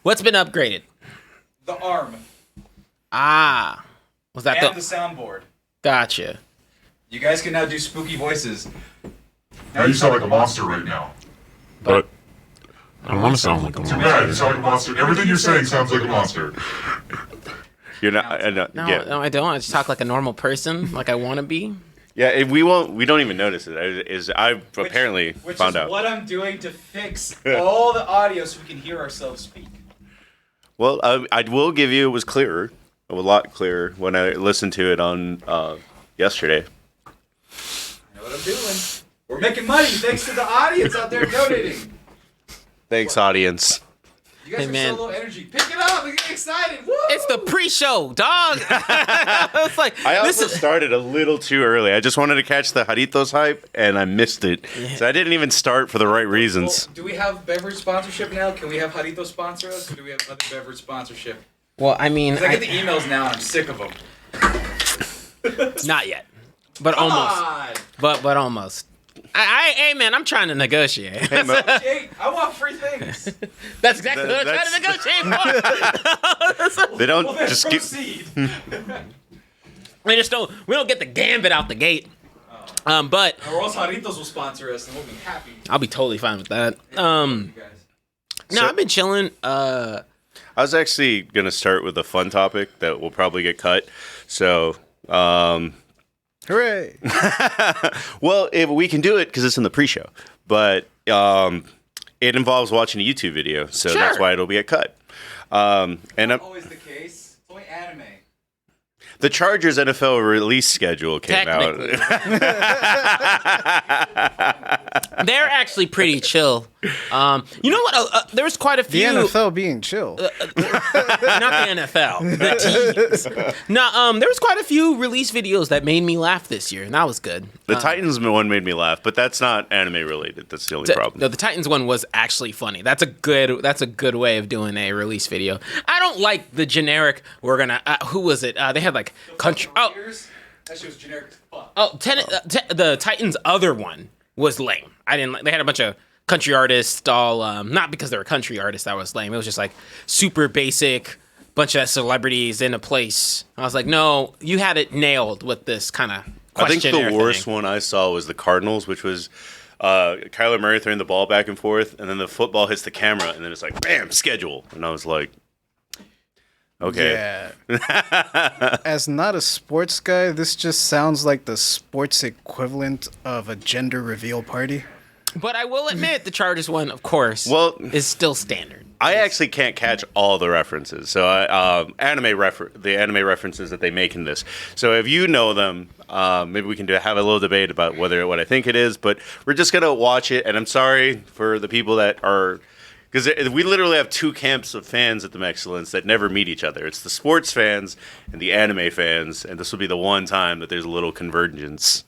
What's been upgraded? The arm. Ah. Was that and the soundboard. Gotcha. You guys can now do spooky voices. Now you sound like a monster right now. But I don't want to sound like a Too monster. bad, you sound like a monster. Everything you're saying sounds like a monster. You're not. No, yeah. no, I don't. I just talk like a normal person, like I want to be. Yeah, we won't. We don't even notice it. I've apparently Which found is out. what I'm doing to fix all the audio so we can hear ourselves speak. Well, I will give you. It was clearer, a lot clearer when I listened to it on yesterday. I know what I'm doing. We're making money thanks to the audience out there donating. Thanks, audience. You guys Hey, are man. so low energy. Pick it up. We're getting excited. Woo! It's the pre-show, dog. It's like I also this is. started a little too early. I just wanted to catch the Jarritos hype, and I missed it. So I didn't even start for the right reasons. Well, do we have beverage sponsorship now? Can we have Jarrito sponsor us, or do we have other beverage sponsorship? Well, I mean, 'Cause I get the emails now, and I'm sick of them. not yet, but Come almost. on! But almost. Hey man, I'm trying to negotiate. Hey, Mo, Jake, I want free things. That's exactly what I'm trying to negotiate for. they don't Well, then just give. proceed. We don't get the gambit out the gate. But Or else Jarritos will sponsor us, and we'll be happy. I'll be totally fine with that. You guys. No, I've been chilling. I was actually gonna start with a fun topic that will probably get cut. So, Hooray! well, if we can do it because it's in the pre-show, but it involves watching a YouTube video, so Sure. that's why it'll be a cut. And Always the case. It's only anime. the Chargers NFL release schedule came out. Technically. They're actually pretty chill. You know what? There was quite a The few. NFL being chill. Not the NFL. The teams. No, there was quite a few release videos that made me laugh this year, and that was good. The Titans one made me laugh, but that's not anime related. That's the only problem. No, the Titans one was actually funny. That's a good way of doing a release video. I don't like the generic. We're gonna. Who was it? They had like country. Oh, That shit was generic as fuck. the Titans other one was lame. I didn't like. They had a bunch of country artists. All not because they were country artists. That was lame. It was just like super basic. Bunch of celebrities in a place. I was like, no, you had it nailed with this kind of. I think the worst one I saw was the Cardinals, which was Kyler Murray throwing the ball back and forth, and then the football hits the camera, and then it's like, bam, schedule. And I was like, okay. Yeah. As not a sports guy, this just sounds like the sports equivalent of a gender reveal party. But I will admit, the Chargers one, of course, is still standard. I actually can't catch all the references. So the anime references that they make in this. So if you know them, maybe we can have a little debate about what I think it is. But we're just gonna watch it. And I'm sorry for the people that are, because we literally have two camps of fans at the Excellence that never meet each other. It's the sports fans and the anime fans. And this will be the one time that there's a little convergence.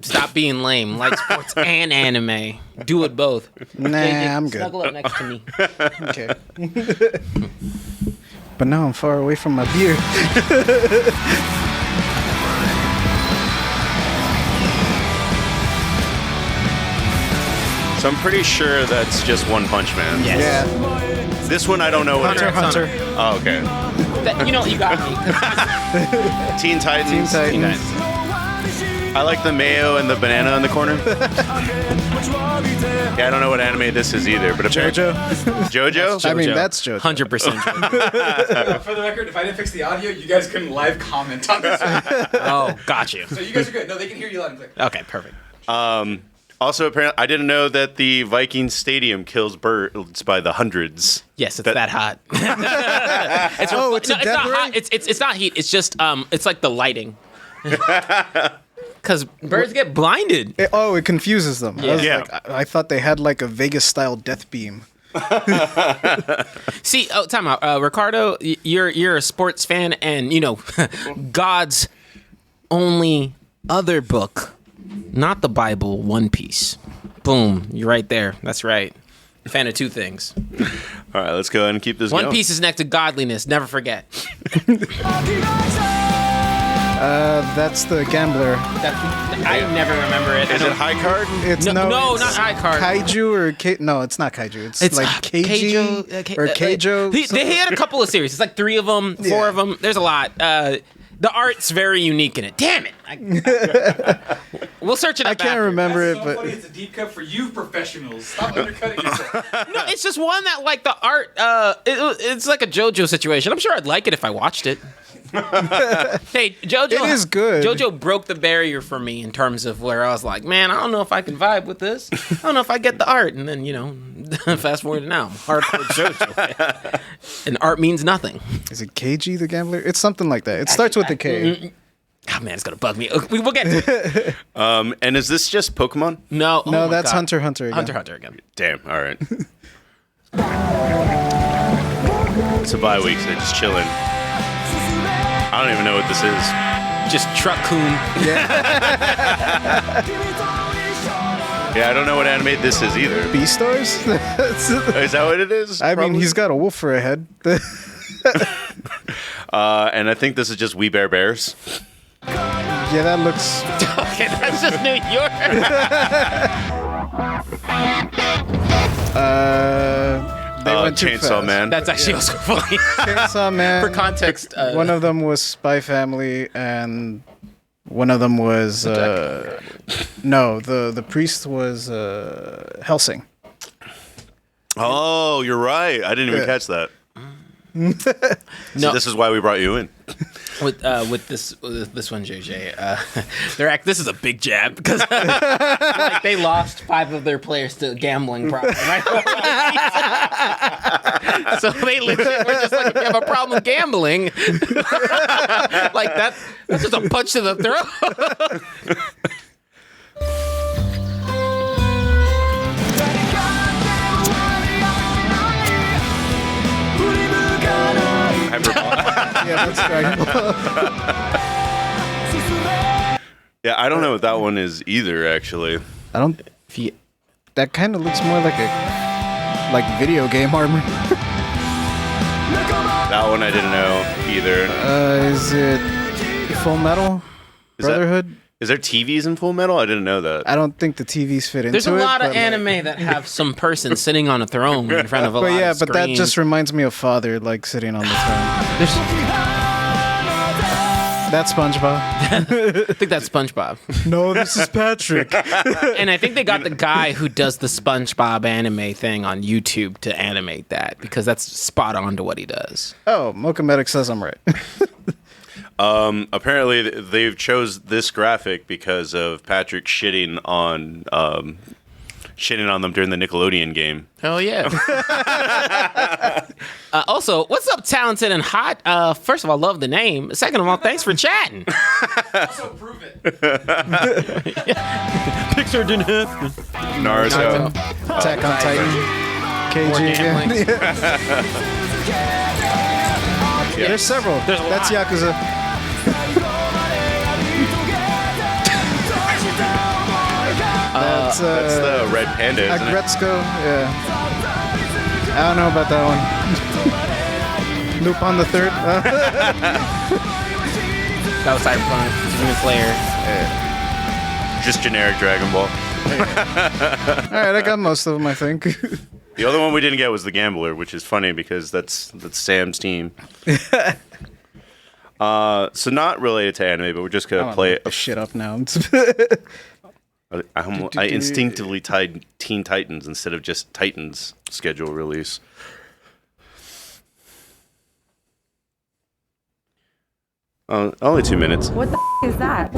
Stop being lame. Like sports and anime. Do it both. Nah, JJ, I'm good. Snuggle up next to me. Okay. But now I'm far away from my beer. So I'm pretty sure that's just One Punch Man. Yes. Yeah. This one I don't know what it Hunter, is. Hunter. Oh, okay. You know what? You got me. Teen Titans. Teen Titans. Teen Titans. I like the mayo and the banana in the corner. Yeah, I don't know what anime this is either, but JoJo. JoJo? I mean, that's JoJo. 100%. For the record, if I didn't fix the audio, you guys couldn't live comment on this. Oh, got you. So you guys are good. No, they can hear you loud and clear. Okay, perfect. Also, apparently, I didn't know that the Viking Stadium kills birds by the hundreds. Yes, it's that hot. It's a it's death not ray? hot. It's not heat. It's just it's like the lighting. Because birds get blinded. It confuses them. I was Yeah. like, I thought they had like a Vegas-style death beam. See, time out, Ricardo. You're a sports fan, and you know God's only other book, not the Bible, One Piece. Boom, you're right there. That's right. Fan of two things. All right, let's go ahead and keep this One going. Piece is next to godliness. Never forget. That's the gambler. I never remember it. Is it high card? It's No, no, not high card. Kaiju or no, it's not Kaiju. It's like Keiji or Keijo. They had a couple of series. It's like 3 of them, 4 of them. There's a lot. The art's very unique in it. Damn it! We'll search it up. I can't remember it, but Funny, it's a deep cut for you professionals. Stop undercutting yourself. No, it's just one that like the art. It's like a JoJo situation. I'm sure I'd like it if I watched it. Hey, JoJo. It is good. JoJo broke the barrier for me in terms of where I was like, man, I don't know if I can vibe with this. I don't know if I get the art. And then, fast forward to now, I'm hardcore JoJo. And art means nothing. is it Keiji the gambler? It's something like that. It starts with the K. Oh, man, it's going to bug me. We'll get to it. And is this just Pokemon? No. No, oh my that's God. Hunter Hunter again. Hunter again. Damn. All right. It's a bye week, so just chilling. I don't even know what this is. Just Truck-kun. Yeah, I don't know what anime this is either. Beastars? Is that what it is? I mean, Probably? he's got a wolf for a head. And I think this is just We Bare Bears. Yeah, that looks. Okay, that's just New York. They went too Chainsaw fast. Man. That's actually also funny. Chainsaw Man. For context, one of them was Spy Family, and one of them was no, the priest was Helsing. Oh, you're right. I didn't even catch that. No. So this is why we brought you in. with this one, JJ, this is a big jab because like, they lost 5 of their players to gambling problem, right? So they legit were just like, if you have a problem with gambling, like that's just a punch to the throat. Yeah, that's Dragon Ball. Yeah, I don't know what that one is either, actually. I don't. That kind of looks more like video game armor. That one I didn't know either. Is it Full Metal Brotherhood? Is there TVs in Full Metal? I didn't know that. I don't think the TVs fit into it. There's a lot of but, anime that have some person sitting on a throne in front of a But lot yeah, of but that screens. just reminds me of Father, like sitting on the throne. That's SpongeBob. I think that's SpongeBob. No, this is Patrick. And I think they got the guy who does the SpongeBob anime thing on YouTube to animate that because that's spot on to what he does. Oh, Mocha Medic says I'm right. Apparently, they've chose this graphic because of Patrick shitting on them during the Nickelodeon game. Hell yeah. Also, what's up, talented and hot? First of all, love the name. Second of all, thanks for chatting. Also, prove it. Pixar didn't happen. Naruto. Attack on Titan. KG again. Yeah. There's several. There's a That's lot. Yakuza. That's That's the Red Panda, isn't it? Agretzko. Yeah. I don't know about that one. Lupin the Third. That was Cyberpunk. Demon Slayer. Just generic Dragon Ball. All right, I got most of them, I think. The other one we didn't get was the Gambler, which is funny because that's Sam's team. So not related to anime, but we're just gonna play Look this shit up now. I instinctively tied Teen Titans instead of just Titans schedule release. Only 2 minutes. What the is that?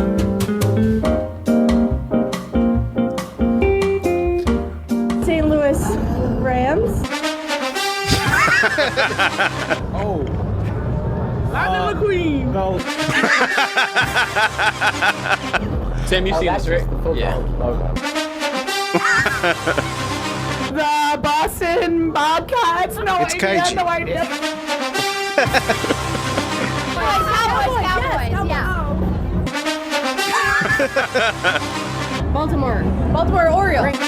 St. Louis Rams. Oh. Lightning McQueen. No. Sam, you've seen this, right? Yeah. The Boston Bobcats. No It's idea. Kaiji. No idea. Cowboys, yeah. Baltimore Orioles.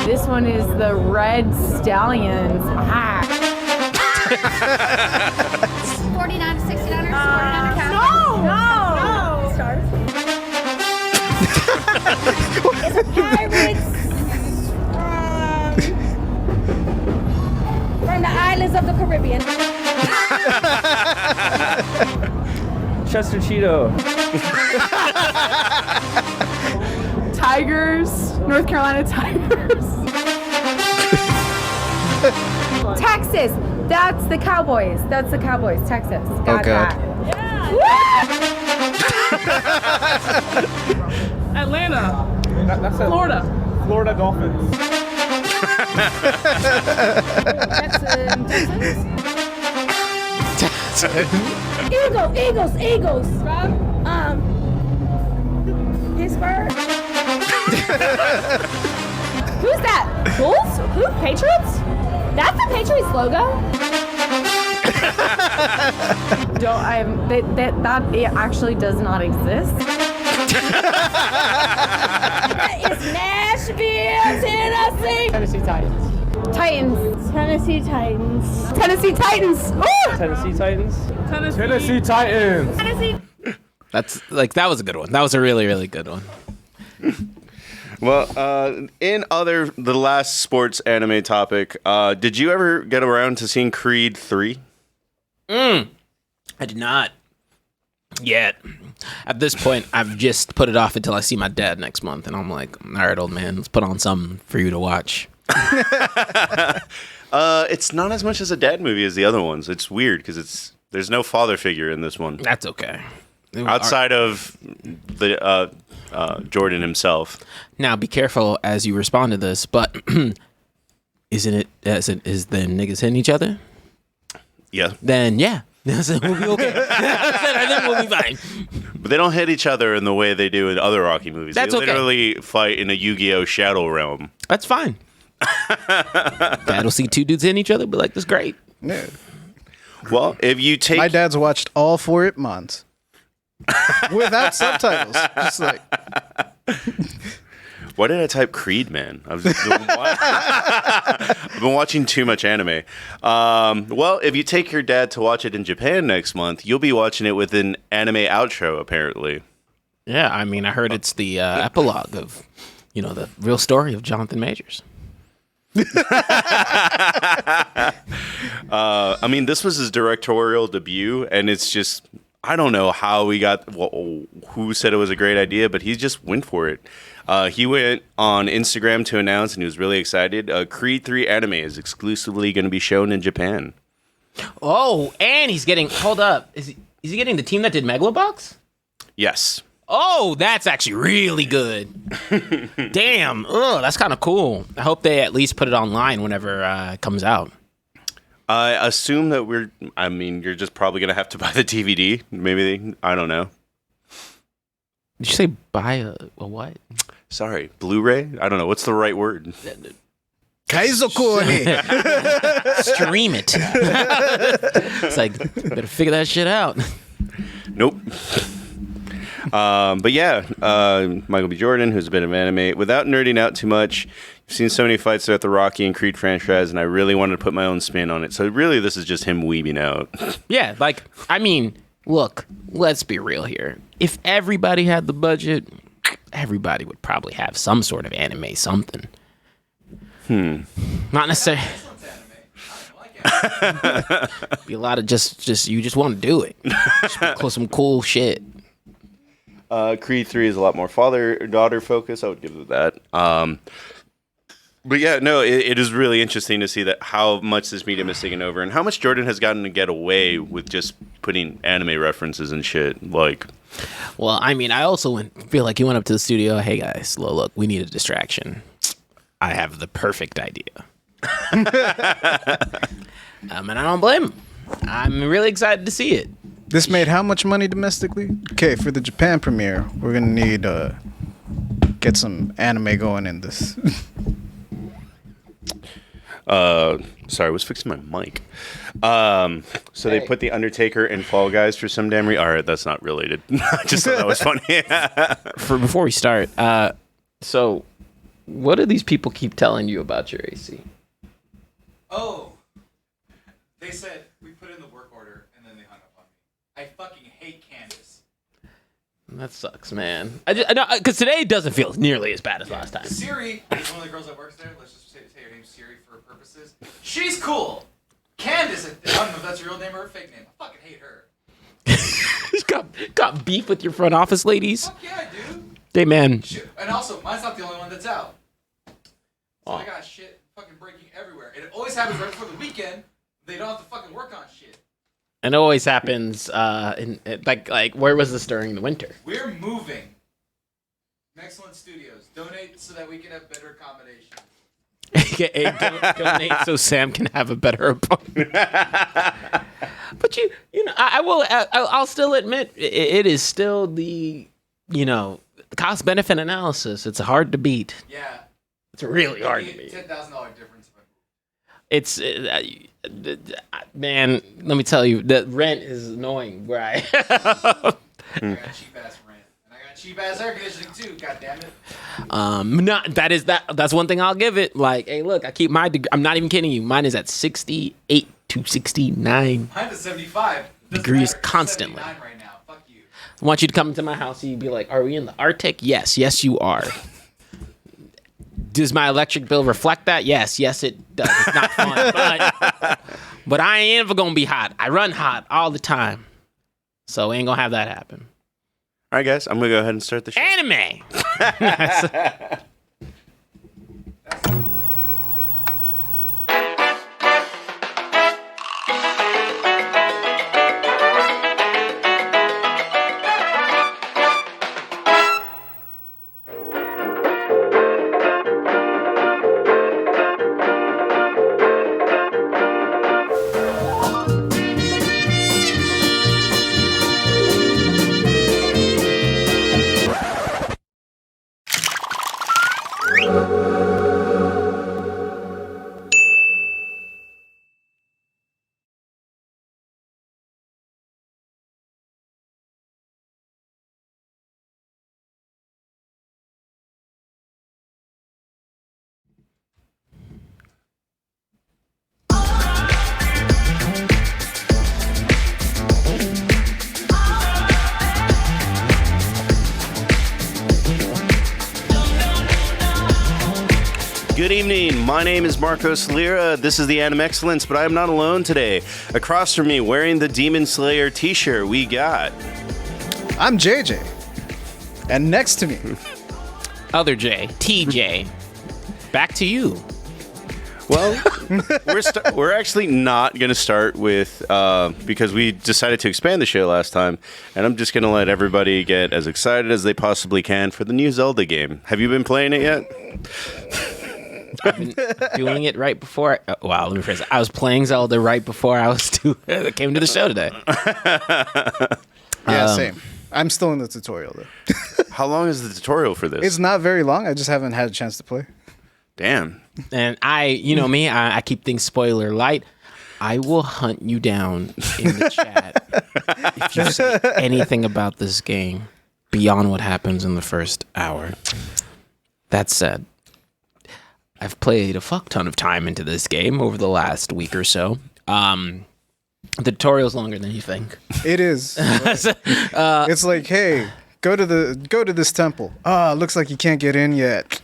This one is the Red Stallions. Ah. 49 to 69ers. No. Stars. It's a pirates. From the islands of the Caribbean. Chester Cheeto. Tigers. North Carolina Tigers. Texas. That's the Cowboys. Texas. Got that. Atlanta. That's it. Florida. Florida Dolphins. Eagles. Pittsburgh. Who's that? Bulls? Who? Patriots? That's the Patriots logo. That actually does not exist. It's Nashville, Tennessee. Tennessee Titans. Tennessee Titans. Tennessee Titans. Woo! Tennessee Titans. Tennessee Titans. That's like that was a good one. That was a really really good one. Well, in the last sports anime topic, did you ever get around to seeing Creed 3? I did not yet. At this point, I've just put it off until I see my dad next month, and I'm like, all right, old man, let's put on something for you to watch. It's not as much as a dad movie as the other ones. It's weird because there's no father figure in this one. That's okay. Outside of the Jordan himself. Now, be careful as you respond to this, but is the niggas hitting each other? Yeah. Then, yeah. We'll be okay. I think we'll be fine. But they don't hit each other in the way they do in other Rocky movies. That's they okay. literally fight in a Yu-Gi-Oh! Shadow realm. That's fine. Dad'll see two dudes hitting each other, be like, that's great. Yeah. Well, if you take... My dad's watched all 4 Ip Mons. Without subtitles. Just like... Why did I type Creed, man? I've been watching too much anime. Well, if you take your dad to watch it in Japan next month, you'll be watching it with an anime outro, apparently. Yeah, I mean, I heard it's the epilogue of, the real story of Jonathan Majors. I mean, this was his directorial debut, and it's just... I don't know how who said it was a great idea, but he just went for it. He went on Instagram to announce, and he was really excited. Creed 3 anime is exclusively going to be shown in Japan. Oh, and he's getting... Hold up. Is he getting the team that did Megalobox? Yes. Oh, that's actually really good. Damn. Oh, that's kind of cool. I hope they at least put it online whenever it comes out. I assume that you're just probably going to have to buy the DVD. Maybe, I don't know. Did you say buy a what? Sorry, Blu-ray? I don't know. What's the right word? Kaizokuni. Stream it. It's like, better figure that shit out. Nope. But yeah, Michael B. Jordan, who's a bit of anime, without nerding out too much, I've seen so many fights throughout the Rocky and Creed franchise, and I really wanted to put my own spin on it. So really, this is just him weebing out. Yeah, look, let's be real here. If everybody had the budget, everybody would probably have some sort of anime something. Not necessarily. Be a lot of just you just want to do it. Just some cool shit. Creed 3 is a lot more father-daughter focus. I would give it that. But yeah, no, it is really interesting to see that how much this medium is taking over and how much Jordan has gotten to get away with just putting anime references and shit. Like, well, I mean, I also feel like he went up to the studio. Hey guys, look, we need a distraction. I have the perfect idea. And I don't blame him. I'm really excited to see it. This made how much money domestically? Okay, for the Japan premiere, we're gonna need get some anime going in this. Sorry, I was fixing my mic. So they put the Undertaker and Fall Guys for some damn reason. All right, that's not related. I just thought that was funny. Before we start, so what do these people keep telling you about your AC? Oh, they said we put in the work order and then they hung up on me. I fucking hate Candace. That sucks, man. I know because today doesn't feel nearly as bad as last time. Siri is one of the girls that works there. Let's just say her name's Siri for purposes. She's cool. Candace, I don't know if that's her real name or her fake name. I fucking hate her. got beef with your front office ladies? Fuck yeah, dude. Hey, man. Shit. And also, mine's not the only one that's out. So I got shit fucking breaking everywhere. And it always happens right before the weekend. They don't have to fucking work on shit. And it always happens like where was this during the winter? We're moving. Excellent Studios. Donate so that we can have better accommodation. Donate so Sam can have a better apartment. But I'll still admit it is still the cost benefit analysis. It's hard to beat. Yeah. It's really hard to beat. $10,000 difference. It's man, let me tell you, the rent is annoying where I I got cheap ass rent. And I got cheap ass air conditioning too, god damn it. That's one thing I'll give it. Like, hey, look, I keep I'm not even kidding you. Mine is at 68 to 69 Mine is 75 degrees matter. constantly. 79 right now. Fuck you. I want you to come into my house and you'd be like, are we in the Arctic? Yes, you are. Does my electric bill reflect that? Yes, it does. It's not fun, but I ain't ever gonna be hot. I run hot all the time, so we ain't gonna have that happen. All right, guys, I'm gonna go ahead and start the show. Anime. Good evening. My name is Marcos Lira. This is the Animexcellence, but I am not alone today. Across from me, wearing the Demon Slayer t-shirt, we got... I'm JJ. And next to me, Other J, TJ. Back to you. Well, we're actually not going to start with, because we decided to expand the show last time, and I'm just going to let everybody get as excited as they possibly can for the new Zelda game. Have you been playing it yet? I've been doing it right before. Wow, let me phrase it. I was playing Zelda right before I came to the show today. yeah, same. I'm still in the tutorial though. How long is the tutorial for this? It's not very long. I just haven't had a chance to play. Damn. And I keep things spoiler light. I will hunt you down in the chat if you say anything about this game beyond what happens in the first hour. That said, I've played a fuck ton of time into this game over the last week or so. The tutorial's longer than you think. It is. It's like, hey, go to this temple. Looks like you can't get in yet.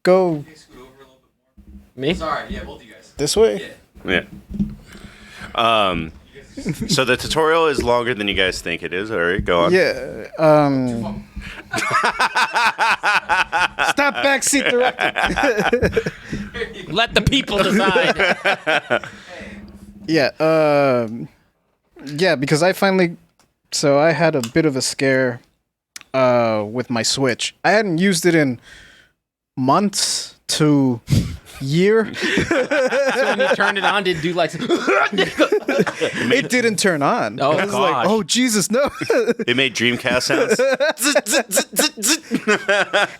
Go Hey, scoot over a little bit more. Me? Sorry, yeah, both of you guys. this way. Yeah. Yeah. So the tutorial is longer than you guys think it is. All right, go on. Yeah. Stop backseat directing. Let the people decide. Yeah. Yeah, because I had a bit of a scare with my Switch. I hadn't used it in months to year. So when you turned it on, did it do like... It didn't turn on. Oh, I was like, gosh. oh, Jesus, no. It made Dreamcast sounds.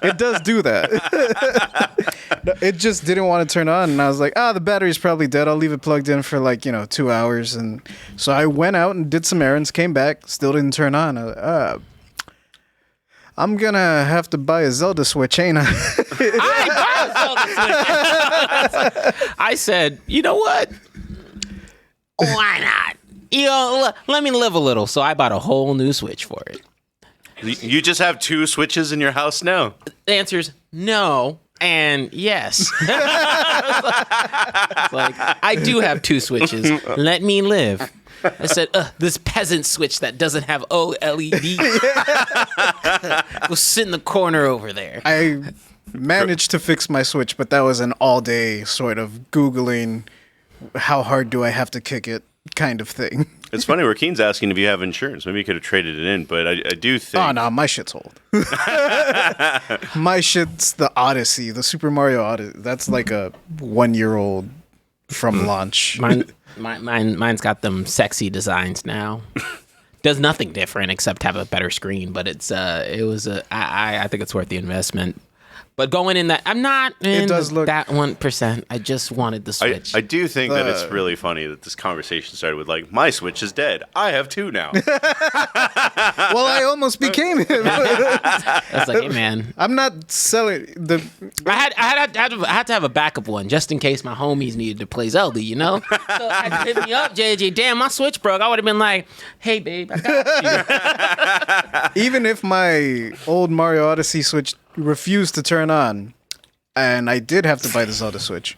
It does do that. No, it just didn't want to turn on. And I was like, the battery's probably dead. I'll leave it plugged in for 2 hours. And so I went out and did some errands, came back, still didn't turn on. I was like, I'm going to have to buy a Zelda Switch, ain't I? I said, you know what? Why not? let me live a little. So I bought a whole new Switch for it. You just have 2 Switches in your house now? The answer is no and yes. It's like, I do have 2 Switches. Let me live. I said, this peasant Switch that doesn't have OLED. Go sit in the corner over there. I managed to fix my Switch, but that was an all-day sort of Googling how hard do I have to kick it kind of thing. It's funny, Rakeen's asking if you have insurance. Maybe you could have traded it in, but I do think... Oh, no, my shit's old. My shit's the Odyssey, the Super Mario Odyssey. That's like a 1-year-old from launch. Mine's got them sexy designs now. Does nothing different except have a better screen, but I think it's worth the investment. But going in that, I'm not in that 1%. I just wanted the Switch. I do think that it's really funny that this conversation started with like, my Switch is dead. I have 2 now. Well, I almost became him. I was like, hey man, I'm not selling the. I had to have a backup one just in case my homies needed to play Zelda, you know. So I had to hit me up, JJ. Damn, my Switch broke. I would have been like, hey babe, I got you. Even if my old Mario Odyssey Switch refused to turn on, and I did have to buy the Zelda Switch,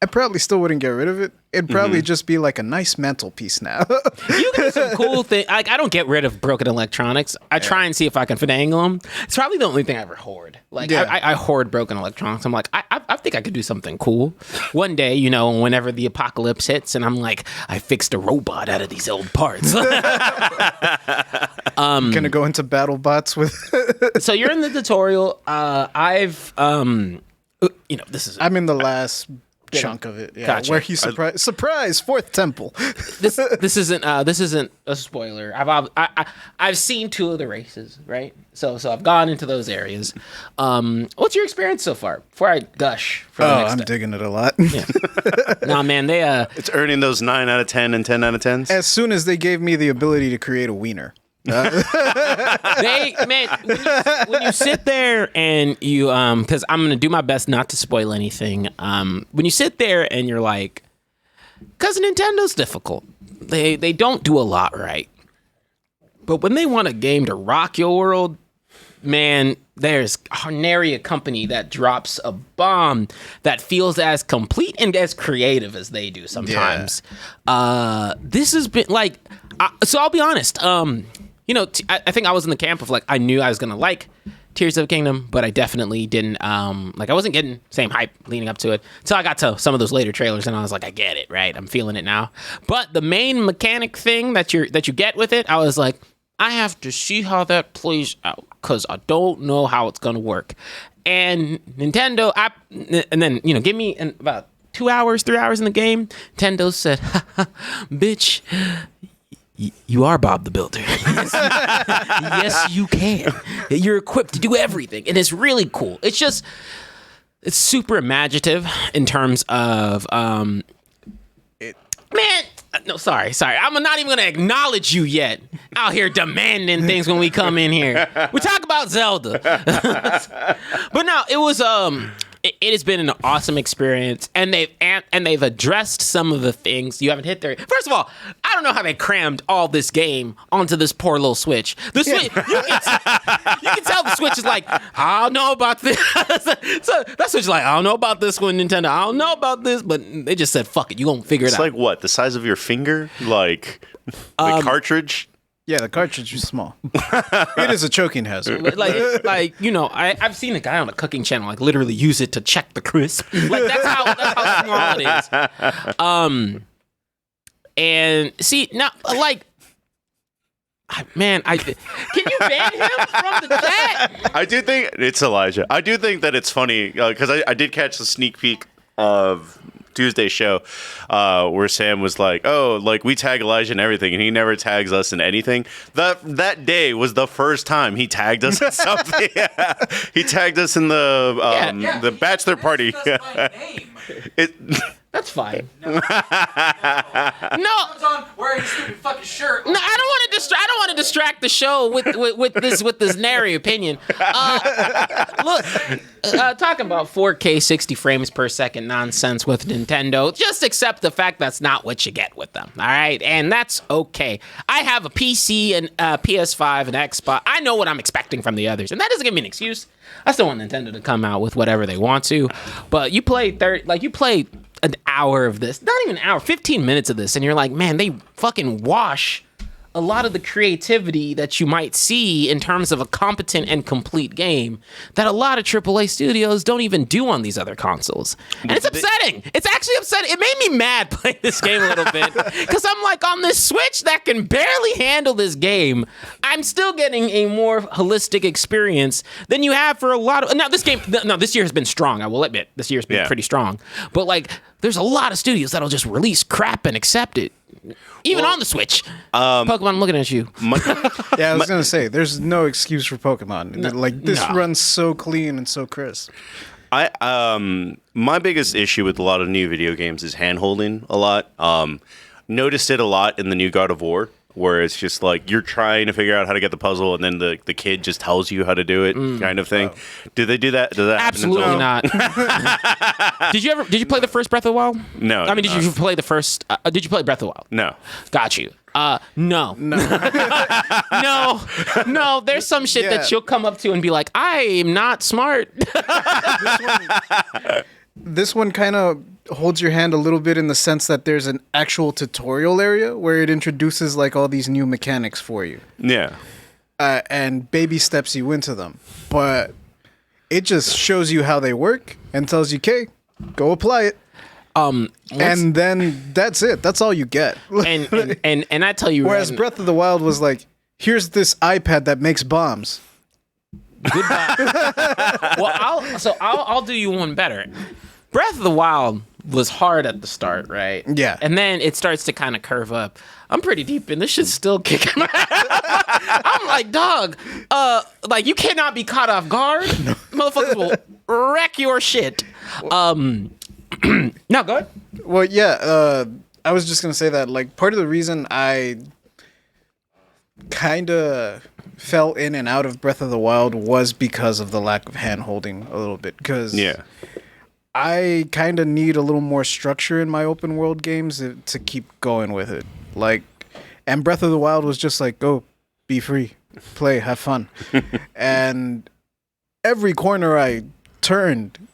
I probably still wouldn't get rid of it. It'd probably just be like a nice mantelpiece now. You can do some cool thing. Like, I don't get rid of broken electronics. I try and see if I can finagle them. It's probably the only thing I ever hoard. Like, I hoard broken electronics. I'm like, I think I could do something cool. One day, you know, whenever the apocalypse hits, and I'm like, I fixed a robot out of these old parts. Gonna go into battle bots with. So you're in the tutorial. This is. I'm in the last chunk of it. Yeah, Gotcha. where he surprise 4th temple. This isn't a spoiler. I've seen 2 of the races, right? So I've gone into those areas. What's your experience so far? Before I gush for the next I'm step. digging it a lot. Yeah. Nah, man, they It's earning those 9 out of 10 and 10 out of 10s. As soon as they gave me the ability to create a wiener. when you sit there and you because I'm gonna do my best not to spoil anything. When you sit there and you're like, because Nintendo's difficult. They don't do a lot right. But when they want a game to rock your world, man, there's nary a company that drops a bomb that feels as complete and as creative as they do sometimes. Yeah. This has been like, so I'll be honest. I think I was in the camp of like, I knew I was gonna like Tears of the Kingdom, but I definitely didn't. I wasn't getting same hype leading up to it until I got to some of those later trailers, and I was like, I get it, right? I'm feeling it now. But the main mechanic thing that you get with it, I was like, I have to see how that plays out because I don't know how it's gonna work. And Nintendo, and then give me about 2 hours, 3 hours in the game. Nintendo said, bitch. You are Bob the Builder. Yes, you can. You're equipped to do everything. And it's really cool. It's super imaginative in terms of, man, no, sorry. I'm not even going to acknowledge you yet. Out here demanding things when we come in here. We talk about Zelda. But no, it was, it has been an awesome experience, and they've addressed some of the things you haven't hit there. First of all, I don't know how they crammed all this game onto this poor little Switch. The Switch, you can tell the Switch is like, I don't know about this. So that Switch is like, I don't know about this one, Nintendo. I don't know about this, but they just said, fuck it, you gonna figure it out. It's like what, the size of your finger, like the cartridge. Yeah, the cartridge is small. It is a choking hazard. I've seen a guy on a cooking channel like literally use it to check the crisp. Like that's how small it is. And see now, like, man, can you ban him from the chat? I do think it's Elijah. I do think that it's funny because I did catch the sneak peek of Tuesday's show where Sam was like, oh, like we tag Elijah and everything, and he never tags us in anything. That day was the first time he tagged us in something. He tagged us in the bachelor party. That's fine. No. Comes on wearing a stupid fucking shirt. No, I don't want to distract the show with this nary opinion. Look, talking about 4K 60 frames per second nonsense with Nintendo. Just accept the fact that's not what you get with them. All right, and that's okay. I have a PC and PS5 and Xbox. I know what I'm expecting from the others, and that doesn't give me an excuse. I still want Nintendo to come out with whatever they want to, but you play an hour of this, not even an hour, 15 minutes of this, and you're like, man, they fucking wash a lot of the creativity that you might see in terms of a competent and complete game that a lot of AAA studios don't even do on these other consoles. And it's upsetting. It's actually upsetting. It made me mad playing this game a little bit because I'm like, on this Switch that can barely handle this game, I'm still getting a more holistic experience than you have for a lot of... Now, this year has been strong, I will admit. This year's been pretty strong. But, like, there's a lot of studios that'll just release crap and accept it. Even on the Switch. Pokemon, I'm looking at you. Yeah, I was going to say, there's no excuse for Pokemon. This runs so clean and so crisp. My biggest issue with a lot of new video games is hand-holding a lot. Noticed it a lot in the new God of War, where it's just like you're trying to figure out how to get the puzzle, and then the kid just tells you how to do it, kind of thing. Do they do that? Does that Absolutely happen in not. Did you play the first Breath of the Wild? No. I mean, did you play the first? Did you play Breath of the Wild? No. Got you. No. No. There's some shit that you'll come up to and be like, I'm not smart. This one kind of holds your hand a little bit in the sense that there's an actual tutorial area where it introduces like all these new mechanics for you. Yeah. And baby steps you into them. But it just shows you how they work and tells you, okay, go apply it. And then that's it. That's all you get. and I tell you, whereas Breath of the Wild was like, here's this iPad that makes bombs. Goodbye. Well, I'll do you one better. Breath of the Wild was hard at the start, right? Yeah. And then it starts to kind of curve up. I'm pretty deep in this shit's still kicking my ass. I'm like, dog, like you cannot be caught off guard. Motherfuckers will wreck your shit. No, go ahead. Well, yeah, I was just gonna say that like part of the reason I kind of fell in and out of Breath of the Wild was because of the lack of hand holding a little bit. Because I kind of need a little more structure in my open world games to keep going with it. Like, and Breath of the Wild was just like, go, be free, play, have fun. And every corner I turned,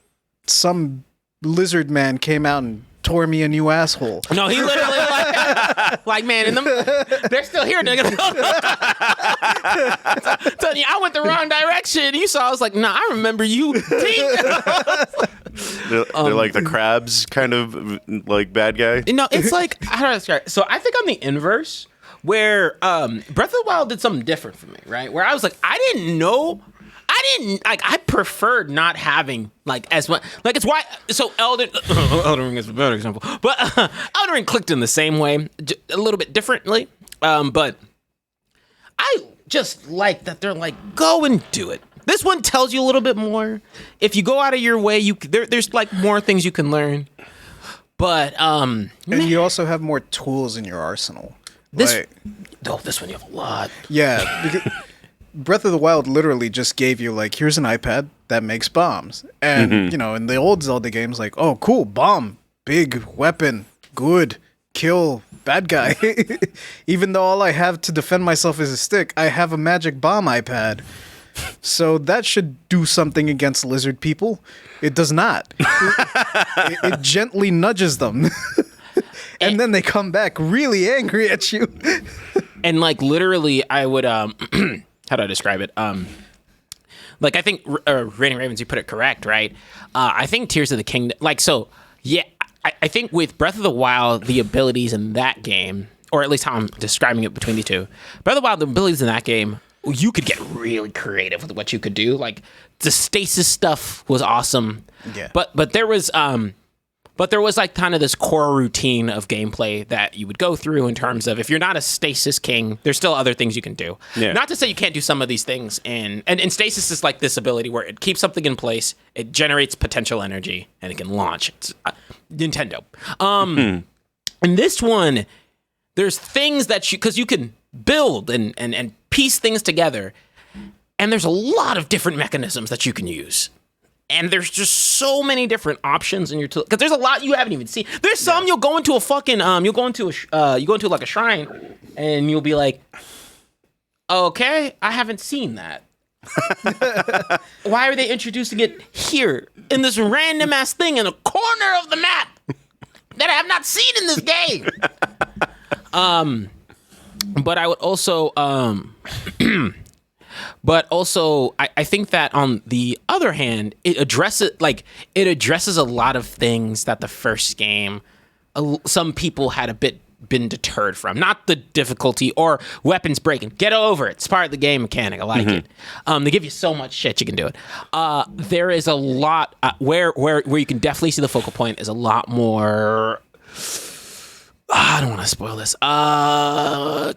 some lizard man came out and tore me a new asshole. No, he literally like man, they're still here, nigga. Telling you, I went the wrong direction. You saw, I was like, nah, I remember you. They're like the crabs, kind of like bad guy. No, it's like, how do I describe it? So I think on the inverse, where Breath of the Wild did something different for me, right? Where I was like, I preferred not having like as much, like it's why, so Elden Ring is a better example, but Elden Ring clicked in the same way, a little bit differently, but I just like that they're like, go and do it. This one tells you a little bit more. If you go out of your way, there's like more things you can learn, but and you also have more tools in your arsenal. This one you have a lot. Yeah, because Breath of the Wild literally just gave you like, here's an iPad that makes bombs. And, you know, in the old Zelda games, like, oh, cool, bomb, big weapon, good, kill, bad guy. Even though all I have to defend myself is a stick, I have a magic bomb iPad. So that should do something against lizard people. It does not. It gently nudges them. And then they come back really angry at you. And like literally I would how do I describe it? Like I think Raining Ravens, you put it correct, right? I think Tears of the Kingdom, like, so yeah, I think with Breath of the Wild, the abilities in that game, or at least how I'm describing it between the two, Breath of the Wild, the abilities in that game, you could get really creative with what you could do. Like the stasis stuff was awesome. Yeah. But there was But there was like kind of this core routine of gameplay that you would go through in terms of if you're not a stasis king, there's still other things you can do. Yeah. Not to say you can't do some of these things. And stasis is like this ability where it keeps something in place, it generates potential energy, and it can launch. It's Nintendo. And this one, there's things that because you can build and piece things together, and there's a lot of different mechanisms that you can use. And there's just so many different options in your tool because there's a lot you haven't even seen. There's some you'll go into a fucking you go into like a shrine and you'll be like, okay, I haven't seen that. Why are they introducing it here in this random ass thing in a corner of the map that I have not seen in this game? But I would also But also, I think that on the other hand, it addresses a lot of things that the first game, some people had a bit been deterred from. Not the difficulty or weapons breaking. Get over it. It's part of the game mechanic. I like it. They give you so much shit you can do it. There is a lot where you can definitely see the focal point is a lot more. I don't want to spoil this. I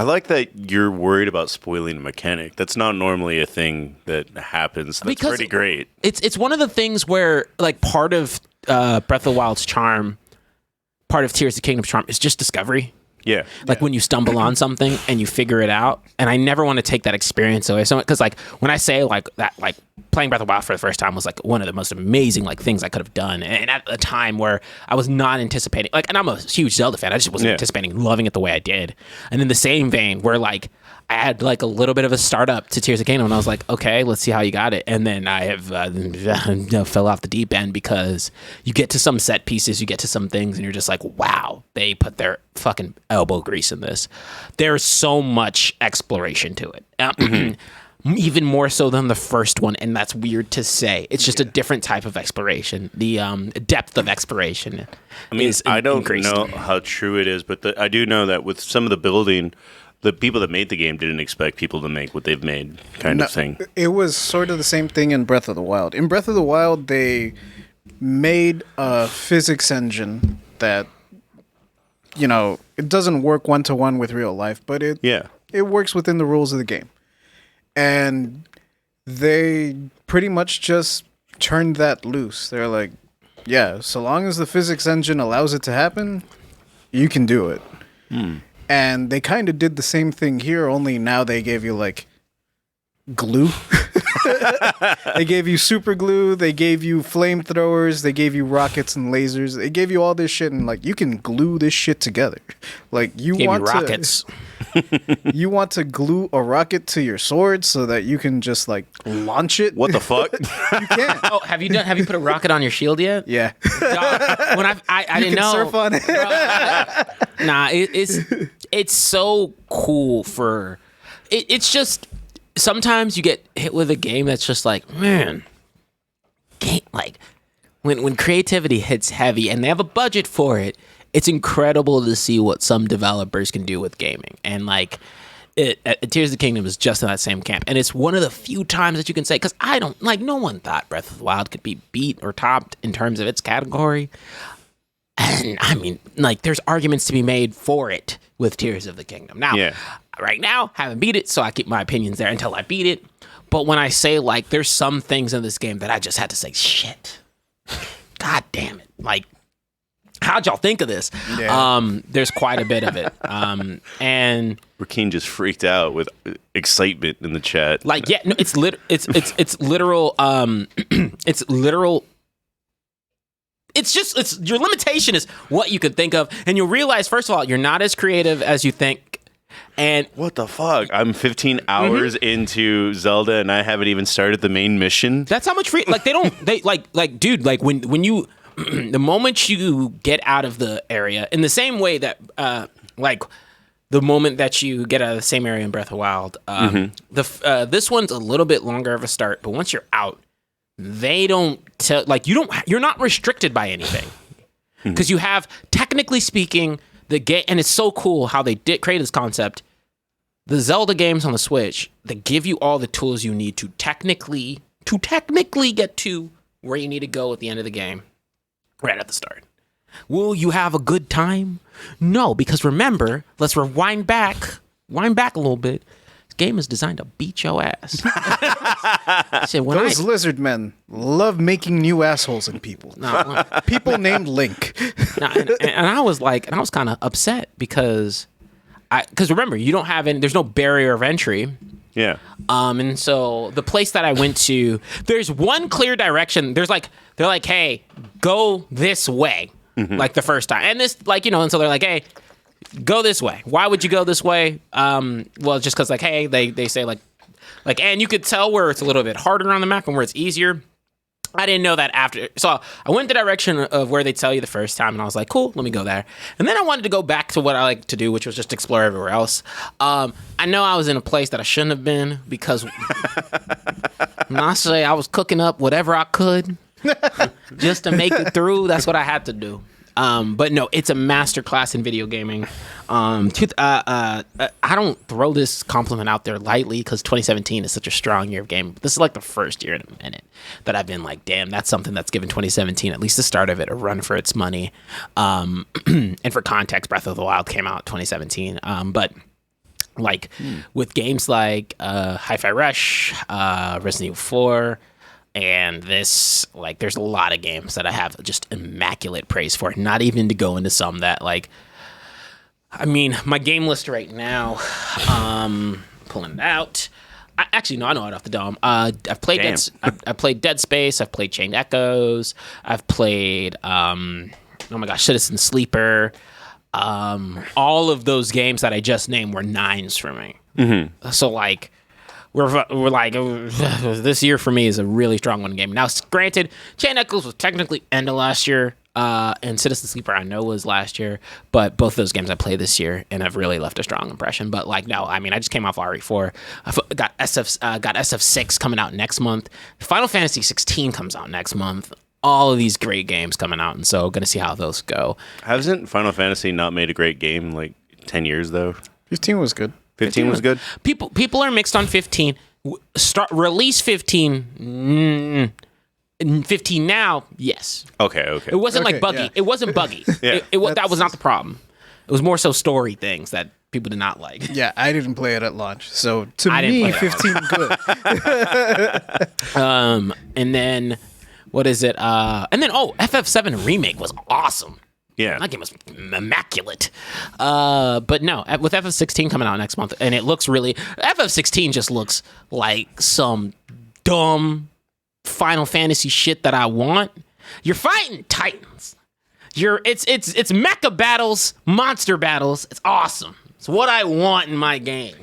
like that you're worried about spoiling a mechanic. That's not normally a thing that happens. That's because pretty great. It's one of the things where like part of Breath of the Wild's charm, part of Tears of the Kingdom's charm is just discovery. Yeah. Like when you stumble on something and you figure it out. And I never want to take that experience away. So, because like when I say like that, like playing Breath of the Wild for the first time was like one of the most amazing like things I could have done. And at a time where I was not anticipating, like, and I'm a huge Zelda fan. I just wasn't anticipating loving it the way I did. And in the same vein where like I had like a little bit of a startup to Tears of the Kingdom and I was like, okay, let's see how you got it. And then I have fell off the deep end because you get to some set pieces, you get to some things and you're just like, wow, they put their fucking elbow grease in this. There's so much exploration to it. Even more so than the first one, and that's weird to say. It's just a different type of exploration. The depth of exploration. I mean, I don't increased. know how true it is, but I do know that with some of the building, the people that made the game didn't expect people to make what they've made, kind of thing. It was sort of the same thing in Breath of the Wild. In Breath of the Wild, they made a physics engine that, you know, it doesn't work one-to-one with real life, but it works within the rules of the game. And they pretty much just turned that loose. They're like, yeah, so long as the physics engine allows it to happen, you can do it. And they kind of did the same thing here, only now they gave you like glue. They gave you super glue, they gave you flamethrowers, they gave you rockets and lasers. They gave you all this shit and like you can glue this shit together. Like you want rockets. You want to glue a rocket to your sword so that you can just like launch it. What the fuck? You can't. Oh, have you put a rocket on your shield yet? Yeah. When I didn't know. Surf on it. Nah, it's so cool for it's just sometimes you get hit with a game that's just like, man, like when creativity hits heavy and they have a budget for it, it's incredible to see what some developers can do with gaming. And like Tears of the Kingdom is just in that same camp. And it's one of the few times that you can say, because I don't, like, no one thought Breath of the Wild could be beat or topped in terms of its category. And I mean, like, there's arguments to be made for it with Tears of the Kingdom. Now, right now, haven't beat it, so I keep my opinions there until I beat it. But when I say, like, there's some things in this game that I just had to say, shit. God damn it. Like, how'd y'all think of this? Yeah. There's quite a bit of it. And Rakeen just freaked out with excitement in the chat. Like, yeah, no, it's literal. It's literal. It's your limitation is what you could think of, and you'll realize first of all you're not as creative as you think. And what the fuck? I'm 15 hours into Zelda, and I haven't even started the main mission. That's how much free. Like dude. Like when you. The moment you get out of the area, in the same way that, like, the moment that you get out of the same area in Breath of the Wild, this one's a little bit longer of a start, but once you're out, they don't tell, like, you're not restricted by anything. Because you have, technically speaking, the game, and it's so cool how they did create this concept. The Zelda games on the Switch, they give you all the tools you need to technically get to where you need to go at the end of the game. right at the start. Will you have a good time? No, because remember, let's rewind back a little bit. This game is designed to beat your ass. Those lizard men love making new assholes in people. People named Link. And I was kind of upset because remember, you don't have any. There's no barrier of entry. Yeah. And so the place that I went to, there's one clear direction. They're like, hey, go this way, like the first time. And this, and so they're like, hey, go this way. Why would you go this way? Well, just because, hey, they say and you could tell where it's a little bit harder on the map and where it's easier. I didn't know that after. So I went the direction of where they tell you the first time, and I was like, cool, let me go there. And then I wanted to go back to what I like to do, which was just explore everywhere else. I know I was in a place that I shouldn't have been because when I say I was cooking up whatever I could just to make it through, that's what I had to do. But no, it's a masterclass in video gaming. I don't throw this compliment out there lightly because 2017 is such a strong year of gaming. This is like the first year in a minute that I've been like, damn, that's something that's given 2017, at least the start of it, a run for its money. And for context, Breath of the Wild came out 2017. But with games like Hi-Fi Rush, Resident Evil 4, and this, there's a lot of games that I have just immaculate praise for. Not even to go into some that, my game list right now, pulling it out. I know it off the dome. I've played I played Dead Space. I've played Chained Echoes. I've played, Citizen Sleeper. All of those games that I just named were 9s for me. Mm-hmm. So, this year for me is a really strong one game. Now, granted, Chain Echoes was technically end of last year, and Citizen Sleeper I know was last year, but both those games I played this year and have really left a strong impression. But no, I just came off RE4. I got SF6 coming out next month. Final Fantasy 16 comes out next month. All of these great games coming out, and so gonna see how those go. Hasn't Final Fantasy not made a great game in 10 years though? 15 was good. 15 was good. People are mixed on 15. Release 15. 15 now, yes. Okay. It wasn't buggy. Yeah. It wasn't buggy. Yeah. That was not the problem. It was more so story things that people did not like. Yeah, I didn't play it at launch, so I me, didn't play it 15 good. And then what is it? FF7 Remake was awesome. Yeah. That game was immaculate. But no, with FF16 coming out next month, and it looks really... FF16 just looks like some dumb Final Fantasy shit that I want. You're fighting Titans. It's mecha battles, monster battles. It's awesome. It's what I want in my game.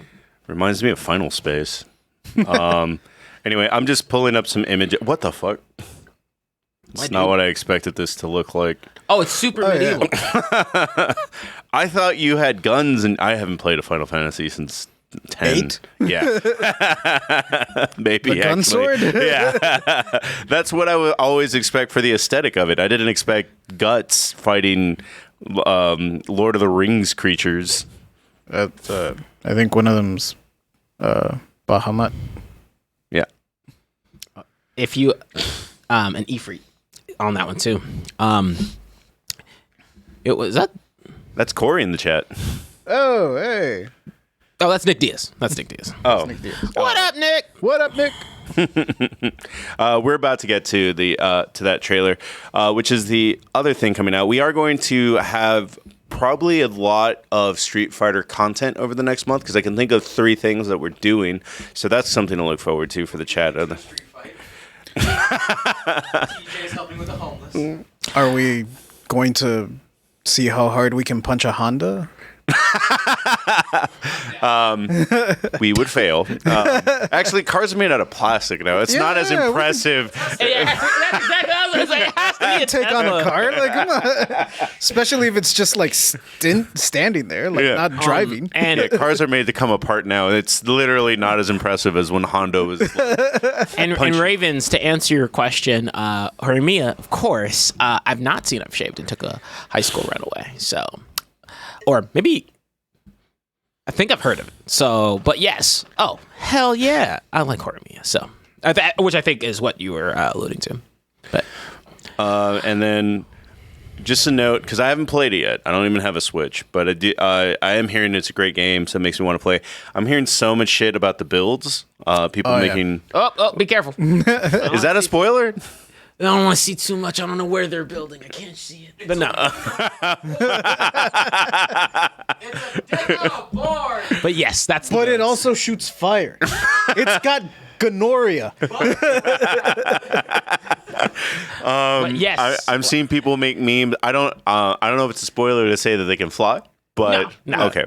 Reminds me of Final Space. Anyway, I'm just pulling up some images. What the fuck? It's not what I expected this to look like. Oh, it's super medieval. Yeah. I thought you had guns, and I haven't played a Final Fantasy since 10. 8? Yeah. Maybe, the gun sword? Yeah. That's what I would always expect for the aesthetic of it. I didn't expect Guts fighting Lord of the Rings creatures. I think one of them's Bahamut. Yeah. If you... an Ifrit on that one too. It was that. That's Corey in the chat. Oh, hey. Oh, that's Nick Diaz. Oh. Nick Diaz. What up, Nick? What up, Nick? We're about to get to the to that trailer, which is the other thing coming out. We are going to have probably a lot of Street Fighter content over the next month because I can think of 3 things that we're doing. So that's something to look forward to for the chat. Street Fighter. TJ's helping with the homeless. Are we going to see how hard we can punch a Honda? We would fail. Actually, cars are made out of plastic now. It's not as Yeah, impressive. That's exactly what I was gonna say. It has to be a Take on a car? Like, come on. Especially if it's just like standing there, like Yeah. not driving. And Yeah, cars are made to come apart now. It's literally not as impressive as when Honda was. and Ravens, to answer your question, Horimiya, of course, I've not seen I've Shaved and took a high school runaway. So, or maybe I think I've heard of it. So, but yes. Oh, hell yeah. I like Horimiya. So, which I think is what you were alluding to. But And then just a note, because I haven't played it yet. I don't even have a Switch, but I am hearing it's a great game, so it makes me want to play. I'm hearing so much shit about the builds. People making. Oh, be careful. Is that a spoiler? I don't want to see too much. I don't know where they're building. I can't see it. But no. It's a deco board. But yes, that's. But it also shoots fire. It's got gonorrhea. But yes. I'm seeing people make memes. I don't know if it's a spoiler to say that they can fly. But No. okay,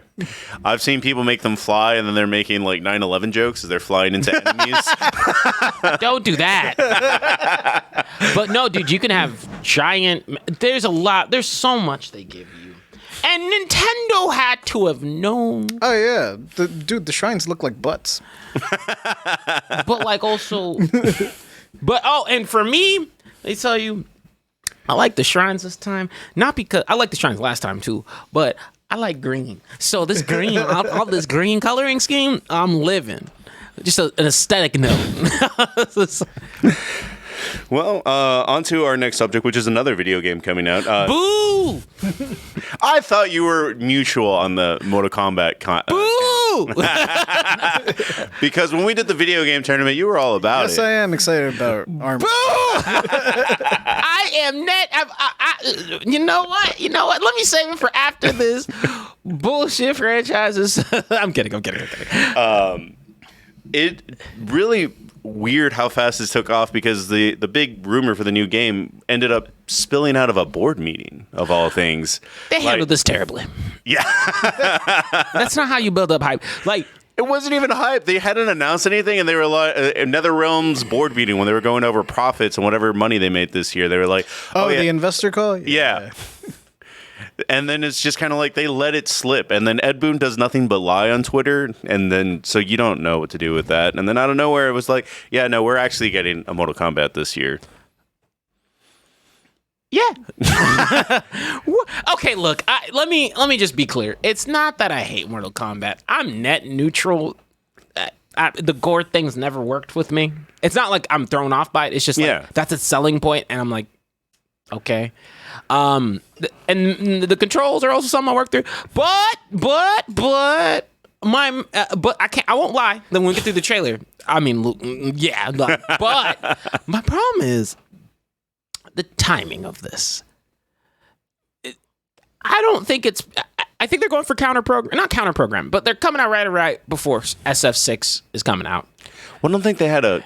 I've seen people make them fly, and then they're making like 9/11 jokes as they're flying into enemies. Don't do that. But no, dude, you can have giant. There's a lot. There's so much they give you, and Nintendo had to have known. Oh yeah, the shrines look like butts. But like also, and for me, they tell you, I like the shrines this time. Not because I like the shrines last time too, but I like green. So this green, all this green coloring scheme, I'm living. Just an aesthetic note. Well, on to our next subject, which is another video game coming out. Boo! I thought you were mutual on the Mortal Kombat. Boo! Because when we did the video game tournament, you were all about Yes, it. I am excited about armor. Boo! I am net. You know what? Let me save it for after this bullshit franchises. I'm kidding. It really weird how fast this took off because the big rumor for the new game ended up spilling out of a board meeting of all things. They handled this terribly. Yeah. That's not how you build up hype. Like, it wasn't even hype. They hadn't announced anything, and they were like, NetherRealm's board meeting when they were going over profits and whatever money they made this year. They were like, Oh, yeah. the investor call? Yeah. And then it's just kind of like they let it slip. And then Ed Boon does nothing but lie on Twitter. And then so you don't know what to do with that. And then out of nowhere, it was like, yeah, no, we're actually getting a Mortal Kombat this year. yeah. Okay, look. Let me just be clear. It's not that I hate Mortal Kombat. I'm net neutral. The gore thing's never worked with me. It's not like I'm thrown off by it. It's just like that's its selling point, and I'm like, okay. And the controls are also something I work through. But I can't. I won't lie. Then when we get through the trailer, I mean, yeah. But my problem is the timing of this. I don't think it's. I think they're going for not counter program, but they're coming out right before SF6 is coming out. Well, I don't think they had a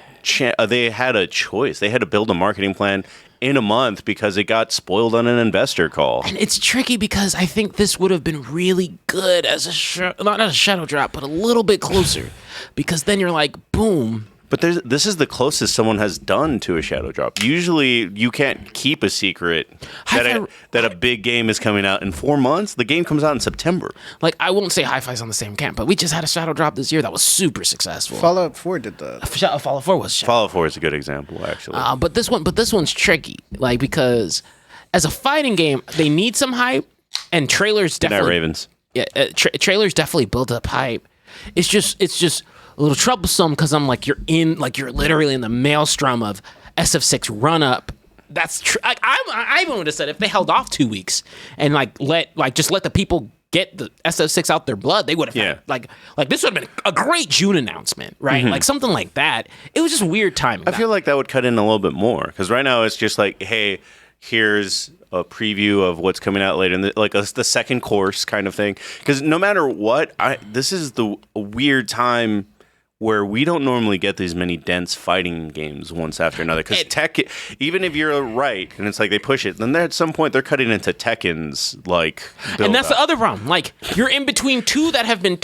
choice. They had to build a marketing plan in a month because it got spoiled on an investor call. And it's tricky because I think this would have been really good as not as a shadow drop, but a little bit closer. Because then you're like, boom. But this is the closest someone has done to a shadow drop. Usually, you can't keep a secret that a big game is coming out in 4 months. The game comes out in September. Like, I won't say Hi-Fi's on the same camp, but we just had a shadow drop this year that was super successful. Fallout 4 did that. Fallout 4 was shadow. Fallout 4 is a good example, actually. But this one's tricky. Like, because as a fighting game, they need some hype, and trailers definitely. Night Ravens. Yeah, trailers definitely build up hype. It's just a little troublesome because I'm like, you're literally in the maelstrom of SF6 run up. That's true. I even would have said if they held off 2 weeks and just let the people get the SF6 out their blood, they would have had, like this would have been a great June announcement, right? Mm-hmm. Like something like that. It was just weird timing. I feel like that would cut in a little bit more because right now it's just like, hey, here's a preview of what's coming out later, the second course kind of thing. Because no matter what, this is the weird time where we don't normally get these many dense fighting games once after another. Because even if you're right, and it's like they push it, then at some point they're cutting into Tekken's and that's the other problem. Like you're in between two that have been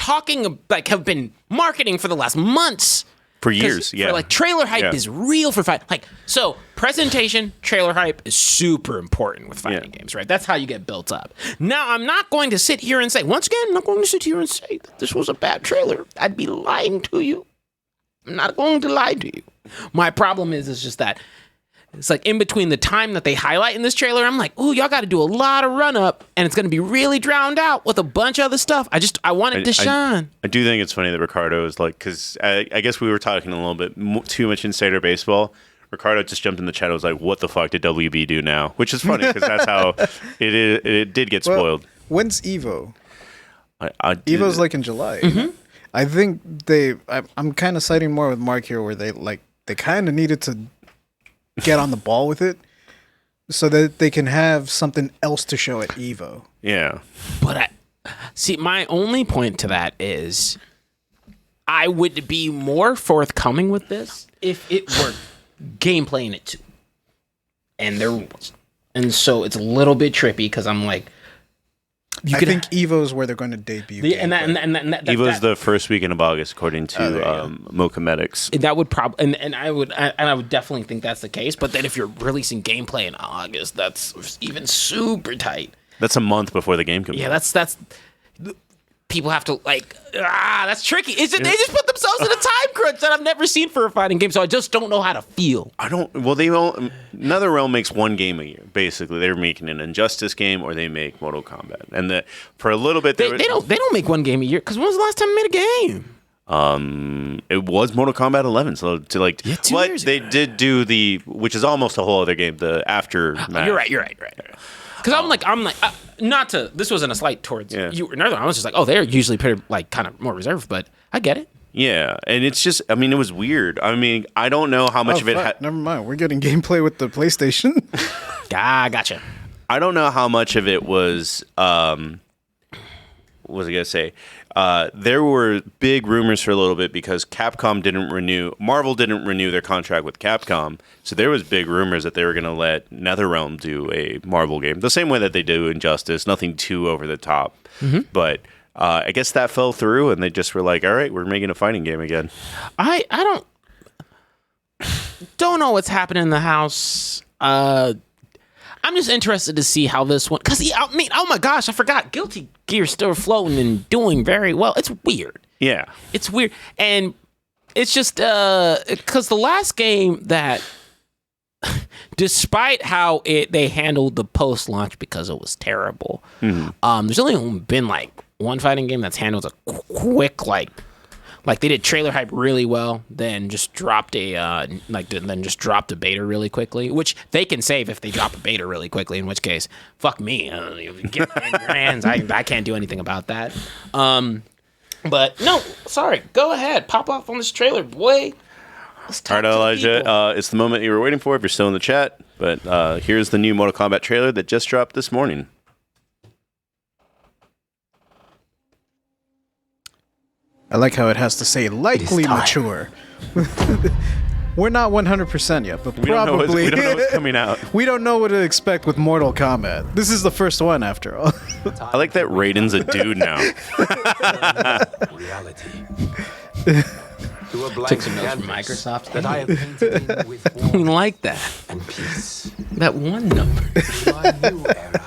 have been marketing for the last months. For years, yeah. For trailer hype is real for fight. So presentation, trailer hype is super important with fighting games, right? That's how you get built up. Now, I'm not going to sit here and say, once again, I'm not going to sit here and say that this was a bad trailer. I'd be lying to you. I'm not going to lie to you. My problem is just that it's like in between the time that they highlight in this trailer, I'm like, ooh, y'all got to do a lot of run up, and it's going to be really drowned out with a bunch of other stuff. I want it to shine. I do think it's funny that Ricardo is because I guess we were talking a little bit too much Insider Baseball. Ricardo just jumped in the chat. I was like, "What the fuck did WB do now?" Which is funny because that's how it did get spoiled. When's Evo? Evo's like in July. I think I'm kind of siding more with Mark here, where they kind of needed to get on the ball with it, so that they can have something else to show at Evo. Yeah, but see, my only point to that is, I would be more forthcoming with this if it were gameplay in it too, and there was, and so it's a little bit trippy because I'm like. I think Evo is where they're going to debut. Evo's the first weekend of August, according to Mocomedics. That would probably, and I would definitely think that's the case. But then if you're releasing gameplay in August, that's even super tight. That's a month before the game comes out. Yeah, that's people have to that's tricky. They just put themselves in a time crunch that I've never seen for a fighting game, so I just don't know how to feel. NetherRealm makes one game a year. Basically, they're making an Injustice game or they make Mortal Kombat, and for a little bit they don't make one game a year, because when was the last time they made a game? It was Mortal Kombat 11. So they did do which is almost a whole other game, the aftermath. You're right. Because I'm like, this wasn't a slight towards you or another. I was just like, oh, they're usually pretty, kind of more reserved, but I get it. Yeah, and it's just, it was weird. I don't know how much of it. Never mind, we're getting gameplay with the PlayStation. Gotcha. I don't know how much of it was. What was I gonna say? There were big rumors for a little bit because Marvel didn't renew their contract with Capcom. So there was big rumors that they were going to let NetherRealm do a Marvel game. The same way that they do Injustice, nothing too over the top. Mm-hmm. But I guess that fell through and they just were like, all right, we're making a fighting game again. I don't know what's happening in the house. I'm just interested to see how this one, because oh my gosh, I forgot. Guilty Gear's still floating and doing very well. It's weird. Yeah. It's weird. And it's just, because the last game that, despite how they handled the post-launch because it was terrible, there's only been one fighting game that's handled a quick, they did trailer hype really well, then just dropped a beta really quickly, which they can save if they drop a beta really quickly. In which case, fuck me, get in your hands. I can't do anything about that. But no, sorry. Go ahead, pop off on this trailer, boy. All right, Elijah. It's the moment you were waiting for if you're still in the chat. But here's the new Mortal Kombat trailer that just dropped this morning. I like how it has to say likely mature. We're not 100% yet, but probably. We don't know what's coming out. We don't know what to expect with Mortal Kombat. This is the first one, after all. I like that Raiden's a dude now. Reality. Took some notes from Microsoft. That I have painted in with We like that. And peace. That one number. In my new era,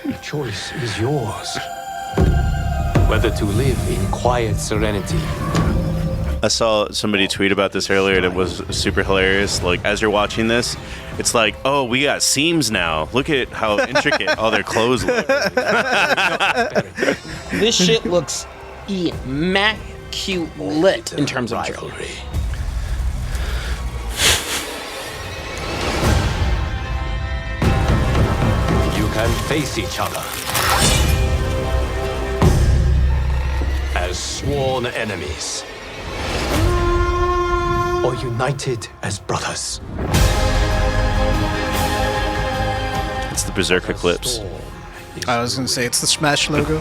the choice is yours. Whether to live in quiet serenity. I saw somebody tweet about this earlier and it was super hilarious. As you're watching this, it's like, oh, we got seams now. Look at how intricate all their clothes look. This shit looks immaculate in terms of rivalry. You can face each other as sworn enemies, or united as brothers. It's the Berserk Eclipse. I was going to say, it's the Smash logo.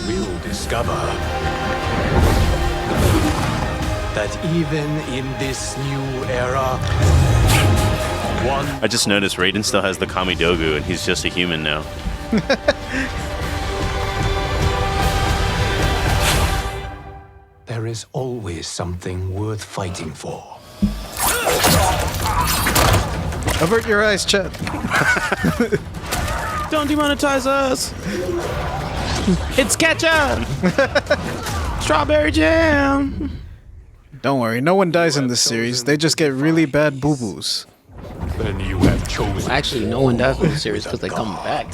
You will discover that even in this new era, I just noticed Raiden still has the Kamidogu and he's just a human now. there is always something worth fighting for. Avert your eyes, Chet. Don't demonetize us. It's ketchup. Strawberry jam. Don't worry, no one dies in this series. They just get really bad boo-boos. Then you have chosen. Actually, no one dies in the series because they come back.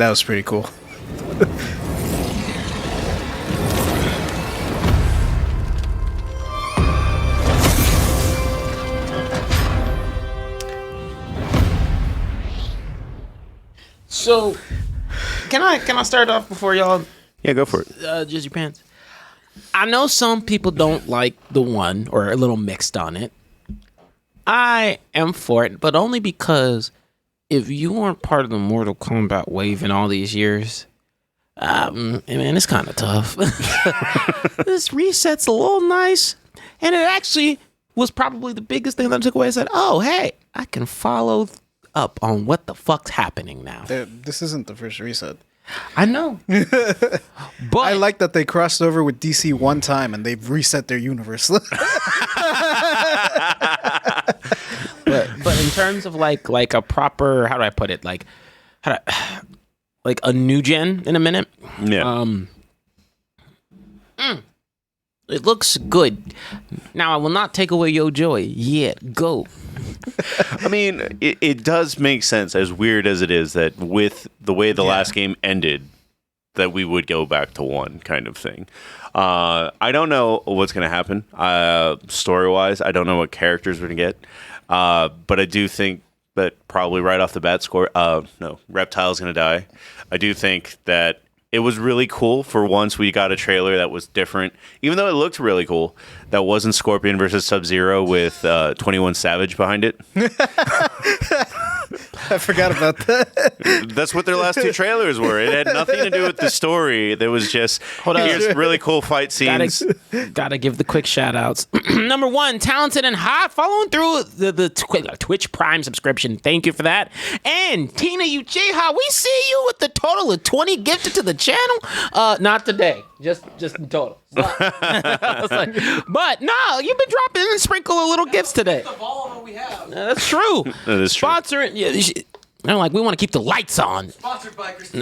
That was pretty cool. So, can I start off before y'all Yeah, go for it. jizz your pants? I know some people don't like the one or are a little mixed on it. I am for it, but only because if you weren't part of the Mortal Kombat wave in all these years, man, it's kind of tough. This reset's a little nice, and it actually was probably the biggest thing that I took away. I said, "Oh, hey, I can follow up on what the fuck's happening now." This isn't the first reset. I know, but I like that they crossed over with DC one time and they've reset their universe. but in terms of like a proper, how do I put it, like a new gen in a minute. Yeah. It looks good. Now I will not take away your joy yet. Go. I mean, it does make sense, as weird as it is, that with the way the last game ended, that we would go back to one kind of thing. I don't know what's going to happen story-wise. I don't know what characters we're going to get. But I do think that probably right off the bat, Reptile's going to die. I do think that it was really cool for once we got a trailer that was different, even though it looked really cool. That wasn't Scorpion versus Sub-Zero with 21 Savage behind it. I forgot about that. That's what their last two trailers were. It had nothing to do with the story. There was just, here's really cool fight scenes. Gotta give the quick shout outs. Number one, Talented and Hot, following through the Twitch Prime subscription. Thank you for that. And Tina Uchiha, we see you with the total of 20 gifted to the channel. Not today, just in total. But no, you've been dropping in and sprinkle a little gifts today. The volume that we have. That's true. That is true. Sponsoring, they're like, we want to keep the lights on. Sponsored by Christine.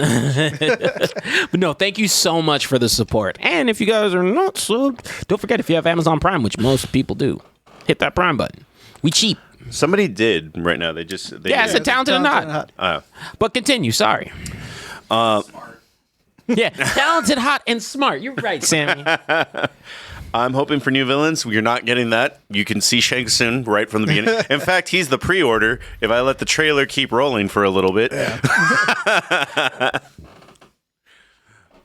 But no, thank you so much for the support. And if you guys are not subbed, don't forget, if you have Amazon Prime, which most people do, hit that Prime button. We cheap. Somebody did right now. They It's a Talented and Hot. But continue, sorry. Yeah, talented, hot, and smart. You're right, Sammy. I'm hoping for new villains. You're not getting that. You can see Shang Tsung right from the beginning. In fact, he's the pre-order. If I let the trailer keep rolling for a little bit. Yeah,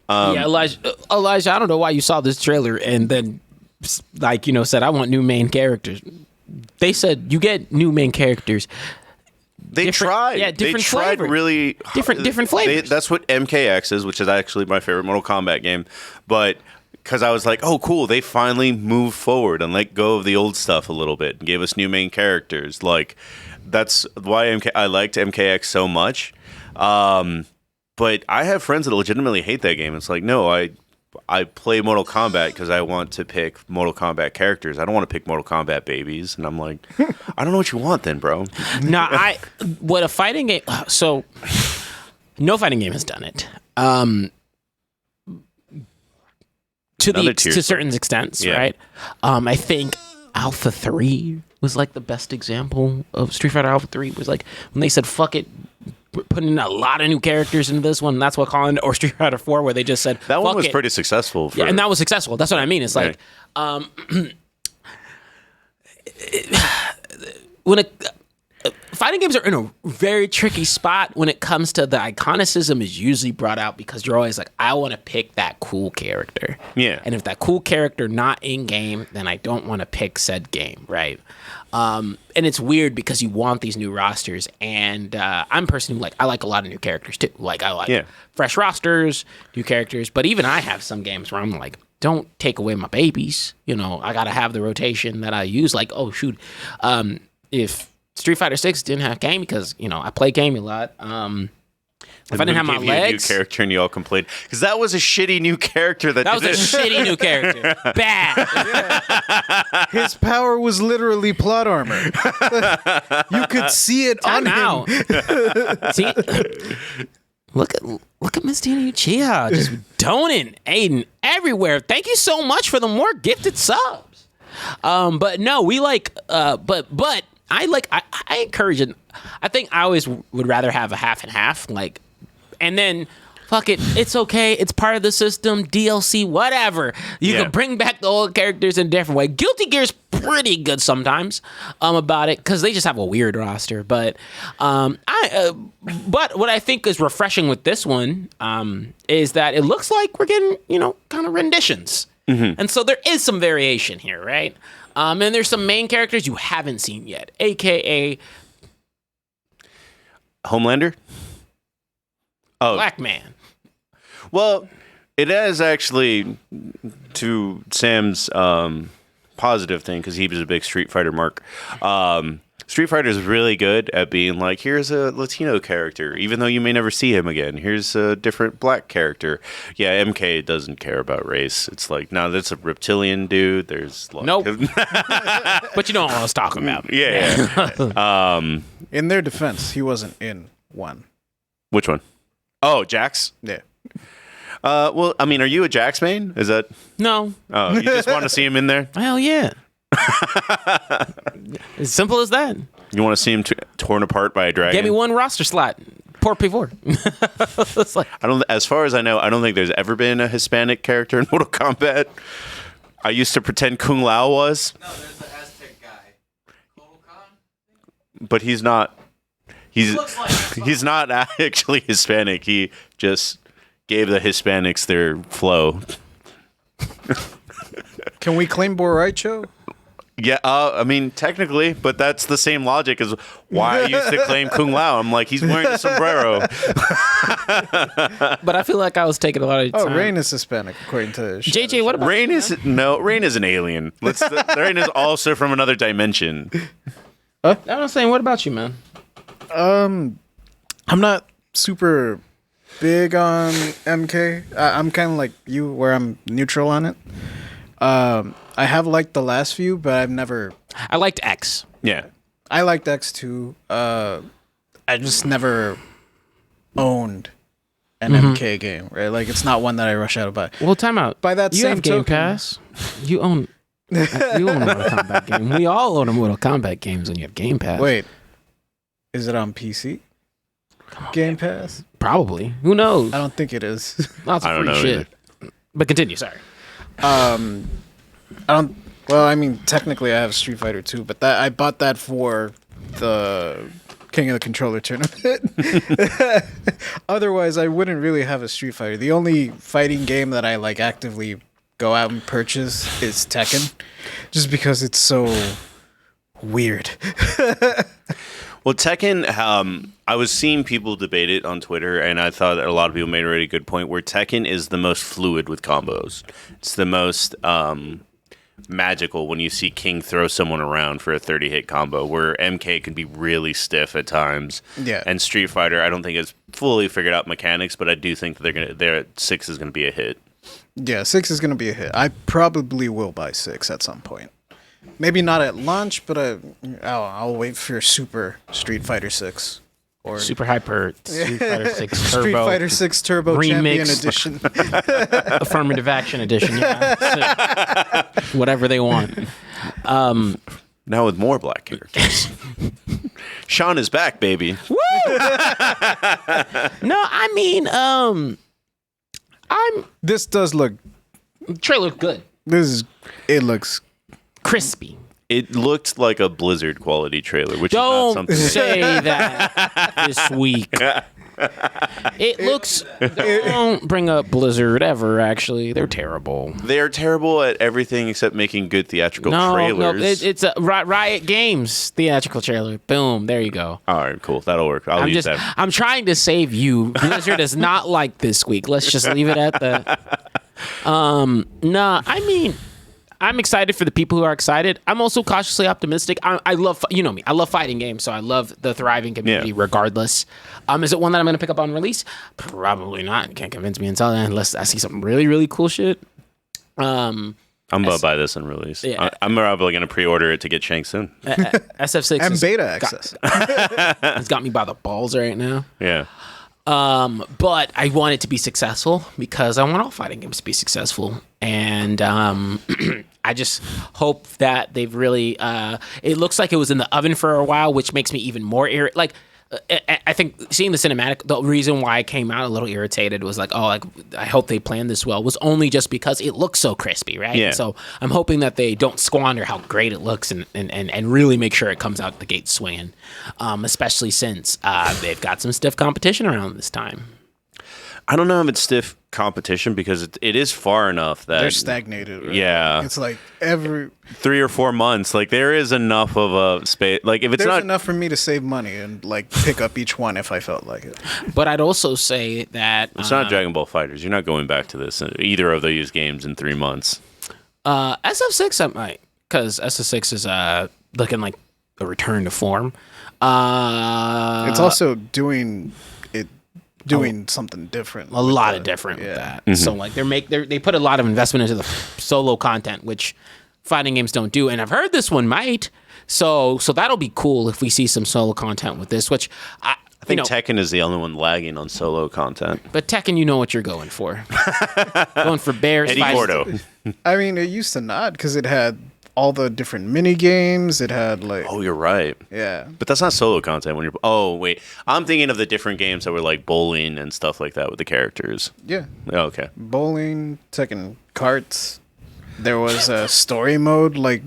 Elijah, I don't know why you saw this trailer and then, said, I want new main characters. They said, you get new main characters. They tried. Yeah, different They tried flavor. really different flavors. That's what MKX is, which is actually my favorite Mortal Kombat game. But because I was like, oh, cool, they finally moved forward and let go of the old stuff a little bit and gave us new main characters. Like, that's why I liked MKX so much. But I have friends that legitimately hate that game. It's like, no, I play Mortal Kombat because I want to pick Mortal Kombat characters. I don't want to pick Mortal Kombat babies. And I'm like, I don't know what you want then, bro. No, what a fighting game. So, no fighting game has done it. To certain extents, yeah. right? I think Alpha 3 was like the best example of Street Fighter Alpha 3. Was like when they said, fuck it, putting in a lot of new characters into this one. And that's what Colin, or Street Fighter 4, where they just said, that one fuck was it. pretty successful. Yeah, and that was successful. That's what I mean. It's like, when fighting games are in a very tricky spot when it comes to the iconicism is usually brought out because you're always like, I want to pick that cool character. Yeah. And if that cool character not in game, then I don't want to pick said game, right? And it's weird because you want these new rosters, and I'm personally like, I like a lot of new characters too. Like I like fresh rosters, new characters, but even I have some games where I'm like, don't take away my babies. You know, I gotta have the rotation that I use. Like, oh shoot, if Street Fighter 6 didn't have game because, I play game a lot. If I didn't have my legs, a new character and you all complained because that was a shitty new character. That was a shitty new character. Bad. His power was literally plot armor. You could see it on him. See, look at Miss Tina Uchiha just doning Aiden everywhere. Thank you so much for the more gifted subs. But no, we like. But I encourage it. I think I always would rather have a half and half. Like and then fuck it, it's okay, it's part of the system, DLC, whatever. You can bring back the old characters in a different way. Guilty Gear's pretty good sometimes about it because they just have a weird roster. But but what I think is refreshing with this one is that it looks like we're getting kind of renditions, and so there is some variation here, right? And there's some main characters you haven't seen yet, aka Homelander. Oh, Black Man. Well, it is actually to Sam's positive thing because he was a big Street Fighter mark. Street Fighter is really good at being like, here's a Latino character, even though you may never see him again. Here's a different black character. Yeah, MK doesn't care about race. It's like, no, that's a reptilian dude. There's like, nope. But you know what I was talking about. Yeah. In their defense, he wasn't in one. Which one? Oh, Jax? Yeah. Well, I mean, are you a Jax main? Is that? No. Oh, you just want to see him in there? Hell yeah. As simple as that. You want to see him torn apart by a dragon? Get me one roster slot. Poor P4. It's like, As far as I know, I don't think there's ever been a Hispanic character in Mortal Kombat. I used to pretend Kung Lao was. No, there's the Aztec guy. Kotal Khan? But he's not. He looks like He's not actually Hispanic. He just gave the Hispanics their flow. Can we claim Boraicho? Yeah, I mean, technically, but that's the same logic as why I used to claim Kung Lao. I'm like, he's wearing a sombrero. but I feel like I was taking a lot of time. Oh, Rain is Hispanic, according to JJ, what about Rain is an alien. Rain is also from another dimension. I'm saying, what about you, man? I'm not super big on MK. I'm kind of like you, where I'm neutral on it. I have liked the last few, but I've never. I liked X. Yeah. I liked X too. I just never owned an MK game, right? Like it's not one that I rush out to buy. Well, time out. By that you same have Game token, Pass. You own a Mortal Kombat game. We all own a Mortal Kombat games when you have Game Pass. Wait, is it on PC? Game Pass? Probably. Who knows? I don't think it is. Lots of I don't free know shit. But continue. Sorry. I don't. Well, I mean, technically, I have Street Fighter 2, but I bought that for the King of the Controller tournament. Otherwise, I wouldn't really have a Street Fighter. The only fighting game that I like actively go out and purchase is Tekken, just because it's so weird. Well, Tekken, I was seeing people debate it on Twitter, and I thought that a lot of people made a really good point where Tekken is the most fluid with combos. It's the most magical when you see King throw someone around for a 30-hit combo, where MK can be really stiff at times. Yeah. And Street Fighter, I don't think has fully figured out mechanics, but I do think that their 6 is going to be a hit. Yeah, 6 is going to be a hit. I probably will buy 6 at some point. Maybe not at launch, but I'll wait for Super Street Fighter 6 or Super Hyper Street Fighter 6 Turbo. Street Fighter 6 Turbo Champion Remix. Edition. Affirmative Action Edition. Yeah. Whatever they want. Now with more black characters. Sean is back, baby. Woo! No, I mean, This does look. trailer looked good. It looks. Crispy. It looked like a Blizzard quality trailer, which Don't is not something. say that this week. It looks. Don't bring up Blizzard ever. Actually, they're terrible. They're terrible at everything except making good theatrical trailers. No, it's a Riot Games theatrical trailer. Boom, there you go. All right, cool. That'll work. I'll use that. I'm trying to save you. Blizzard is not like this week. Let's just leave it at that. No, I mean, I'm excited for the people who are excited. I'm also cautiously optimistic. I love, you know me, I love fighting games, so I love the thriving community regardless. Is it one that I'm going to pick up on release? Probably not. You can't convince me unless I see something really, really cool shit. I'm going to buy this on release. Yeah. I'm probably going to pre-order it to get shanked soon. SF6 And beta access. it's got me by the balls right now. Yeah. But I want it to be successful because I want all fighting games to be successful. And I just hope that they've really... it looks like it was in the oven for a while, which makes me even more like I think seeing the cinematic, the reason why I came out a little irritated was like, oh, like I hope they planned this well, was only just because it looks so crispy, right? Yeah. So I'm hoping that they don't squander how great it looks and really make sure it comes out the gate swinging, especially since they've got some stiff competition around this time. I don't know if it's stiff competition because it is far enough that They're stagnated. Right? Yeah. It's like every 3 or 4 months. Like there is enough of a space. Like if it's there's not enough for me to save money and like pick up each one if I felt like it. But I'd also say that it's not Dragon Ball Fighters. You're not going back to this either of these games in 3 months. SF6 I might, because SF6 is looking like a return to form. It's also doing something different. A lot of different with that. So like they put a lot of investment into the solo content, which fighting games don't do. And I've heard this one might. So that'll be cool if we see some solo content with this, which I think Tekken is the only one lagging on solo content. But Tekken, you know what you're going for. Going for bears. Eddie Gordo. I mean, it used to not because it had all the different mini games. It had like Oh, you're right. yeah. But that's not solo content when you're. Oh wait, I'm thinking of the different games that were like bowling and stuff like that with the characters. Yeah. Oh, okay. Bowling, Tekken carts. There was a story mode like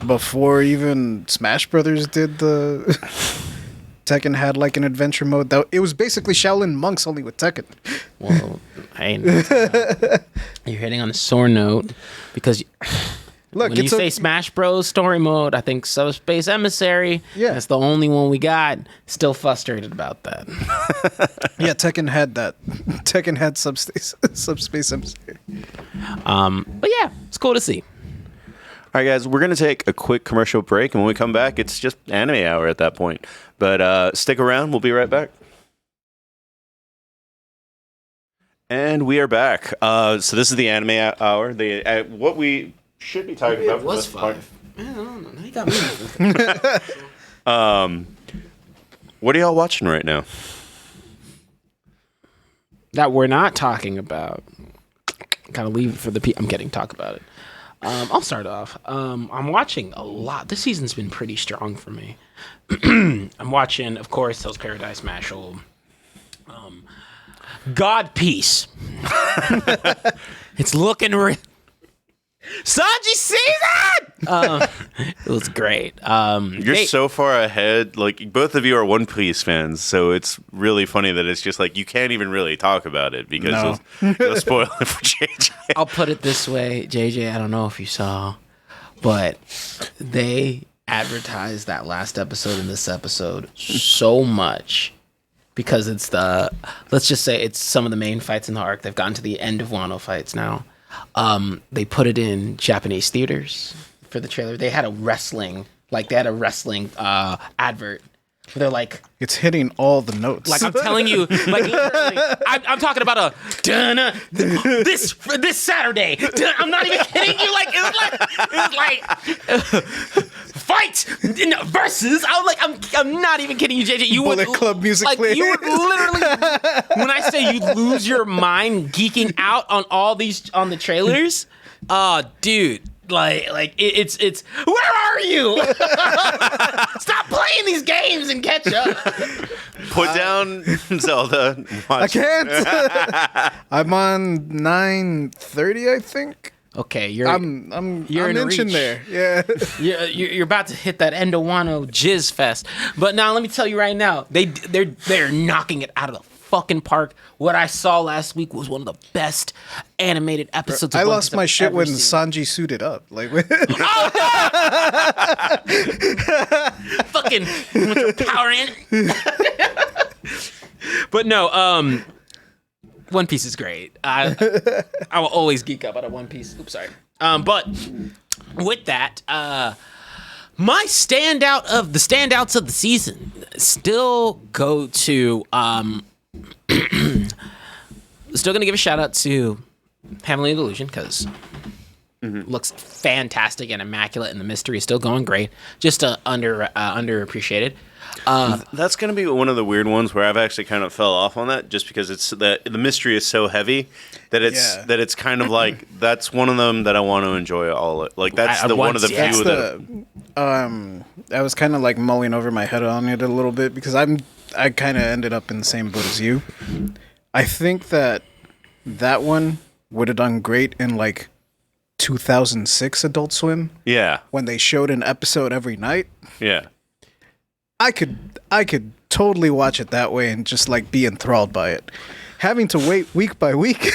before even Smash Brothers did the Tekken had like an adventure mode. That it was basically Shaolin monks only with Tekken. Well, you're hitting on a sore note because Look, when you say Smash Bros. Story mode, I think Subspace Emissary. Yeah. That's the only one we got. Still frustrated about that. yeah, Tekken had that. Tekken had Subspace Emissary. But yeah, it's cool to see. All right, guys, we're going to take a quick commercial break, and when we come back, it's just anime hour at that point. But stick around. We'll be right back. And we are back. So this is the anime hour. What we should be talking about. It was 5. Man, I don't know. Now you got me. What are y'all watching right now? That we're not talking about. Gotta leave it for the people. I'm kidding. Talk about it. I'll start off. I'm watching a lot. This season's been pretty strong for me. I'm watching, of course, Hell's Paradise, Mashle. God Peace. It's looking Sanji season! It was great. You're so far ahead. Like, both of you are One Piece fans, so it's really funny that it's just like you can't even really talk about it because it'll spoil it for JJ. I'll put it this way, JJ, I don't know if you saw, but they advertised that last episode and this episode so much because it's let's just say it's some of the main fights in the arc. They've gotten to the end of Wano fights now. They put it in Japanese theaters for the trailer. They had a wrestling advert where they're like, it's hitting all the notes. like I'm telling you, like literally, I'm talking about a this Saturday. I'm not even kidding you. Like it was like fight versus. I was like, I'm not even kidding you, JJ. You Bullet would Club music like plays. you would literally when I say you lose your mind geeking out on all these on the trailers. Dude. Like it's where are you? Stop playing these games and catch up. Put down Zelda. I can't. I'm on 9:30, I think. Okay, you're I'm you're in inching reach. there. Yeah. You're about to hit that Endowano jizz fest. But now let me tell you right now, they're knocking it out of the fucking park. What I saw last week was one of the best animated episodes. I of One lost Piece my I've shit ever when seen. Sanji suited up. Like, Fucking with the power in. But no, One Piece is great. I will always geek up out of One Piece. Oops, sorry. But with that, my standouts of the season still go to still gonna give a shout out to Heavenly Delusion because looks fantastic and immaculate, and the mystery is still going great. Just underappreciated. That's going to be one of the weird ones where I've actually kind of fell off on that, just because it's that the mystery is so heavy that it's kind of like that's one of them that I want to enjoy all. Like that's one of the few that. I was kind of like mulling over my head on it a little bit because I kind of ended up in the same boat as you. I think that one would have done great in like 2006 Adult Swim. Yeah. When they showed an episode every night. Yeah. I could totally watch it that way and just like be enthralled by it. Having to wait week by week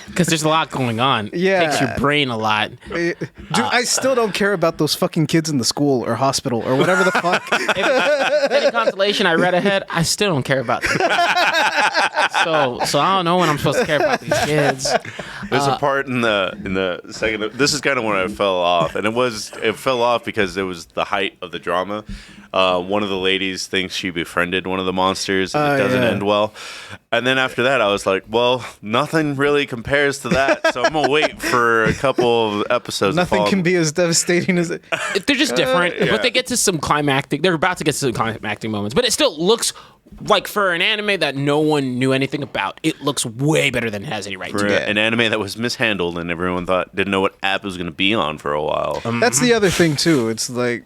because there's a lot going on. Yeah, it takes your brain a lot. Dude, I still don't care about those fucking kids in the school or hospital or whatever the fuck. If any consolation, I read ahead. I still don't care about them. So I don't know when I'm supposed to care about these kids. There's a part in the second. This is kind of when I fell off, and it fell off because it was the height of the drama. One of the ladies thinks she befriended one of the monsters, and it doesn't end well. And then after that, I was like, well, nothing really compares to that, so I'm gonna wait for a couple of episodes. Nothing can be as devastating as it. They're just different, but they get to some climactic. They're about to get to some climactic moments, but it still looks like for an anime that no one knew anything about, it looks way better than it has any right to. For an anime that was mishandled and everyone didn't know what app it was going to be on for a while. That's the other thing too. It's like,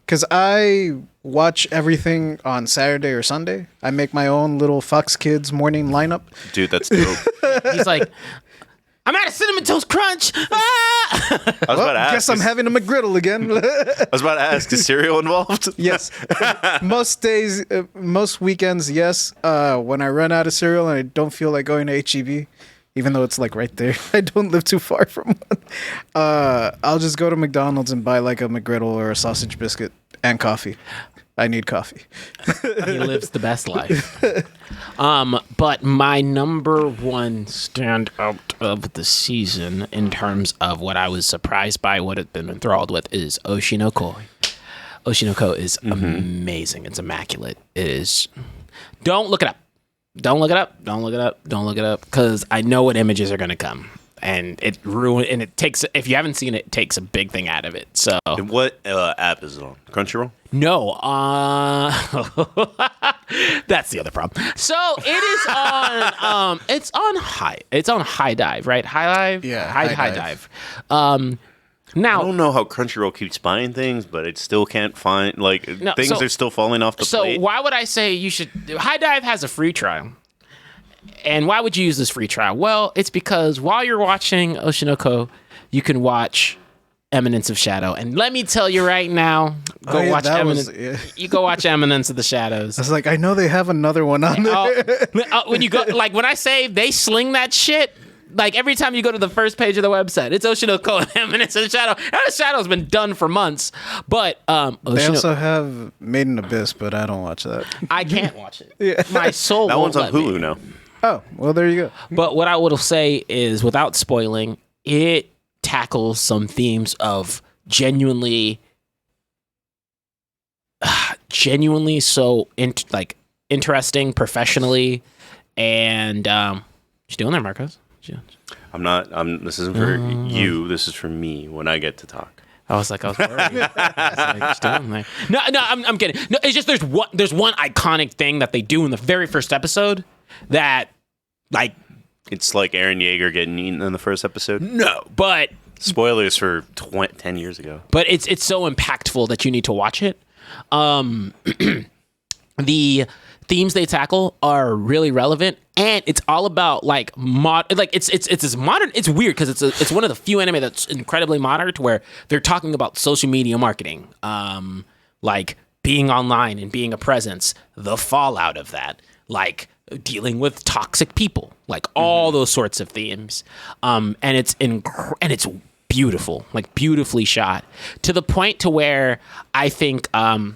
because I watch everything on Saturday or Sunday. I make my own little Fox Kids morning lineup. Dude, that's dope. He's like, I'm out of Cinnamon Toast Crunch. Ah! I was about to ask. Guess I'm having a McGriddle again. I was about to ask, is cereal involved? Yes. Most days, most weekends, yes. When I run out of cereal and I don't feel like going to H-E-B, even though it's like right there, I don't live too far from one. I'll just go to McDonald's and buy like a McGriddle or a sausage biscuit and coffee. I need coffee. He lives the best life. But my number one standout of the season in terms of what I was surprised by, what I've been enthralled with, is Oshinoko. Oshinoko is amazing. It's immaculate. It is. Don't look it up. Don't look it up. Don't look it up. Don't look it up. Because I know what images are going to come. And it takes, if you haven't seen it, it takes a big thing out of it. So what app is it on? Crunchyroll? No, that's the other problem. So it is on it's on High Dive, right? High Dive? Yeah, High Dive. Now I don't know how Crunchyroll keeps buying things, but it still can't find things are still falling off the plate. So why would I say you should? High Dive has a free trial. And why would you use this free trial? Well, it's because while you're watching Oshinoko, you can watch Eminence of Shadow. And let me tell you right now, watch Eminence. You go watch Eminence of the Shadows. I was like, I know they have another one on there. When you go, like when I say they sling that shit, like every time you go to the first page of the website, it's Oshinoko and Eminence of the Shadow. And the Shadow's been done for months, but they also have Made in Abyss, but I don't watch that. I can't watch it. Yeah. My soul. That won't one's on Hulu now. Oh, well, there you go. But what I would say is, without spoiling, it tackles some themes of genuinely so interesting professionally, and what you doing there, Marcos? I'm not. This isn't for you. This is for me when I get to talk. I was worried. No, I'm kidding. No, it's just there's one iconic thing that they do in the very first episode that, like, it's like Eren Yeager getting eaten in the first episode. No, but spoilers for 10 years ago. But it's so impactful that you need to watch it. The themes they tackle are really relevant, and it's all about it's as modern. It's weird because it's one of the few anime that's incredibly modern to where they're talking about social media marketing, like being online and being a presence, the fallout of that, like dealing with toxic people, like all those sorts of themes, and it's beautiful, like beautifully shot to the point to where I think I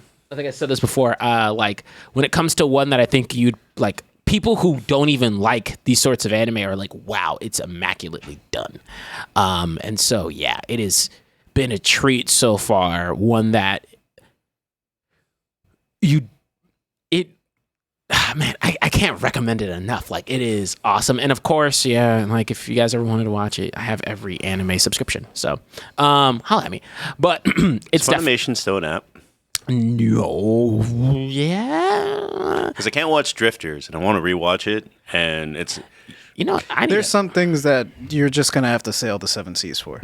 said this before, like when it comes to one that I think you'd like, people who don't even like these sorts of anime are like, wow, it's immaculately done. And so, yeah, it has been a treat so man, I can't recommend it enough. Like, it is awesome. And of course, yeah, like if you guys ever wanted to watch it, I have every anime subscription. So, holla at me. But it's Funimation still an app? No. Yeah. Because I can't watch Drifters, and I want to rewatch it, and it's... You know, there's some things that you're just gonna have to sail the seven seas for,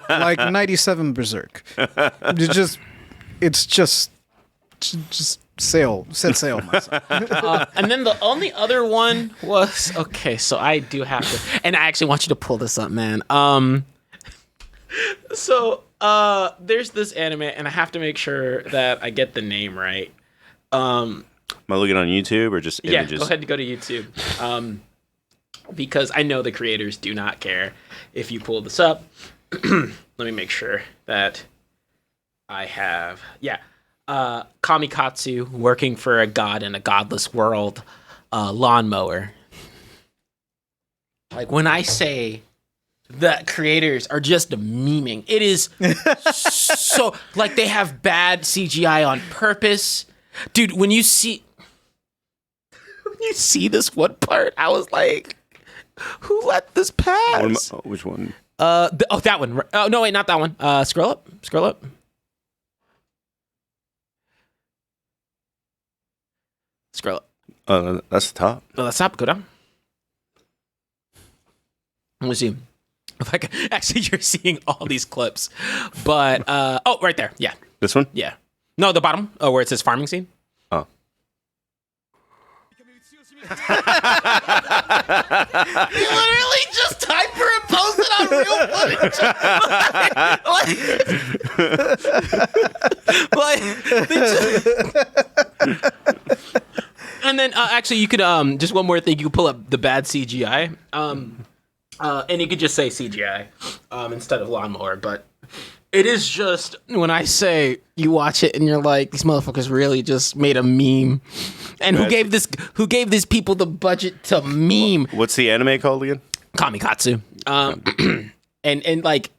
like 97 Berserk. It's just sail, set sail. And then the only other one was okay. So I do have to, and I actually want you to pull this up, man. So there's this anime, and I have to make sure that I get the name right. Am I looking on YouTube or just images? Yeah, go ahead and go to YouTube. Because I know the creators do not care if you pull this up. Let me make sure that I have... Yeah. Kamikatsu, working for a god in a godless world, lawnmower. Like, when I say that creators are just memeing, it is so... Like, they have bad CGI on purpose. Dude, when you see this one part, I was like... Who let this pass? Which one? That one. Oh, no, wait, not that one. Scroll up. Scroll up. Scroll up. That's the top. Oh, that's top. Go down. Let me see. If I can, actually, you're seeing all these clips. But, oh, right there. Yeah. This one? Yeah. No, the bottom, where it says farming scene. Oh. He literally just hyperimposed it on real footage. And then actually, you could just one more thing. You could pull up the bad CGI, and you could just say CGI instead of lawnmower. But it is just when I say you watch it and you're like, these motherfuckers really just made a meme. And who gave these people the budget to meme? What's the anime called again? Kamikatsu. And like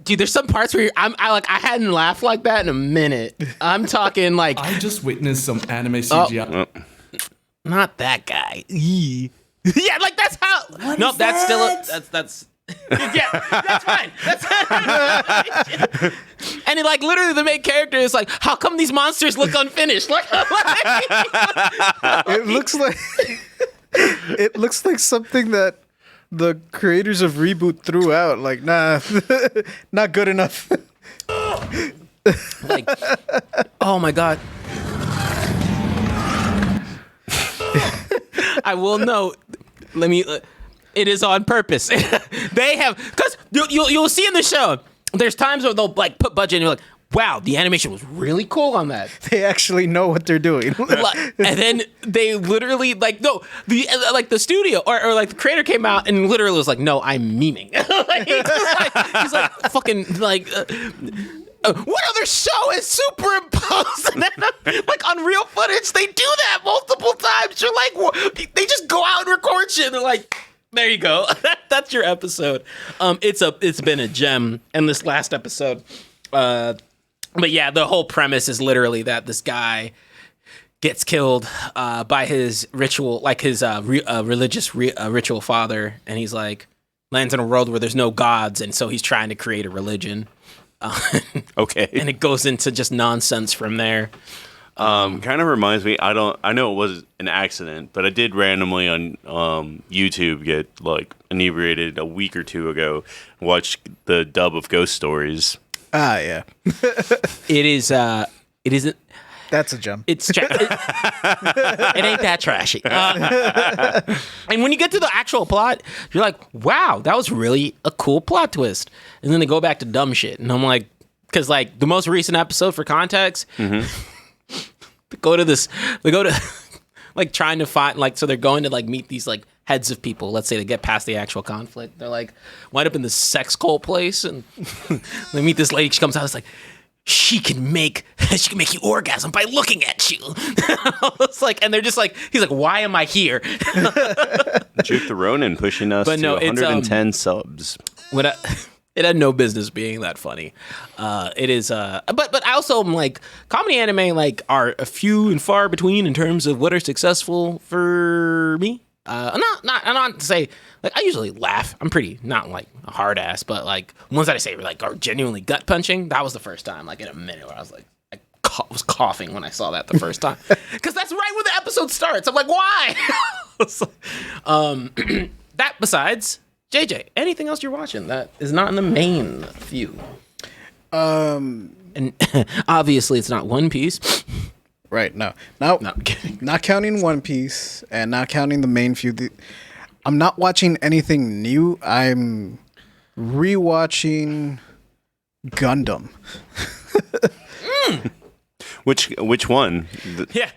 dude, there's some parts where I hadn't laughed like that in a minute. I'm talking like I just witnessed some anime CGI. Not that guy. Yeah, like that's how. Nope, that's still that's. Yeah, that's fine. That's and like literally the main character is like, how come these monsters look unfinished? Like, it looks like something that the creators of Reboot threw out. Like, nah, not good enough. Like, oh my god. I will note. Let me. It is on purpose. They have, because you'll see in the show, there's times where they'll like put budget and you're like, wow, the animation was really cool on that. They actually know what they're doing. And then they literally like, no, the studio or like the creator came out and literally was like, no, I'm memeing. Like, he's like fucking like. What other show is superimposed? And then, like on real footage, they do that multiple times. You're like, they just go out and record shit. And they're like, there you go. That's your episode. It's been a gem. And this last episode, but yeah, the whole premise is literally that this guy gets killed by his ritual, like his religious ritual father, and he's like lands in a world where there's no gods, and so he's trying to create a religion. Okay, and it goes into just nonsense from there. Kind of reminds me. I know it was an accident, but I did randomly on YouTube get like inebriated a week or two ago. Watched the dub of Ghost Stories. Ah, yeah. It isn't. That's a gem. It ain't that trashy. And when you get to the actual plot, you're like, wow, that was really a cool plot twist. And then they go back to dumb shit. And I'm like, because like the most recent episode for context, they go to like trying to find, like, so they're going to like meet these like heads of people. Let's say they get past the actual conflict. They're like, wind up in this sex cult place. And they meet this lady. She comes out, it's like, she can make you orgasm by looking at you. It's like, and they're just like, he's like, why am I here? Juke the Ronin pushing us to 110 subs. It had no business being that funny. It is, but I also am like comedy anime like are a few and far between in terms of what are successful for me. I'm not to say like I usually laugh. I'm pretty not like a hard ass, but like ones that I say like are genuinely gut punching. That was the first time like in a minute where I was like I was coughing when I saw that the first time because that's right when the episode starts. I'm like, why? That besides. JJ, anything else you're watching that is not in the main few? And obviously it's not One Piece. Right, no, I'm kidding. not counting One Piece and not counting the main few. I'm not watching anything new. I'm rewatching Gundam. Which one? Yeah.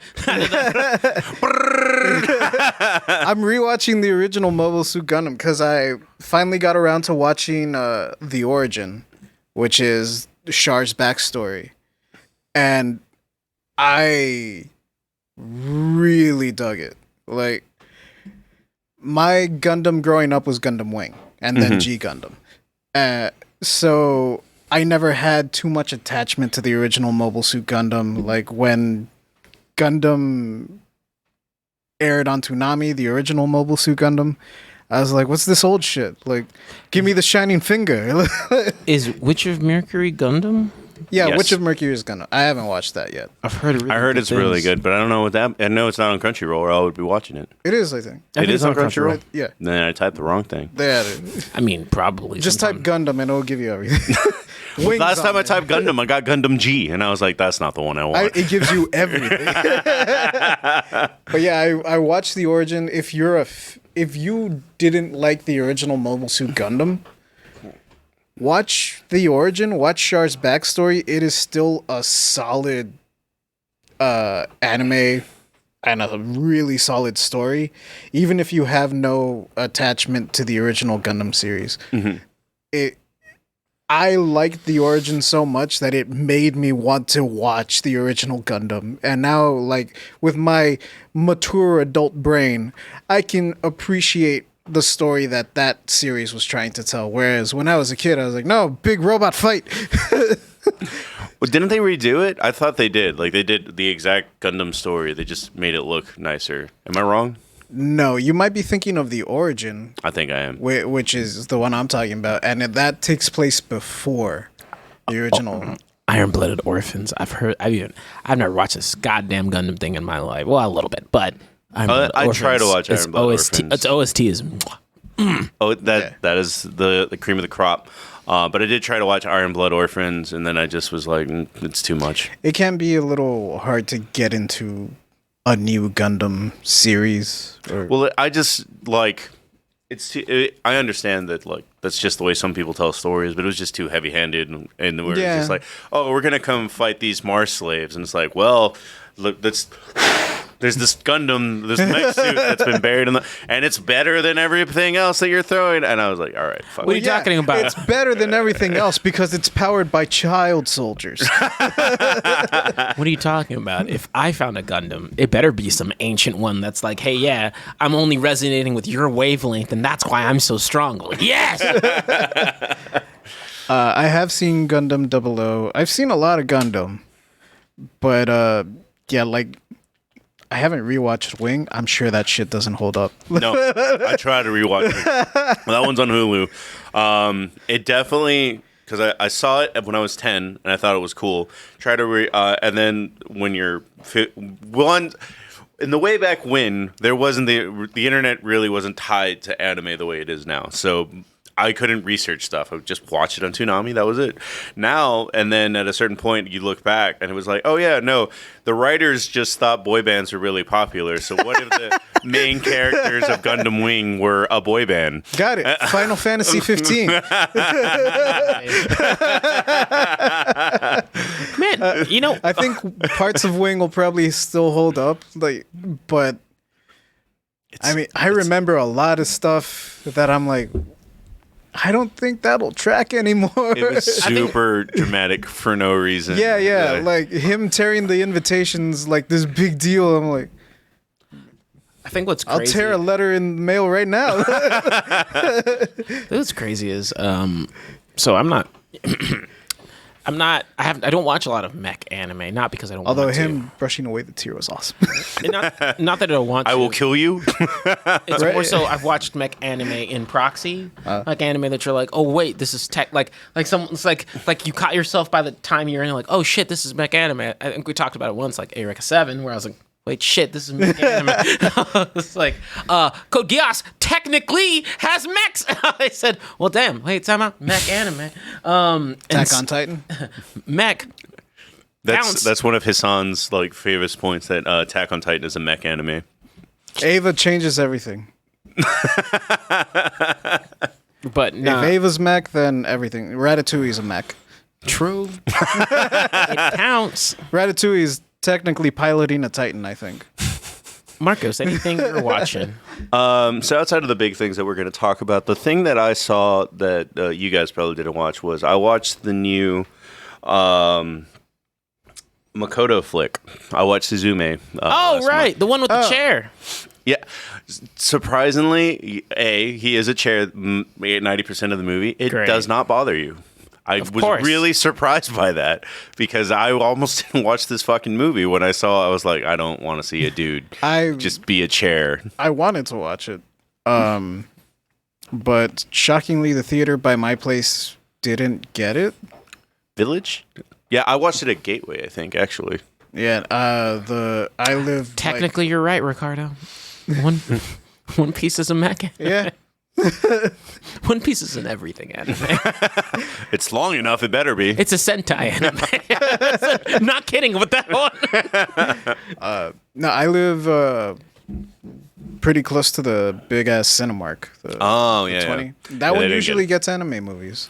I'm rewatching the original Mobile Suit Gundam because I finally got around to watching The Origin, which is Char's backstory. And I really dug it. Like, my Gundam growing up was Gundam Wing and then G Gundam. So I never had too much attachment to the original Mobile Suit Gundam. Like, when Gundam aired on Toonami, the original Mobile Suit Gundam, I was like, what's this old shit? Like, give me the shining finger. Is Witch of Mercury Gundam? Yeah, Yes. Witch of Mercury is Gundam. I haven't watched that yet. I've heard I heard it's really good, but I don't know what that. I know it's not on Crunchyroll, or I would be watching it. It is, I think. It is on Crunchyroll. Yeah. Then I typed the wrong thing. They had it. I mean, probably. Just type sometime. Gundam and it'll give you everything. Wings Last time on I it. typed typed Gundam, I got Gundam G, and I was like, that's not the one I want. It gives you everything. But yeah, I watched The Origin. If you didn't like the original Mobile Suit Gundam, watch The Origin. Watch Char's backstory. It is still a solid anime and a really solid story, even if you have no attachment to the original Gundam series. I liked The Origin so much that it made me want to watch the original Gundam. And now, like, with my mature adult brain, I can appreciate the story that series was trying to tell. Whereas when I was a kid, I was like, no, big robot fight. Well, didn't they redo it? I thought they did. Like, they did the exact Gundam story. They just made it look nicer. Am I wrong? No, you might be thinking of The Origin, I think I am. which is the one I'm talking about. And that takes place before the original. Iron-Blooded Orphans. I've never watched this goddamn Gundam thing in my life. Well, a little bit, but I try to watch Iron-Blooded Orphans. Its OST is. Oh, that is the cream of the crop. But I did try to watch Iron Blood Orphans, and then I just was like, it's too much. It can be a little hard to get into a new Gundam series. Well, I just like I understand that like that's just the way some people tell stories, but it was just too heavy-handed, and we're just like, oh, we're gonna come fight these Mars slaves, and it's like, well, look, there's this Gundam, this mech suit that's been buried and it's better than everything else that you're throwing. And I was like, all right, fuck. What are you talking about? It's better than everything else because it's powered by child soldiers. What are you talking about? If I found a Gundam, it better be some ancient one that's like, hey, yeah, I'm only resonating with your wavelength, and that's why I'm so strong. Like, yes! I have seen Gundam 00. I've seen a lot of Gundam. But, yeah, like, I haven't rewatched Wing. I'm sure that shit doesn't hold up. No, I try to rewatch it. That one's on Hulu. It definitely, because I saw it when I was 10 and I thought it was cool. Try to and then when you're in the way back when there wasn't the internet really wasn't tied to anime the way it is now. So I couldn't research stuff. I would just watch it on Toonami. That was it. Now, and then at a certain point, you look back, and it was like, oh, yeah, no, the writers just thought boy bands were really popular. So what if the main characters of Gundam Wing were a boy band? Got it. Final Fantasy 15. Man, you know, I think parts of Wing will probably still hold up, but I remember a lot of stuff that I'm like, I don't think that'll track anymore. It was super dramatic for no reason. Yeah, like him tearing the invitations like this big deal. I'm like, I think what's crazy. I'll tear a letter in the mail right now. What's crazy is So I'm not. I don't watch a lot of mech anime, not because I don't Although want to. him brushing away the tear was awesome. And not that I don't want to. I will kill you. It's more so I've watched mech anime in proxy, like anime that you're like, oh wait, this is tech, like someone's like you caught yourself by the time you're in, like, oh shit, this is mech anime. I think we talked about it once, like Eureka 7, where I was like, wait, shit, this is mech anime. It's like, Code Geass technically has mechs. I said, well, damn, wait, time out, mech anime. Attack on Titan. Mech. Bounce. That's one of Hassan's like favorite points, that Attack on Titan is a mech anime. Ava changes everything. But no. If Ava's mech, then everything. Ratatouille's a mech. True. It counts. Ratatouille's technically piloting a Titan, I think. Marcos, anything you're watching? So outside of the big things that we're going to talk about, the thing that I saw that you guys probably didn't watch was I watched the new Makoto flick. I watched Suzume. Oh, right. month. The one with the chair. Yeah. Surprisingly, he is a chair 90% of the movie. It Great. does not bother you. I was really surprised by that because I almost didn't watch this fucking movie. When I saw it, I was like, I don't want to see a dude just be a chair. I wanted to watch it. But shockingly, the theater by my place didn't get it. Village? Yeah, I watched it at Gateway, I think, actually. Yeah, I live... Technically, you're right, Ricardo. One Piece is a mech. Yeah. One Piece is in everything anime. It's long enough, it better be. It's a Sentai anime. Not kidding with that one. No, I live pretty close to the big-ass Cinemark. The 20. That one usually gets anime movies.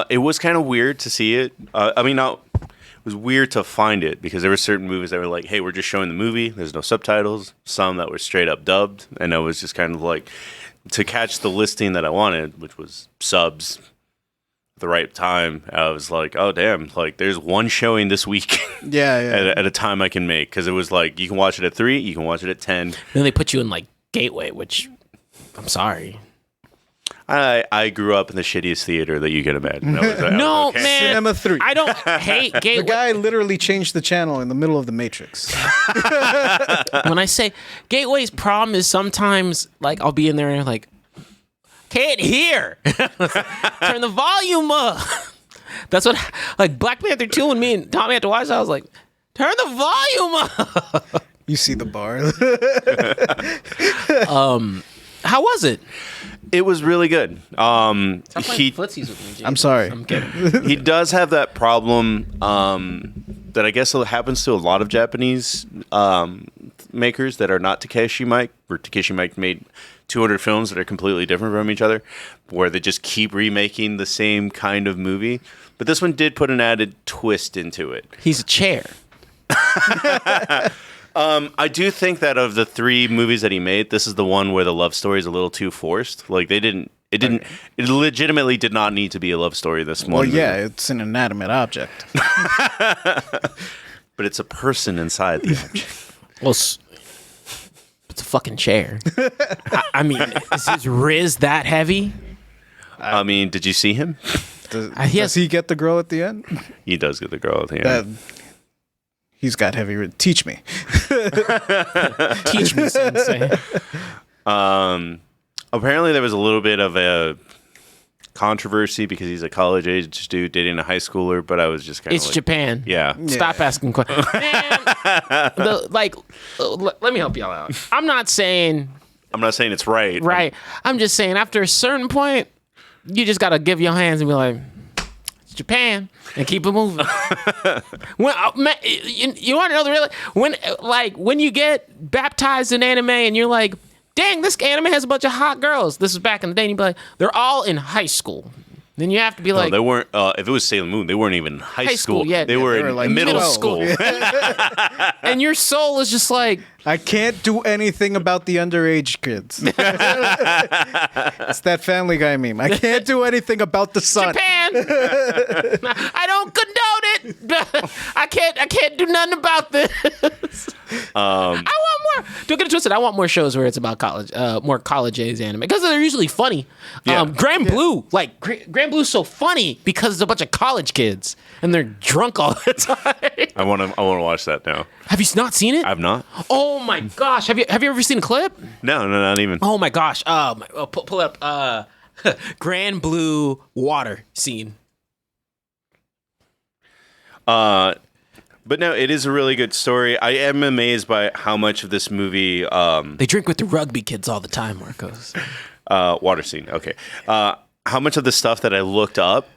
It was kind of weird to see it. It was weird to find it because there were certain movies that were like, hey, we're just showing the movie. There's no subtitles. Some that were straight up dubbed. And I was just kind of like, to catch the listing that I wanted, which was subs at the right time, I was like, oh, damn. Like, there's one showing this week Yeah. at a time I can make. Because it was like, you can watch it at 3, you can watch it at 10. Then they put you in, like, Gateway, which, I'm sorry. I grew up in the shittiest theater that you can imagine. No, man. Cinema 3. I don't hate Gateway. The guy literally changed the channel in the middle of the Matrix. When I say Gateway's problem is sometimes, like, I'll be in there and like, can't hear. Turn the volume up. That's what, like, Black Panther 2 and me and Tommy had to watch. I was like, turn the volume up. You see the bar. How was it? It was really good. Footsies with me, Jesus. I'm sorry. I'm kidding. He does have that problem that I guess happens to a lot of Japanese makers that are not Takeshi Mike, where Takeshi Mike made 200 films that are completely different from each other, where they just keep remaking the same kind of movie. But this one did put an added twist into it. He's a chair. I do think that of the 3 movies that he made, this is the one where the love story is a little too forced. Like it legitimately did not need to be a love story this one. Well, yeah, it's an inanimate object. But it's a person inside the object. Well, it's a fucking chair. I mean, is his Riz that heavy? I mean, did you see him? Does he get the girl at the end? He does get the girl at the end. He's got heavy. Teach me. Teach me, sensei. Apparently, there was a little bit of a controversy because he's a college age dude dating a high schooler. But I was just kind of It's Japan. Yeah. Stop asking questions. Let me help y'all out. I'm not saying it's right. Right. I'm just saying after a certain point, you just gotta give your hands and be like, it's Japan, and keep it moving. Man, you want to know the real when you get baptized in anime and you're like, dang, this anime has a bunch of hot girls. This is back in the day, and you'd be like, they're all in high school. Then you have to be like, no, they weren't. If it was Sailor Moon, they weren't even high school. Yet. They were in like middle school. And your soul is just like, I can't do anything about the underage kids. It's that Family Guy meme. I can't do anything about the sun. Japan. I don't condone it. I can't do nothing about this. I want more. Don't get it twisted. I want more shows where it's about college, more college age anime because they're usually funny. Yeah. Grand Blue, like Grand Grand Blue's so funny because it's a bunch of college kids and they're drunk all the time. I want to watch that now. Have you not seen it? I've not. Oh my gosh! Have you ever seen a clip? No, not even. Oh my gosh! Pull up Grand Blue water scene. But no, it is a really good story. I am amazed by how much of this movie. They drink with the rugby kids all the time, Marcos. Water scene. Okay. How much of the stuff that I looked up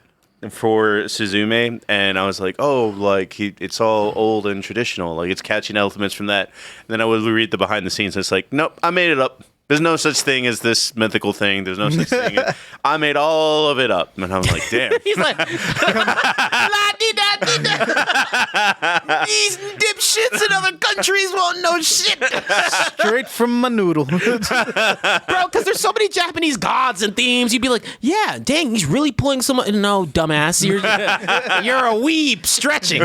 for Suzume, and I was like, oh, like it's all old and traditional. Like it's catching elements from that. And then I would read the behind the scenes, and it's like, nope, I made it up. There's no such thing as this mythical thing. There's no such thing. I made all of it up. And I was like, damn. He's like, la-dee-da-dee-da. These dipshits in other countries won't know shit. Straight from my noodle. Bro, because there's so many Japanese gods and themes. You'd be like, yeah, dang, he's really pulling someone. No, dumbass. You're a weeb stretching.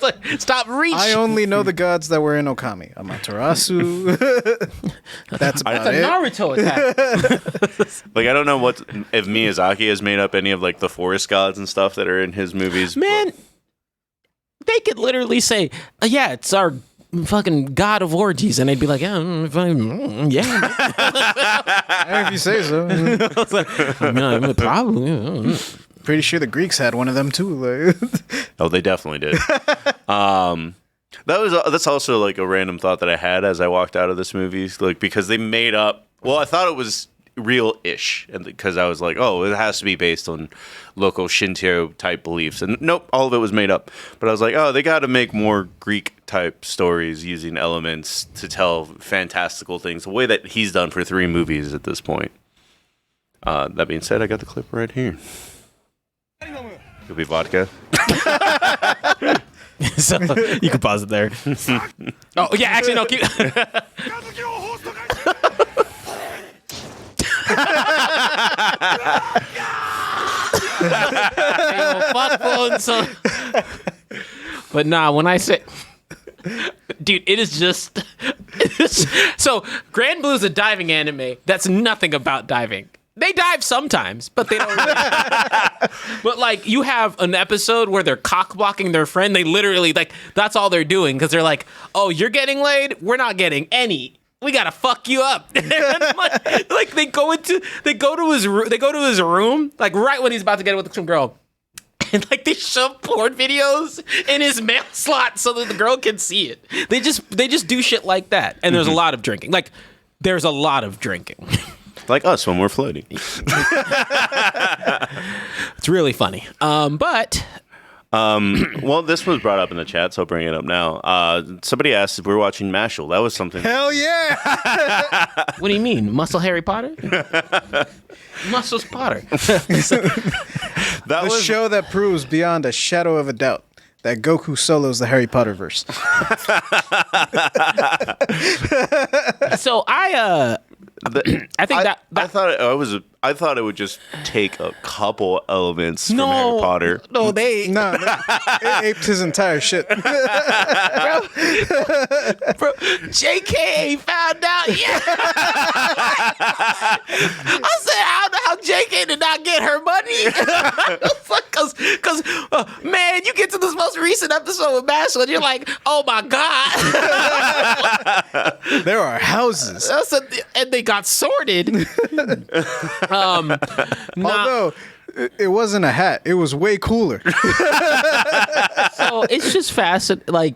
Like, stop reaching. I only know the gods that were in Okami. Amaterasu. That's about a it. Naruto attack. Like I don't know if Miyazaki has made up any of like the forest gods and stuff that are in his movies. Man, they could literally say, yeah, it's our fucking god of orgies, and they'd be like, yeah, If you say so. Probably. Pretty sure the Greeks had one of them too. Like. Oh, they definitely did. That's also like a random thought that I had as I walked out of this movie, like because they made up. Well, I thought it was real-ish, and because I was like, oh, it has to be based on local Shinto type beliefs, and nope, all of it was made up. But I was like, oh, they got to make more Greek type stories using elements to tell fantastical things, the way that he's done for 3 movies at this point. That being said, I got the clip right here. Could be vodka. So you can pause it there. Oh yeah, actually no. Keep. But nah, when I say, dude, it is just so Grand Blue's a diving anime that's nothing about diving. They dive sometimes, but they don't really. But like you have an episode where they're cock blocking their friend. They literally like that's all they're doing because they're like, "Oh, you're getting laid. We're not getting any. We gotta fuck you up." like they go to his room like right when he's about to get with some girl, and like they shove porn videos in his mail slot so that the girl can see it. They just do shit like that, and there's a lot of drinking. Like there's a lot of drinking. Like us when we're floating. It's really funny. But well, this was brought up in the chat, so I'll bring it up now. Somebody asked if we were watching Mashle. That was something. Hell yeah! What do you mean? Muscle Harry Potter? Muscles Potter. That was a show that proves beyond a shadow of a doubt that Goku solos the Harry Potter verse. So I think I thought it would just take a couple elements from Harry Potter. No, it aped his entire shit. Bro, JK found out. Yeah. I said, I don't know how JK did not get her money. Because man, you get to this most recent episode with Mashle, and you're like, oh my God. There are houses. And they got sorted. Although it wasn't a hat, it was way cooler. So it's just fascinating, like.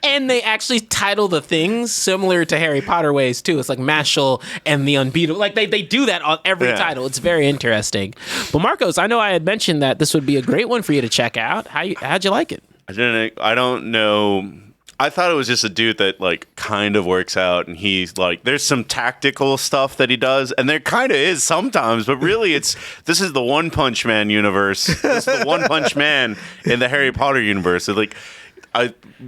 And they actually title the things similar to Harry Potter ways too. It's like Mashle and the Unbeatable. Like they do that on every title. It's very interesting. But Marcos, I know I had mentioned that this would be a great one for you to check out. How'd you like it? I don't know. I thought it was just a dude that like kind of works out, and he's like, there's some tactical stuff that he does, and there kind of is sometimes, but really this is the One Punch Man universe. This is the One Punch Man in the Harry Potter universe. It's like,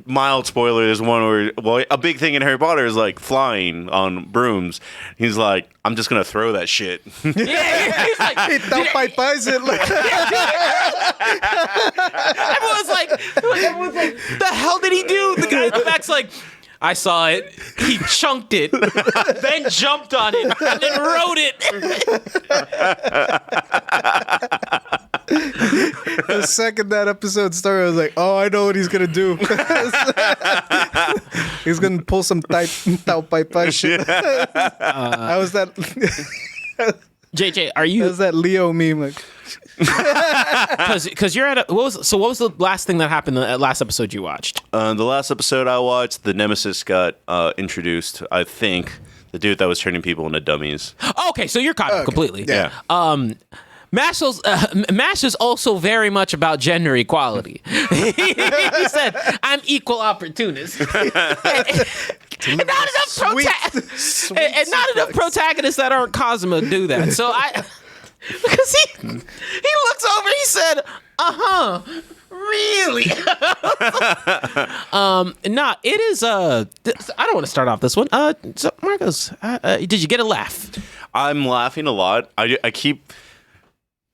mild spoiler, there's one where, well, a big thing in Harry Potter is like flying on brooms. He's like, I'm just gonna throw that shit. Yeah, he's like, everyone's like, the hell did he do? The guy in the back's like, I saw it. He chunked it, then jumped on it, and then rode it. The second that episode started, I was like, "Oh, I know what he's gonna do. He's gonna pull some Tao Pai Pai shit." I was that. JJ, are you? That was that Leo meme, like. Because you're at what was the last thing that happened in the last episode you watched? The last episode I watched, the Nemesis got introduced. I think the dude that was turning people into dummies. Okay, so you're caught up completely. Yeah. Mash is also very much about gender equality. He said, "I'm equal opportunist." And not enough protagonists that aren't Cosmo do that. So because he looks over, he said, really? It is I don't want to start off this one. So Marcos, did you get a laugh? I'm laughing a lot. I keep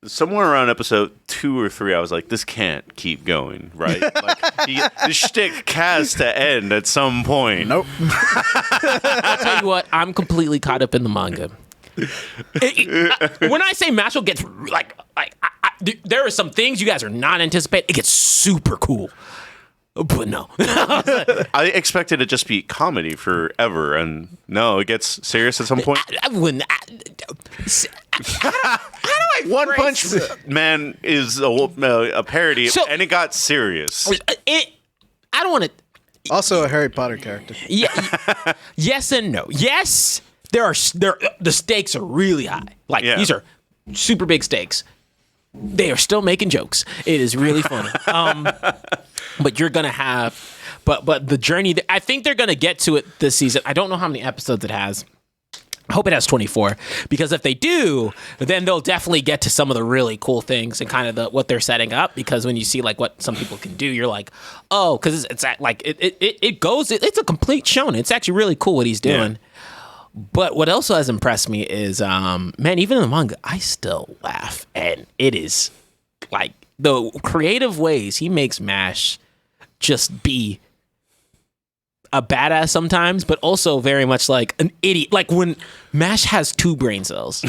somewhere around episode 2 or 3. I was like, this can't keep going, right? Like the shtick has to end at some point. Nope. I'll tell you what, I'm completely caught up in the manga. When I say Mashle gets there are some things you guys are not anticipating. It gets super cool, but no. I expected it to just be comedy forever, and no, it gets serious at some point. How do I One Punch Man is a parody, and it got serious. I don't want to. Also, a Harry Potter character. Yeah, yes and no. Yes. The stakes are really high. These are super big stakes. They are still making jokes. It is really funny. But you're gonna have, but the journey. I think they're gonna get to it this season. I don't know how many episodes it has. I hope it has 24, because if they do, then they'll definitely get to some of the really cool things and kind of what they're setting up. Because when you see what some people can do, you're like, oh, because it's a complete shonen. It's actually really cool what he's doing. Yeah. But what also has impressed me is, man, even in the manga, I still laugh. And it is the creative ways he makes Mash just be a badass sometimes, but also very much like an idiot. Like when Mash has 2 brain cells.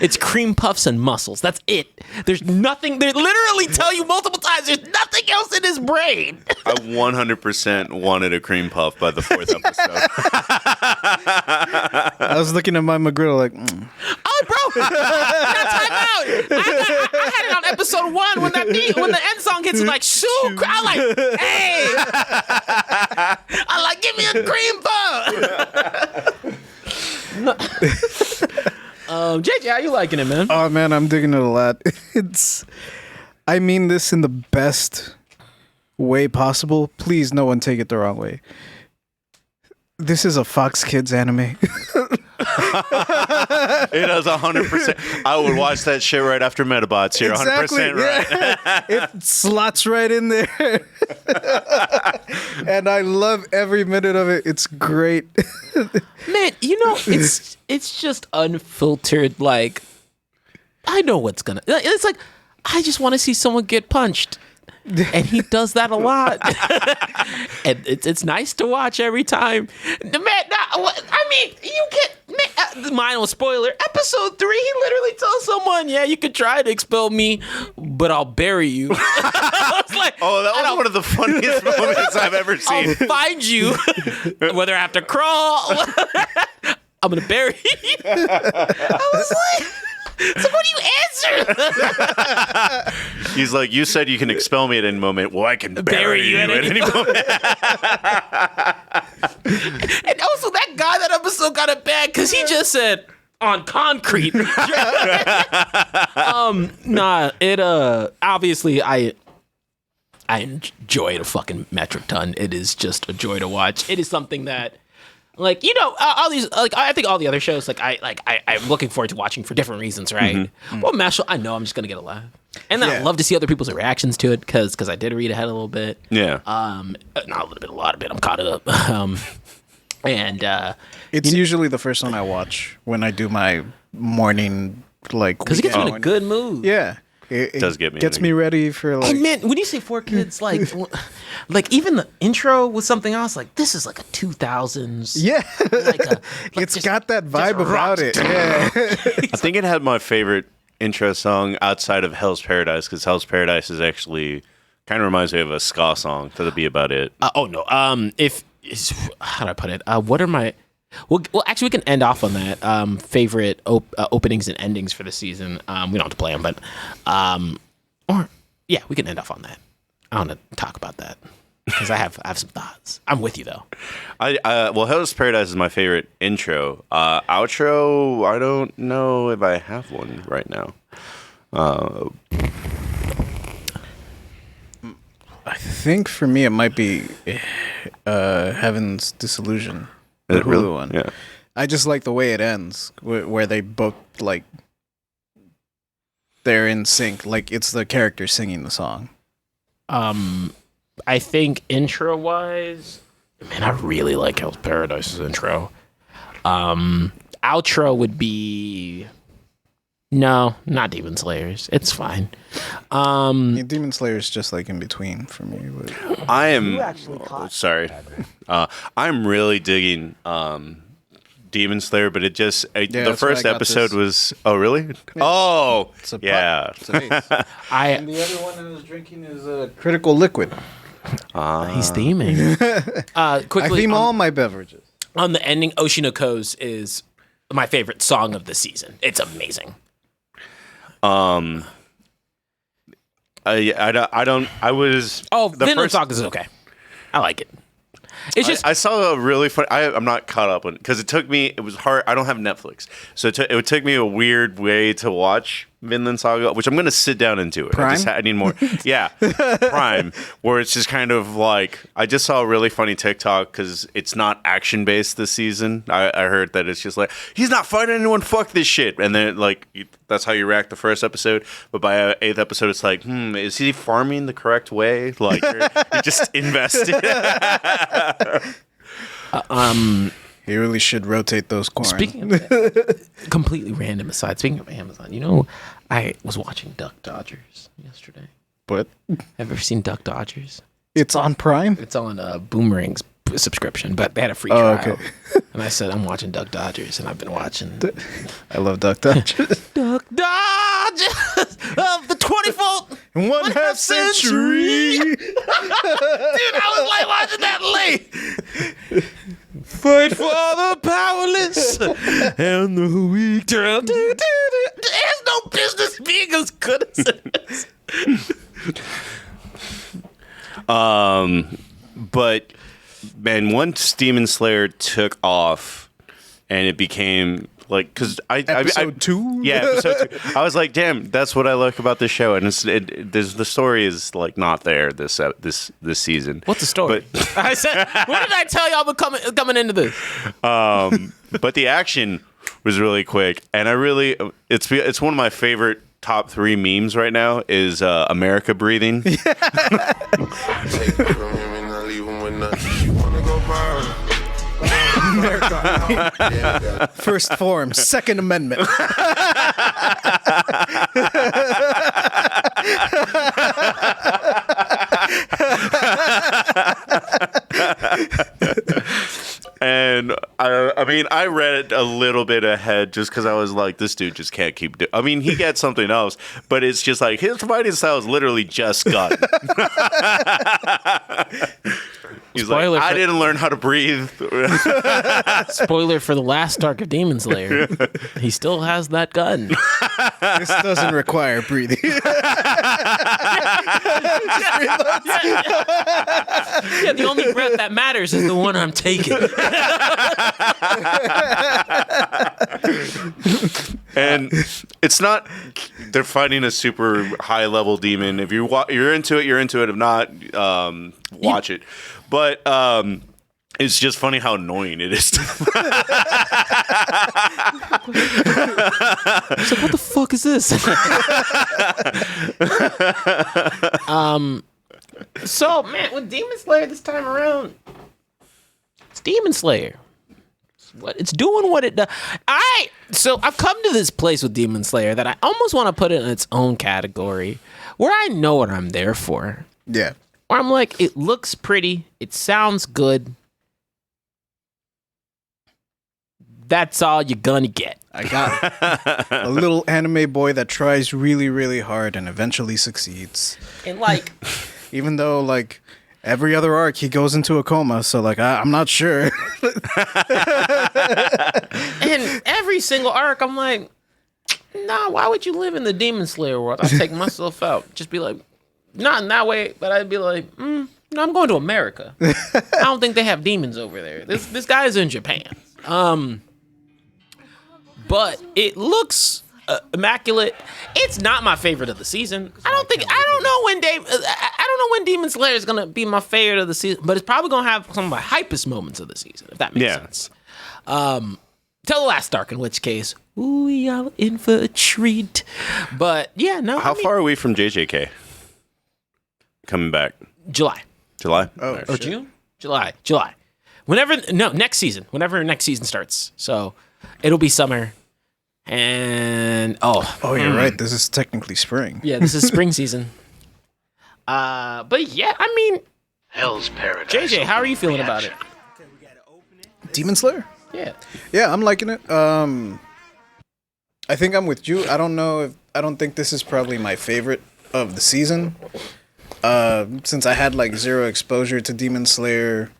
It's cream puffs and muscles. That's it. There's nothing. They literally tell you multiple times there's nothing else in his brain. I 100% wanted a cream puff by the 4th episode. I was looking at my McGriddle like, oh, bro, time out. I had it on episode 1 when the end song hits. Like, shoot, I like, hey, I like, give me a cream puff. JJ, how you liking it, man? Oh man, I'm digging it a lot. I mean this in the best way possible. Please, no one take it the wrong way. This is a Fox Kids anime. It is 100%. I would watch that shit right after Metabots here. Exactly, 100% right. Yeah. It slots right in there. And I love every minute of it. It's great. Man, it's just unfiltered. Like, I know what's gonna. It's like, I just want to see someone get punched, and he does that a lot. And it's nice to watch every time. Man, I mean, you can't. Minor spoiler. Episode 3, he literally tells someone, "Yeah, you could try to expel me, but I'll bury you." I was like, oh, that was one of the funniest moments I've ever seen. I'll find you, whether I have to crawl. I'm gonna bury you. I was like, so what do you answer? He's like, you said you can expel me at any moment. Well, I can bury you at any moment. And also, that guy that episode got it bad because he just said, on concrete. Obviously, I enjoy it a fucking metric ton. It is just a joy to watch. It is something that, all these, I think all the other shows, I'm looking forward to watching for different reasons, right? Mm-hmm. Well, Mashle, I know I'm just gonna get a laugh, and then I love to see other people's reactions to it because I did read ahead a little bit. Yeah. Not a little bit, a lot of it. I'm caught up. It's usually the first one I watch when I do my morning because it gets you in a good mood. Yeah. It does get me. Gets me ready for like. And man, when you say 4Kids, like even the intro was something else. Like this is like a 2000s. Yeah, like it's got that vibe about it. Yeah. I think it had my favorite intro song outside of Hell's Paradise, because Hell's Paradise is actually kind of reminds me of a ska song. That'll be about it. Oh no. How do I put it? What are my? Well, actually, we can end off on that. Favorite openings and endings for the season. We don't have to play them, but we can end off on that. I want to talk about that because I have some thoughts. I'm with you though. Well, Hell's Paradise is my favorite intro. Outro, I don't know if I have one right now. I think for me it might be Heaven's Disillusion. The Hulu really? one. Yeah. I just like the way it ends, where they both like they're in sync. Like it's the character singing the song. I think intro wise, man, I really like Hell's Paradise's intro. Outro would be no, not Demon Slayers. It's fine. Demon Slayer is just like in between for me. But... I am sorry. I'm really digging Demon Slayer, but it just the first episode was. Oh, really? Yeah. Oh, it's a yeah. It's an ace. And the other one I was drinking is a Critical Liquid. He's theming. Quickly, I theme all my beverages. On the ending, Oshinokos is my favorite song of the season. It's amazing. I don't. I was. Oh, the Vinland Saga is okay. I like it. It's just I saw a really funny. I'm not caught up on because it took me. It was hard. I don't have Netflix, so it would take me a weird way to watch Vinland Saga, which I'm going to sit down and do it. Prime? I need more. Yeah, Prime, where it's just kind of like I just saw a really funny TikTok because it's not action based this season. I heard that it's just like he's not fighting anyone. Fuck this shit, and then that's how you react the first episode. But by 8th episode, it's like, is he farming the correct way? Like you're just invested. You really should rotate those corn. Speaking of that, completely random aside, speaking of Amazon, I was watching Duck Dodgers yesterday. But have you ever seen Duck Dodgers? It's on Prime? It's on Boomerang's subscription, but they had a free trial. Okay. And I said, I'm watching Duck Dodgers, and I've been watching. I love Duck Dodgers. Duck Dodgers of the 24th and one half century. Dude, I was like watching that late. Fight for the powerless and the weak. There's no business being as good as it is. But man, once Demon Slayer took off and it became like, because episode 2? Yeah, episode 2. I was like, damn, that's what I like about this show. And the story is like not there this season. What's the story? But, I said, what did I tell y'all about coming into this? But the action was really quick. And it's one of my favorite top 3 memes right now is America breathing. First form, Second Amendment. And I read it a little bit ahead just because I was like, this dude just can't keep doing. I mean, he gets something else, but it's just like his fighting style is literally just gun. He's Spoiler like, I for- didn't learn how to breathe. Spoiler for the last arc of Demon Slayer. He still has that gun. This doesn't require breathing. Yeah, the only breath that matters is the one I'm taking. And it's not they're fighting a super high level demon. If you're into it, you're into it. If not, watch it. But it's just funny how annoying it is. It's like, what the fuck is this? So, man, with Demon Slayer this time around, it's Demon Slayer. it's doing what it does. So I've come to this place with Demon Slayer that I almost want to put it in its own category, where I know what I'm there for. Yeah. Where I'm like, it looks pretty, it sounds good. That's all you're gonna get. I got a little anime boy that tries really, really hard and eventually succeeds. And like, even though like every other arc he goes into a coma, so like I'm not sure. and every single arc, I'm like, nah, why would you live in the Demon Slayer world? I'd take myself out. Just be like, not in that way, but I'd be like, no, I'm going to America. I don't think they have demons over there. This guy's in Japan. But it looks immaculate. It's not my favorite of the season. I don't know when Demon Slayer is gonna be my favorite of the season, but it's probably gonna have some of my hypest moments of the season, if that makes sense. Till the last arc, in which case, ooh, y'all in for a treat. But yeah, no. How far are we from JJK coming back? July. Or June? July. Next season. Whenever next season starts. So it'll be summer. And you're right. This is technically spring. Yeah, this is spring season. But yeah, I mean, Hell's Paradise. JJ, how are you feeling about it? Demon Slayer? Yeah. Yeah, I'm liking it. I think I'm with you. I don't think this is probably my favorite of the season. Since I had like zero exposure to Demon Slayer,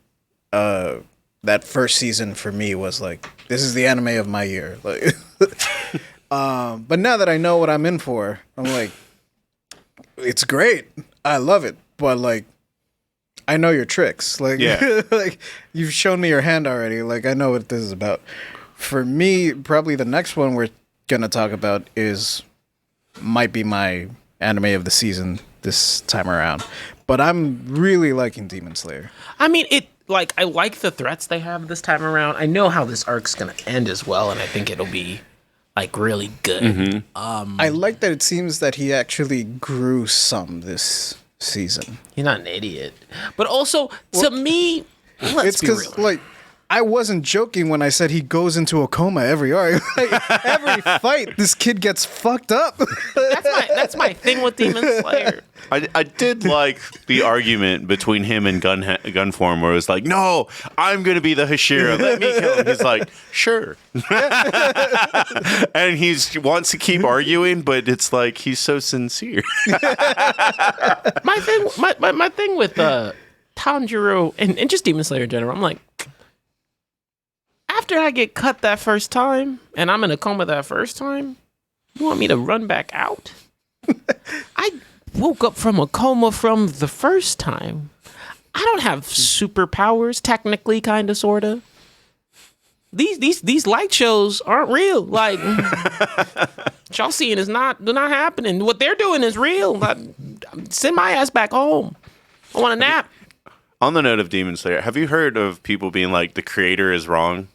that first season for me was like, this is the anime of my year. Like, but now that I know what I'm in for, I'm like, it's great. I love it. But like, I know your tricks. Like, like you've shown me your hand already. Like, I know what this is about. For me, probably the next one we're gonna talk about might be my anime of the season this time around. But I'm really liking Demon Slayer. I mean, I like the threats they have this time around. I know how this arc's gonna end as well, and I think it'll be like really good. Mm-hmm. I like that it seems that he actually grew some this season. You're not an idiot, but also to me, it's because like I wasn't joking when I said he goes into a coma every arc. Like, every fight, this kid gets fucked up. That's my thing with Demon Slayer. I did like the argument between him and Gunform, where it was like, no, I'm going to be the Hashira. Let me kill him. He's like, sure. And he wants to keep arguing, but it's like, he's so sincere. my thing with Tanjiro and just Demon Slayer in general, I'm like, after I get cut that first time, and I'm in a coma that first time, you want me to run back out? I woke up from a coma from the first time. I don't have superpowers, technically, kind of, sort of. These light shows aren't real. Like, y'all seeing is not happening. What they're doing is real. Send my ass back home. I want a nap. On the note of Demon Slayer, have you heard of people being like, the creator is wrong?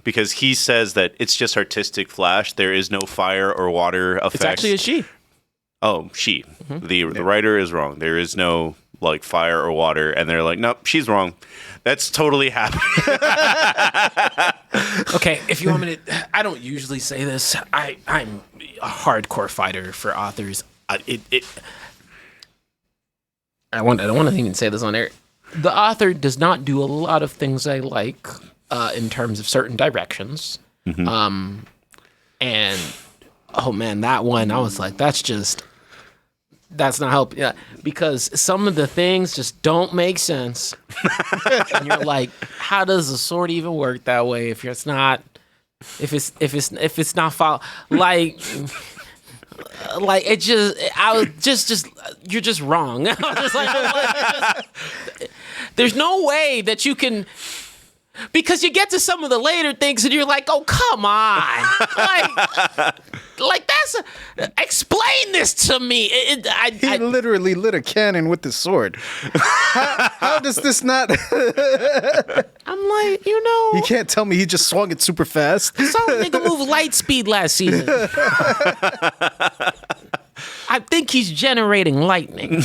Because he says that it's just artistic flash. There is no fire or water effects. It's actually a she. Oh, she. Mm-hmm. The writer is wrong. There is no like fire or water, and they're like, nope, she's wrong. That's totally happening. Okay, if you want me to, I don't usually say this. I'm a hardcore fighter for authors. I don't want to even say this on air. The author does not do a lot of things I like in terms of certain directions. Mm-hmm. And oh man, that one, I was like, that's not helping. Yeah, because some of the things just don't make sense. And you're like, how does a sword even work that way if it's not like it just, I was just you're just wrong. I was like, there's no way that you can, because you get to some of the later things and you're like, oh, come on. Like that's, explain this to me. He literally lit a cannon with the sword. How does this not? I'm like, you can't tell me he just swung it super fast. I saw a nigga move light speed last season. I think he's generating lightning.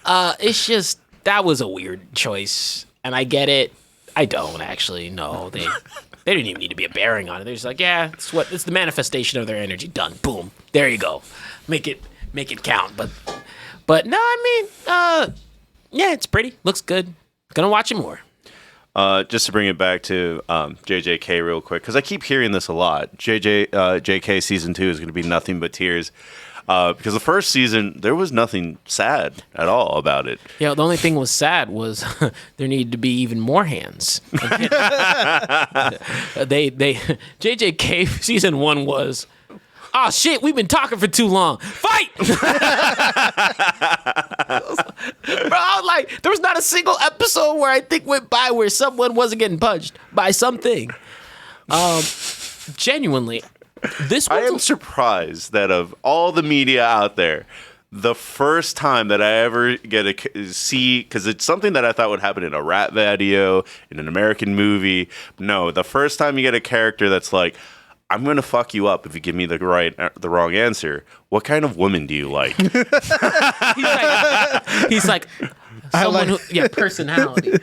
It's just, that was a weird choice, and I get it. I don't actually. No, they didn't even need to be a bearing on it. They're just like, yeah, it's the manifestation of their energy. Done. Boom. There you go. Make it count. But no, I mean, yeah, it's pretty. Looks good. Gonna watch it more. Just to bring it back to JJK real quick, because I keep hearing this a lot. JK season 2 is going to be nothing but tears. Because the first season, there was nothing sad at all about it. Yeah, the only thing was sad was there needed to be even more hands. JJK season 1 was, oh shit, we've been talking for too long. Fight! Bro, like, there was not a single episode where I think went by where someone wasn't getting punched by something. Genuinely, this I am surprised that of all the media out there, the first time that I ever get to see, because it's something that I thought would happen in a rap video, in an American movie. No, the first time you get a character that's like, I'm going to fuck you up if you give me the wrong answer. What kind of woman do you like? He's like someone who, yeah, personality.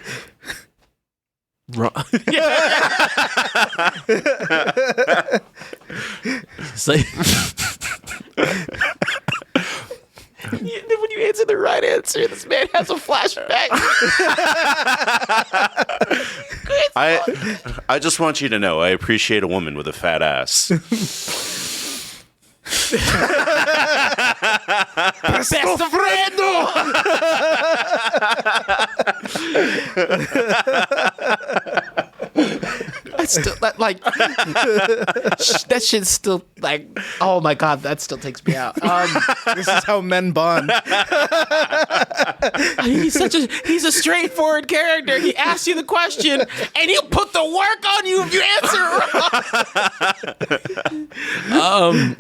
Wrong. So, when you answer the right answer, this man has a flashback. I just want you to know I appreciate a woman with a fat ass. Best friendo. That's still like that shit's still like, oh my god, that still takes me out. This is how men bond. He's a straightforward character. He asks you the question and he'll put the work on you if you answer it wrong.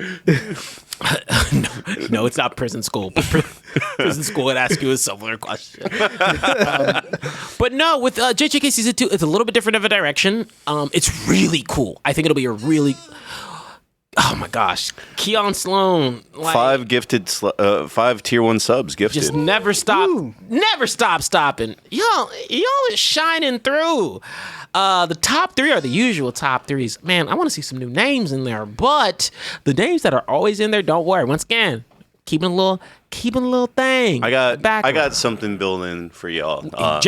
No, it's not prison school. Prison school would ask you a similar question. But no, with JJK season 2, it's a little bit different of a direction. It's really cool. I think it'll be a really, oh my gosh, Keon Sloan, like, 5 tier 1 subs gifted. just never stop, stopping. Y'all is shining through. The top 3 are the usual top 3s. Man, I want to see some new names in there, but the names that are always in there, don't worry. Once again, keeping a little thing. I got something built in for y'all.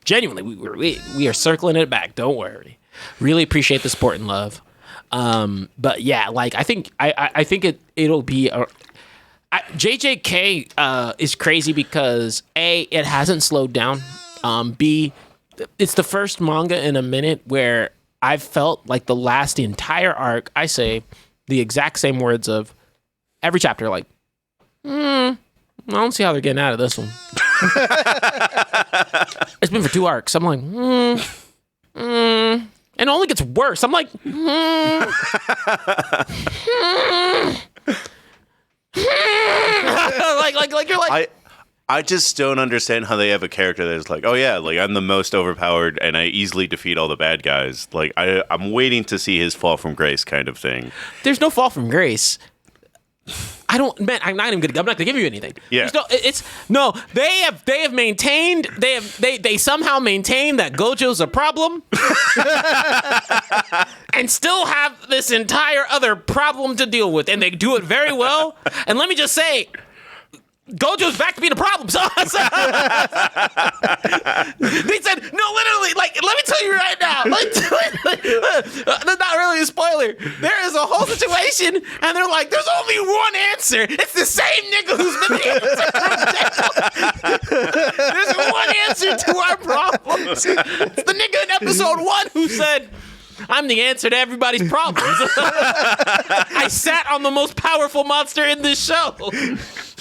Genuinely, we are circling it back. Don't worry. Really appreciate the support and love. But yeah, like I think it'll be JJK is crazy because A, it hasn't slowed down. B, it's the first manga in a minute where I've felt like the entire arc, I say the exact same words of every chapter, like, I don't see how they're getting out of this one. It's been for 2 arcs. I'm like, and it only gets worse. I'm like, like you're like. I just don't understand how they have a character that's like, oh yeah, like I'm the most overpowered and I easily defeat all the bad guys. Like I'm waiting to see his fall from grace kind of thing. There's no fall from grace. I'm not gonna give you anything. Yeah. They have maintained, they somehow maintain that Gojo's a problem and still have this entire other problem to deal with, and they do it very well. And let me just say, Gojo's back to being a problem. So they said, no, literally, like, let me tell you right now, that's not really a spoiler. There is a whole situation, and they're like, there's only one answer. It's the same nigga who's been the answer. There's one answer to our problems. It's the nigga in episode 1 who said, I'm the answer to everybody's problems. I sat on the most powerful monster in this show.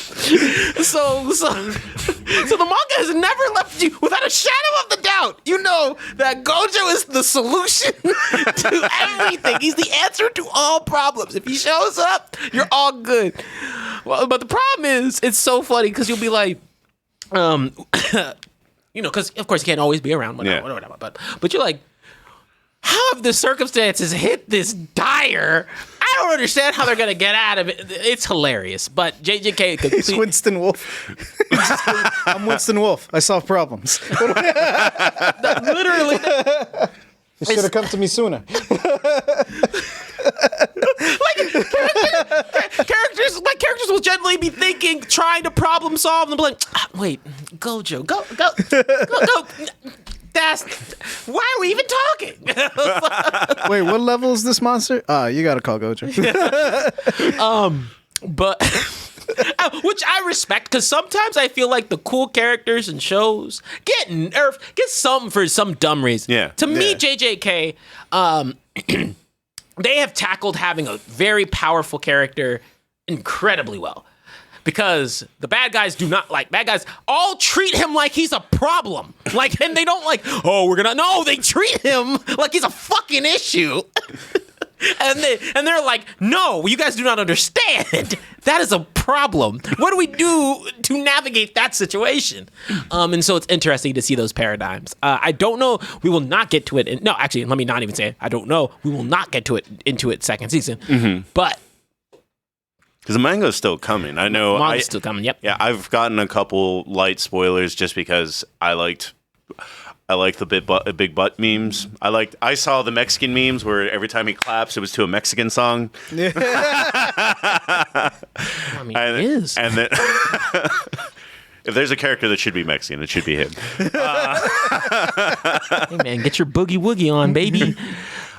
So the manga has never left you without a shadow of the doubt. You know that Gojo is the solution to everything. He's the answer to all problems. If he shows up, you're all good. Well, but the problem is, it's so funny because you'll be like, because of course you can't always be around, whatever. But you're like, how have the circumstances hit this dire? I don't understand how they're gonna get out of it. It's hilarious, but JJK It's Winston Wolf. I'm Winston Wolf. I solve problems. literally. You should have come to me sooner. Characters will generally be thinking, trying to problem solve, and be like, "Wait, Gojo, go." That's why are we even talking? Wait, what level is this monster? You gotta call Gojo. But which I respect, because sometimes I feel like the cool characters and shows get nerfed, get something for some dumb reason. Yeah. To me, JJK, they have tackled having a very powerful character incredibly well. Because the bad guys do not like bad guys. All treat him like he's a problem. Like, and they don't like, oh, we're gonna. No, they treat him like he's a fucking issue. and they're like, no, you guys do not understand. That is a problem. What do we do to navigate that situation? And so it's interesting to see those paradigms. I don't know. We will not get to it. No, actually, let me not even say it. I don't know. We will not get to it into it second season. But. Because the manga's still coming. I know. Manga's still coming. Yep. Yeah, I've gotten a couple light spoilers just because I liked the big butt memes. I saw the Mexican memes where every time he claps, it was to a Mexican song. I mean, it is. And then if there's a character that should be Mexican, it should be him. Hey man, get your boogie woogie on, baby.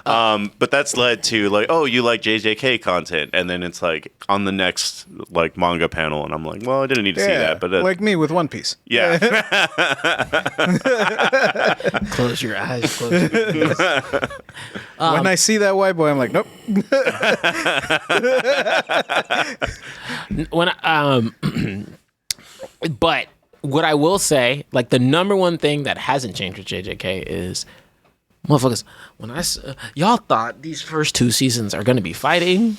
But that's led to like, oh, you like JJK content, and then it's like on the next like manga panel, and I'm like, well, I didn't need to see that, but like me with One Piece. Yeah. Close your eyes. Close your ears. When I see that white boy, I'm like, nope. But what I will say, like the number one thing that hasn't changed with JJK is, motherfuckers, when y'all thought these first 2 seasons are going to be fighting,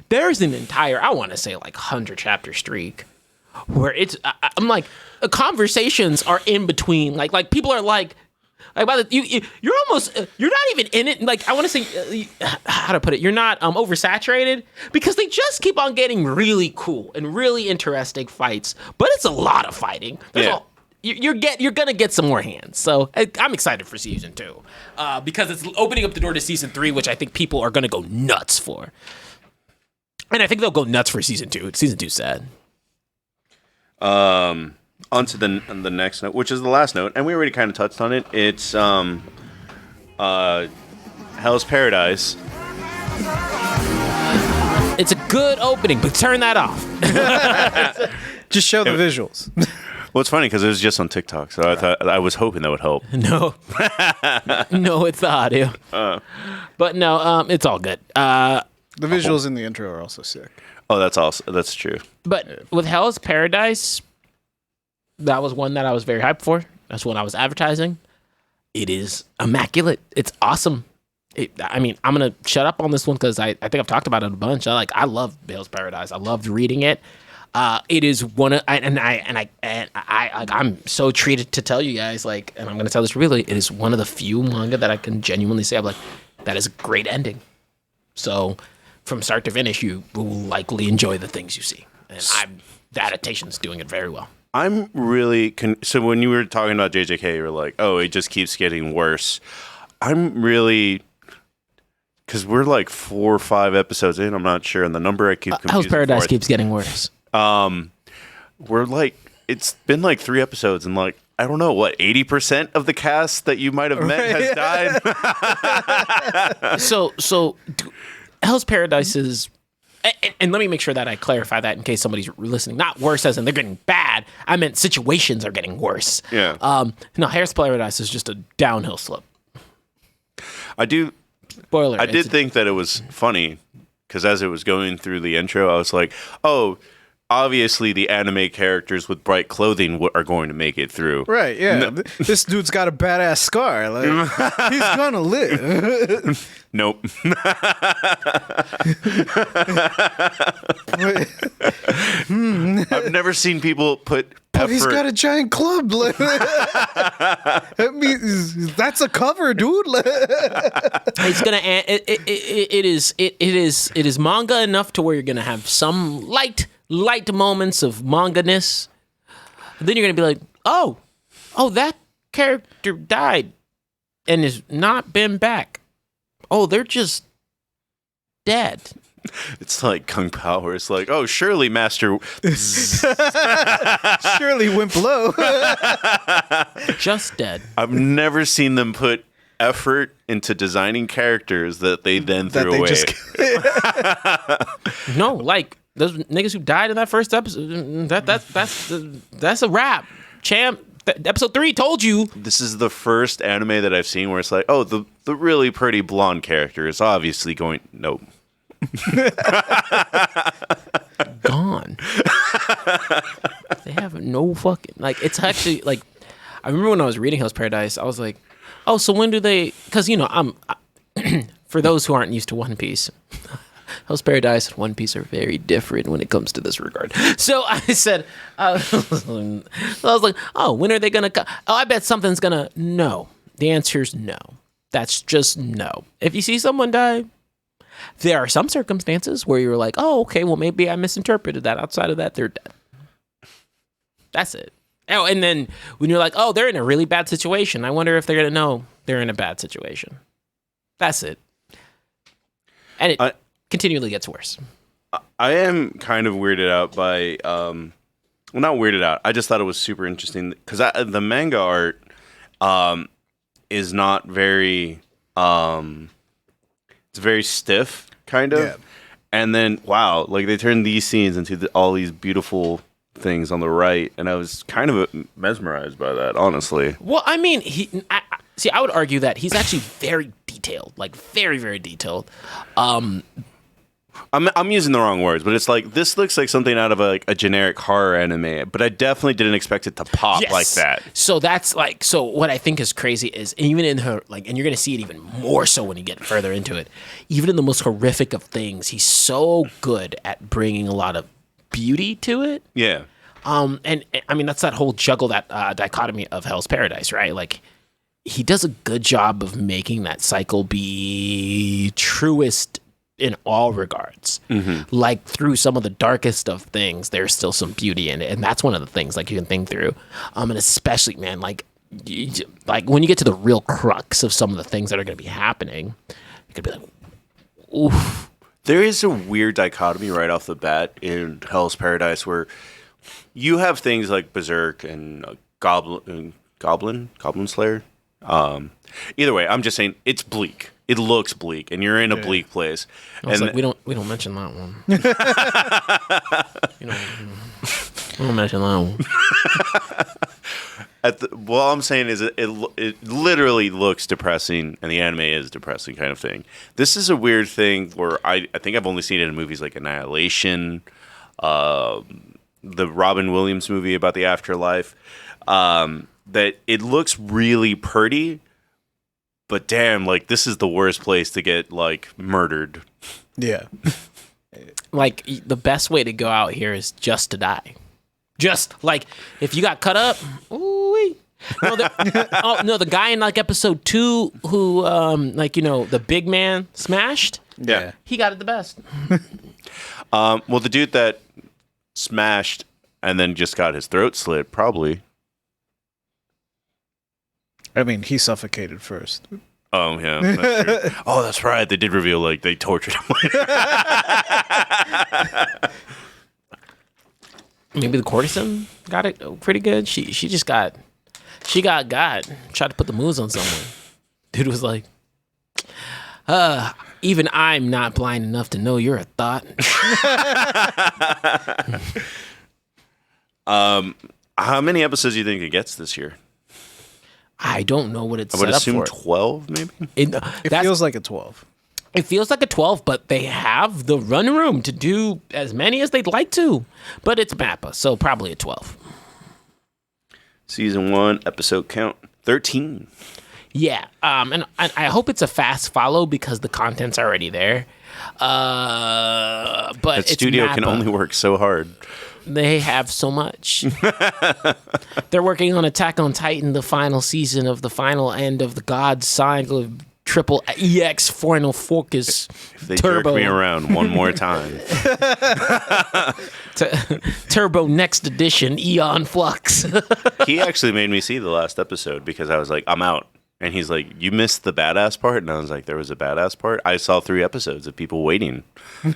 there's an entire, I want to say like 100 chapter streak where I'm like, conversations are in between. Like people are like by you're almost, you're not even in it. Like, I want to say, how to put it, you're not oversaturated, because they just keep on getting really cool and really interesting fights, but it's a lot of fighting. You're gonna get some more hands, so I'm excited for season 2 because it's opening up the door to season 3, which I think people are gonna go nuts for, and I think they'll go nuts for season 2. Season 2's sad. On to the next note, which is the last note, and we already kind of touched on it. It's Hell's Paradise. It's a good opening, but turn that off. Just show the visuals. Well, it's funny because it was just on TikTok, so I was hoping that would help. No, no, it's the audio. But no, it's all good. The visuals in the intro are also sick. Oh, that's true. But with Hell's Paradise, that was one that I was very hyped for. That's one I was advertising. It is immaculate. It's awesome. I mean, I'm gonna shut up on this one because I think I've talked about it a bunch. I love Hell's Paradise. I loved reading it. It is one of, I'm so treated to tell you guys, like, and I'm gonna tell this really, it is one of the few manga that I can genuinely say I'm like, that is a great ending. So from start to finish, you will likely enjoy the things you see, and the adaptation's doing it very well. I'm really so when you were talking about JJK, you were like, oh, it just keeps getting worse. I'm really, because we're like 4 or 5 episodes in, I'm not sure, and the number I keep confusing. Hell's Paradise keeps getting worse. We're like, it's been like 3 episodes, and like, I don't know, what, 80% of the cast that you might have met has died? So Hell's Paradise is, and let me make sure that I clarify that in case somebody's listening, not worse as in they're getting bad. I meant situations are getting worse. Yeah. No, Hell's Paradise is just a downhill slope. I did think that it was funny, because as it was going through the intro, I was like, oh, obviously the anime characters with bright clothing are going to make it through. Right, yeah. This dude's got a badass scar. Like, he's gonna live. Nope. I've never seen people put effort. But he's got a giant club. Like, I mean, that's a cover, dude. It's gonna. It is manga enough to where you're gonna have some light moments of manga-ness. And then you're gonna be like, oh, that character died and has not been back. Oh, they're just dead. It's like Kung Pao. It's like, oh, surely Master. Surely went below. Just dead. I've never seen them put effort into designing characters that they then threw away. No, like those niggas who died in that first episode. That's a wrap, champ. Episode 3 told you. This is the first anime that I've seen where it's like, oh, the really pretty blonde character is obviously going. Nope. Gone. They have no fucking like. It's actually like. I remember when I was reading Hell's Paradise, I was like, oh, so when do they? Because I'm. For those who aren't used to One Piece. Hell's Paradise and One Piece are very different when it comes to this regard. So I said, I was like, oh, when are they going to Oh, I bet something's going to... No. The answer is no. That's just no. If you see someone die, there are some circumstances where you're like, oh, okay, well, maybe I misinterpreted that. Outside of that, they're dead. That's it. Oh, and then when you're like, oh, they're in a really bad situation, I wonder if they're going to know they're in a bad situation. That's it. And it... continually gets worse. I am kind of weirded out by, well, not weirded out. I just thought it was super interesting because the manga art is not very, it's very stiff, kind of. Yeah. And then, wow, like they turned these scenes into all these beautiful things on the right, and I was kind of mesmerized by that, honestly. Well, I mean, I would argue that he's actually very detailed, like very, very detailed. I'm using the wrong words, but it's like this looks like something out of a generic horror anime, but I definitely didn't expect it to pop like that. So that's like, so what I think is crazy is even in her, like, and you're going to see it even more so when you get further into it, even in the most horrific of things, he's so good at bringing a lot of beauty to it. Yeah. And I mean, that's that whole juggle, that dichotomy of Hell's Paradise, right? Like, he does a good job of making that cycle be truest in all regards. Mm-hmm. Like, through some of the darkest of things, there's still some beauty in it, and that's one of the things like you can think through. And especially, man, like when you get to the real crux of some of the things that are going to be happening, you could be like, oof. There is a weird dichotomy right off the bat in Hell's Paradise where you have things like Berserk and Goblin Slayer. Either way, I'm just saying it's bleak. It looks bleak, and you're in a bleak place. And like, we don't mention that one. We don't mention that one. What I'm saying is it literally looks depressing, and the anime is depressing kind of thing. This is a weird thing where I think I've only seen it in movies like Annihilation, the Robin Williams movie about the afterlife, that it looks really pretty. But damn, like, this is the worst place to get, like, murdered. Yeah. Like, the best way to go out here is just to die. Just, like, if you got cut up, ooh-wee. No, the guy in, like, episode 2 who, the big man smashed. Yeah. He got it the best. Well, the dude that smashed and then just got his throat slit, probably. I mean, he suffocated first. Oh, yeah. That's true. Oh, that's right. They did reveal, like, they tortured him. Maybe the courtesan got it pretty good. She just got tried to put the moves on someone. Dude was like, even I'm not blind enough to know you're a thought. How many episodes do you think it gets this year? I don't know what it's I would set assume up for. 12, maybe? It feels like a 12. It feels like a 12, but they have the run room to do as many as they'd like to. But it's Mappa, so probably a 12. Season 1, episode count 13. Yeah, and I hope it's a fast follow because the content's already there. But That studio Mappa. can only work so hard. They have so much. They're working on Attack on Titan, the final season of the final end of the God's Cycle of Triple EX Final Focus If they Turbo. jerk me around one more time. Turbo Next Edition Eon Flux. He actually made me see the last episode because I was like, I'm out. And he's like, you missed the badass part? And I was like, there was a badass part? I saw 3 episodes of people waiting. He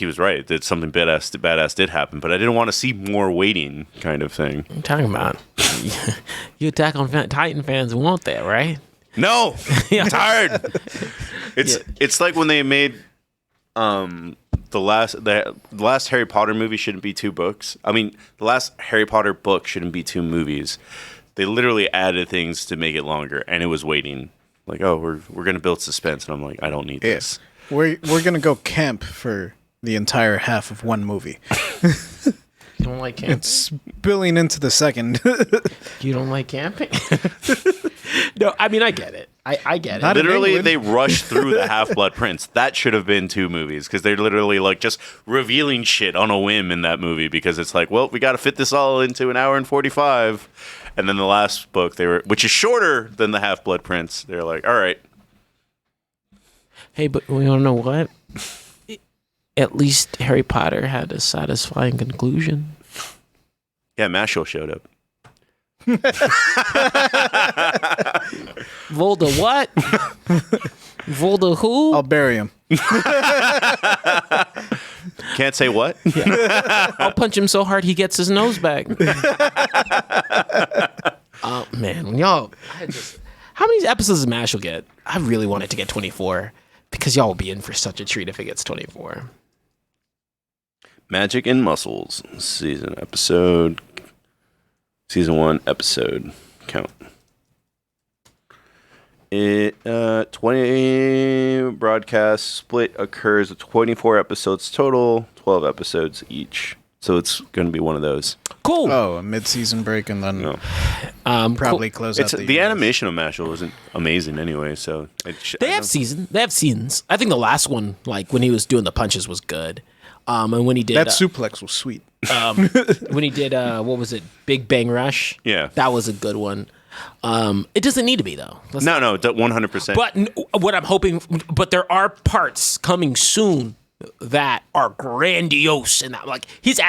was right. That something badass did happen, but I didn't want to see more waiting kind of thing. What are you talking about? You Attack on Titan fans want that, right? No! I'm tired! It's like when they made the last Harry Potter movie shouldn't be 2 books. I mean, the last Harry Potter book shouldn't be 2 movies. They literally added things to make it longer, and it was waiting. Like, oh, we're gonna build suspense, and I'm like, I don't need this. We're gonna go camp for the entire half of one movie. You don't like camping? It's spilling into the second. You don't like camping? No, I mean, I get it. I get it. Not in Literally, England. they rushed through the Half-Blood Prince. That should have been 2 movies because they're literally like just revealing shit on a whim in that movie because it's like, well, we got to fit this all into an hour and 45. And then the last book, which is shorter than the Half-Blood Prince. They're like, all right. Hey, but we don't know what. At least Harry Potter had a satisfying conclusion. Yeah, Mashle showed up. Volda what? Volda who? I'll bury him. Can't say what? I'll punch him so hard he gets his nose back. Oh man, when y'all, how many episodes does Mashle get? I really want it to get 24 because y'all will be in for such a treat if it gets 24. Magic and Muscles season 1 episode count. 20 broadcast split occurs with 24 episodes total, 12 episodes each. So it's going to be one of those. Cool. Oh, a mid-season break and then probably close out The animation of Mashle wasn't amazing anyway, so They have scenes. I think the last one, like when he was doing the punches, was good. And when he did that suplex was sweet. When he did what was it, Big Bang Rush? Yeah, that was a good one. It doesn't need to be though. No, 100%. But what I'm hoping, but there are parts coming soon that are grandiose, and that, like he's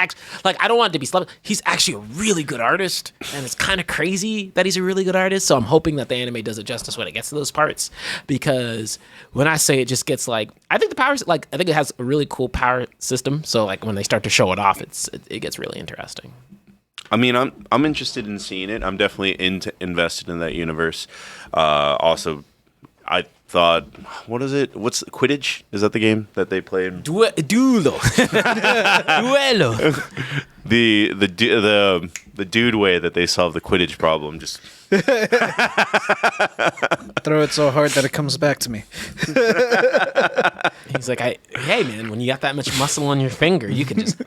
like I don't want it to be slept. He's actually a really good artist, and it's kind of crazy that he's a really good artist. So I'm hoping that the anime does it justice when it gets to those parts, because when I say it just gets like I think I think it has a really cool power system. So like when they start to show it off, it gets really interesting. I mean, I'm interested in seeing it. I'm definitely invested in that universe. Also, I thought, what is it? What's Quidditch? Is that the game that they played? Duelo. Duelo. The dude way that they solve the Quidditch problem. Just throw it so hard that it comes back to me. He's like, hey man, when you got that much muscle on your finger, you can just.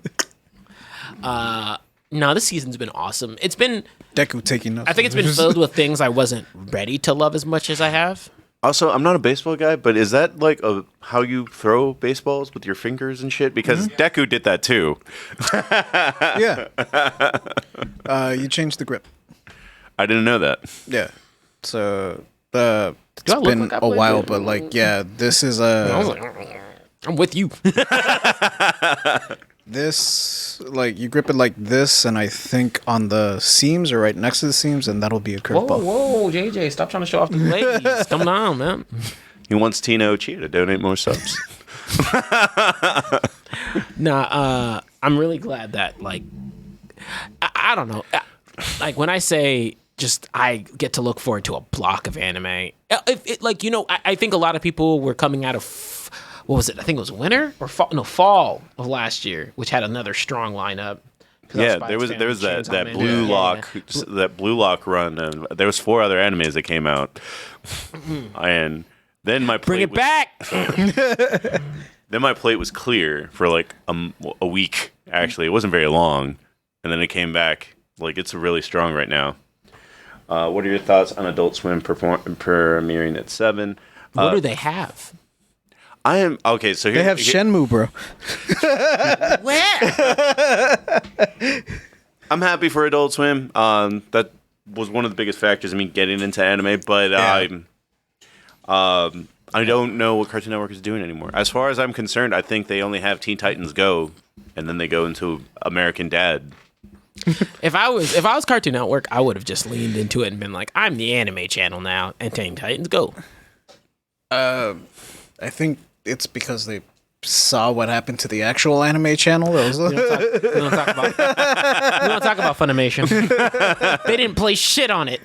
No, this season's been awesome. It's been Deku taking notes. I think it's been filled with things I wasn't ready to love as much as I have. Also, I'm not a baseball guy, but is that like how you throw baseballs with your fingers and shit? Because Deku did that too. Yeah. You changed the grip. I didn't know that. Yeah. So it's been a while, but like, yeah, this is I'm with you. This, like, you grip it like this, and I think on the seams or right next to the seams, and that'll be a curveball. Whoa, JJ, stop trying to show off the ladies. Come down, man. He wants Tino Chia to donate more subs. I'm really glad that, like, I don't know. Like, when I say just I get to look forward to a block of anime, I think a lot of people were coming out of what was it? I think it was winter or fall? No, fall of last year, which had another strong lineup. Yeah, there was that blue lock that blue lock run, and there was 4 other animes that came out, and Then my plate Bring it back. Then my plate was clear for like a week. Actually, it wasn't very long, and then it came back. Like it's really strong right now. What are your thoughts on Adult Swim premiering at 7? What do they have? I am okay. So They have Shenmue, bro. Where? I'm happy for Adult Swim. That was one of the biggest factors in me getting into anime, but I don't know what Cartoon Network is doing anymore. As far as I'm concerned, I think they only have Teen Titans Go, and then they go into American Dad. If I was Cartoon Network, I would have just leaned into it and been like, I'm the anime channel now, and Teen Titans Go. I think it's because they saw what happened to the actual anime channel. That was We don't talk about Funimation. They didn't play shit on it.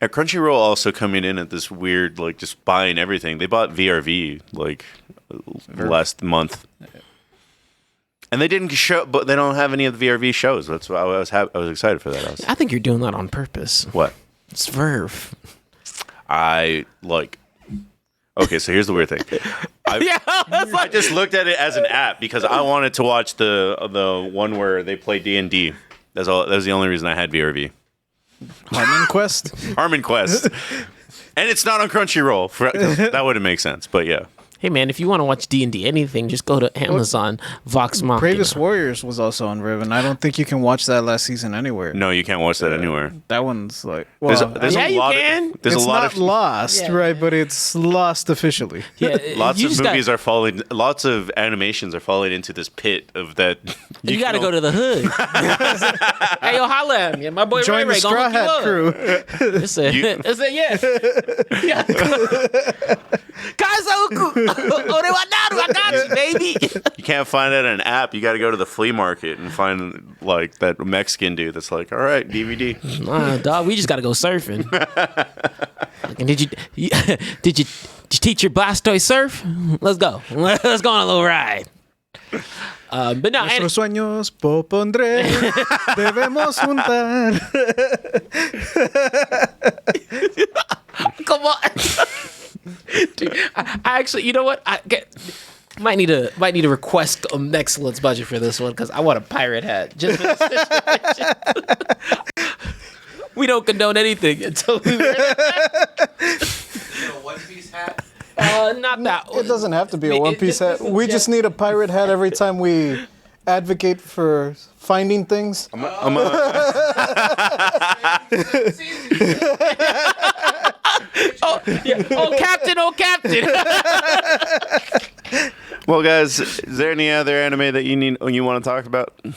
At Crunchyroll also coming in at this weird, like, just buying everything. They bought VRV, like, last month. And they didn't show, but they don't have any of the VRV shows. That's why I was excited for that. I think you're doing that on purpose. What? It's Verve. Okay, so here's the weird thing. I just looked at it as an app because I wanted to watch the one where they play D&D. That was the only reason I had VRV. Harmon Quest. Harmon Quest. And it's not on Crunchyroll. That wouldn't make sense, but yeah. Hey man, if you want to watch D&D anything, just go to Amazon, Vox Machina. Bravest Warriors was also on Riv, and I don't think you can watch that last season anywhere. No, you can't watch that anywhere. That one's like, There's well, a lot of, there's it's a lot not of lost, right? But it's lost officially. Yeah, lots of movies are falling. Lots of animations are falling into this pit of that. You got to go to the hood. Hey, yo, holla at me. My boy Join Ray the Ray Straw gonna hook you Hat up. crew. It's a yes. I got you, baby. You can't find it on an app. You got to go to the flea market and find like that Mexican dude that's like, all right, DVD. Dog, we just got to go surfing. And did you teach your Blastoise surf? Let's go. Let's go on a little ride. But no, Nuestros sueños propondré, debemos juntar. Come on. Dude, I actually, you know what? Might need to request an excellence budget for this one because I want a pirate hat. Just for this situation. We don't condone anything until we wear that. A one-piece hat. Not that. It doesn't have to be a one-piece hat. We just need a pirate hat every time we advocate for finding things. Oh, Captain! Well, guys, is there any other anime that you want to talk about? I'm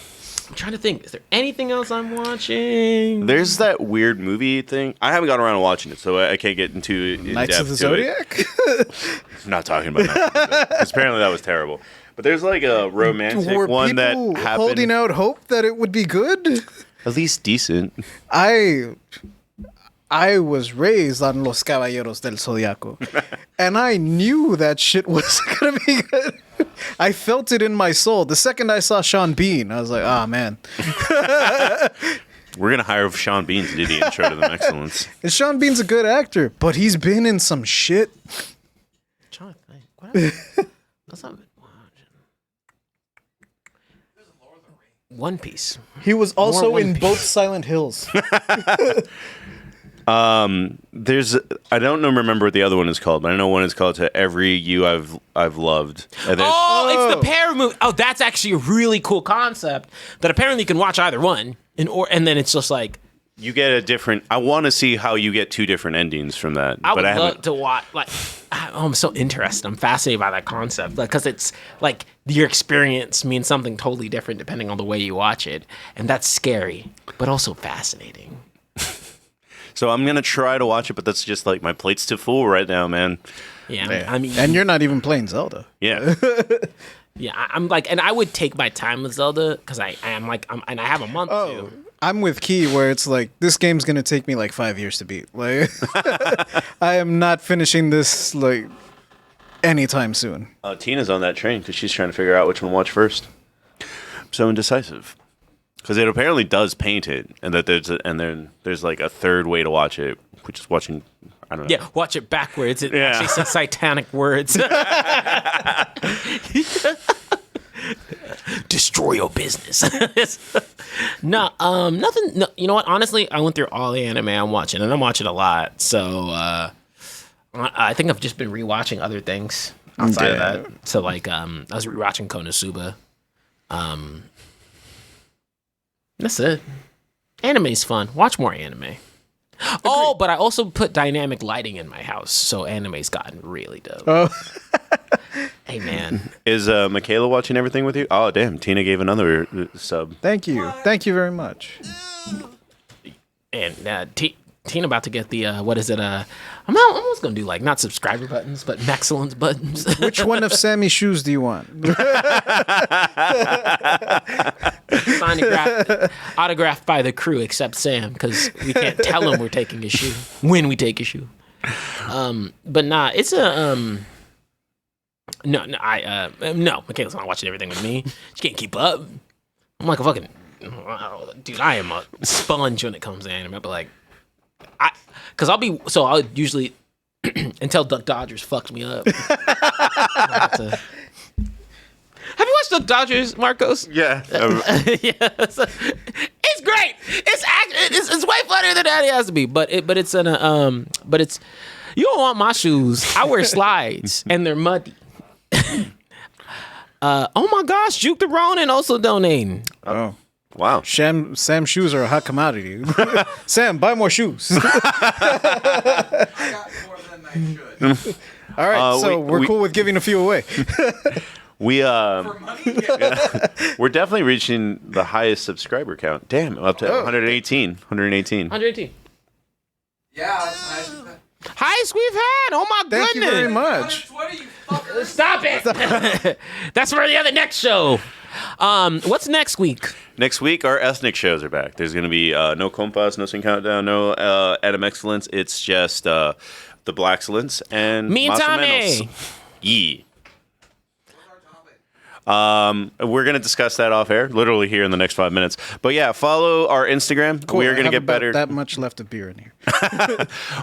trying to think. Is there anything else I'm watching? There's that weird movie thing. I haven't got around to watching it, so I can't get into Knights of the Zodiac? I'm not talking about that. Because apparently that was terrible. But there's like a romantic Were one that people happened. holding out hope that it would be good? At least decent. I was raised on Los Caballeros del Zodiaco, and I knew that shit was gonna be good. I felt it in my soul. The second I saw Sean Bean, I was like, "Ah, man." We're gonna hire Sean Bean to do the intro to Animexcellence. And Sean Bean's a good actor, but he's been in some shit. I'm trying to think. What else? What's up? One Piece. He was also One in Piece. both Silent Hills. There's I don't remember what the other one is called, but I know one is called To Every You I've Loved. And there's- It's the pair movie. Oh, that's actually a really cool concept that apparently you can watch either one, and then it's just like you get a different. I want to see how you get two different endings from that. I would but I love haven't. to watch. Like, I'm so interested. I'm fascinated by that concept because it's like your experience means something totally different depending on the way you watch it, and that's scary, but also fascinating. So I'm gonna try to watch it, but that's just like my plate's too full right now, man. Yeah, I mean, And you're not even playing Zelda. Yeah. I'm like, and I would take my time with Zelda because I am like, and I have a month to. I'm with Key where it's like this game's gonna take me like 5 years to beat. Like I am not finishing this like anytime soon. Tina's on that train because she's trying to figure out which one to watch first. I'm so indecisive because it apparently does paint it, and that there's like a third way to watch it, which is watching I don't know. Yeah, watch it backwards. It Yeah. actually says satanic words. Destroy your business. No, nothing. No, you know what? Honestly, I went through all the anime I'm watching, and I'm watching a lot. So I think I've just been rewatching other things outside of that. So like, I was rewatching Konosuba. That's it. Anime's fun. Watch more anime. Oh, but I also put dynamic lighting in my house, so anime's gotten really dope. Oh. Hey, man. Is Michaela watching everything with you? Oh, damn. Tina gave another sub. Thank you. Thank you very much. And Tina about to get the, what is it? I'm almost going to do, like, not subscriber buttons, but Maxcellence buttons. Which one of Sammy's shoes do you want? Autographed by the crew, except Sam, because we can't tell him we're taking his shoe when we take his shoe. But nah, it's a no, Michaela's not watching everything with me. She can't keep up. I'm like a fucking dude. I am a sponge when it comes to anime. But like, I'll usually until Duck Dodgers fucks me up. Have you watched the Dodgers, Marcos? Yeah. Yes. It's great. It's way funnier than that it has to be. But it's you don't want my shoes. I wear slides and they're muddy. Oh my gosh, Juke the Ronin also donating. Oh. Wow. Sam's shoes are a hot commodity. Sam, buy more shoes. I got more than I should. All right, so we're cool with giving a few away. For money? Yeah. We're definitely reaching the highest subscriber count. Damn, up to 118. 118. 118. Yeah, that's nice. Highest we've had. Oh my goodness. Thank you very much. 120, you fuckers. Stop it. That's for the other next show. What's next week? Next week, our ethnic shows are back. There's going to be no Kompas, no Sing Countdown, no Animexcellence. It's just the Blackcellence and Me and Más o Tommy. Menos. Yeah. We're going to discuss that off air, literally here in the next 5 minutes. But yeah, follow our Instagram. Cool. We are going to I have get about better. That much left of beer in here.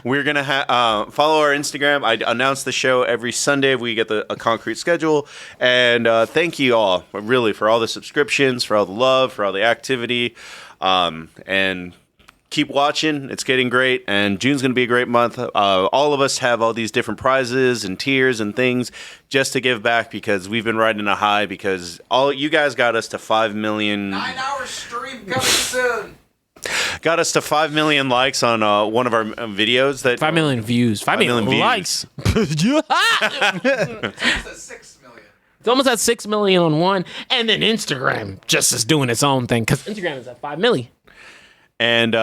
We're going to follow our Instagram. I announce the show every Sunday. We get a concrete schedule. And thank you all, really, for all the subscriptions, for all the love, for all the activity. And keep watching. It's getting great. And June's going to be a great month. All of us have all these different prizes and tiers and things just to give back because we've been riding a high because all you guys got us to 5 million. 9-hour stream coming soon. Got us to 5 million likes on one of our videos. 5 million views. 5 million views. likes. It's at 6 million. It's almost at 6 million on one. And then Instagram just is doing its own thing because Instagram is at 5 million. And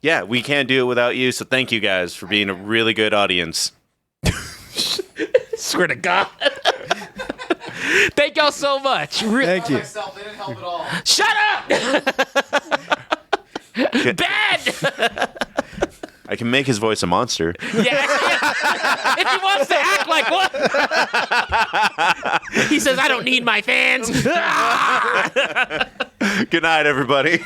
yeah, we can't do it without you. So thank you guys for being a really good audience. Swear to God. Thank y'all so much. Thank you. Myself, they didn't help at all. Shut up. Bad. I can make his voice a monster. Yeah, if he wants to act like one. He says, I don't need my fans. Good night, everybody.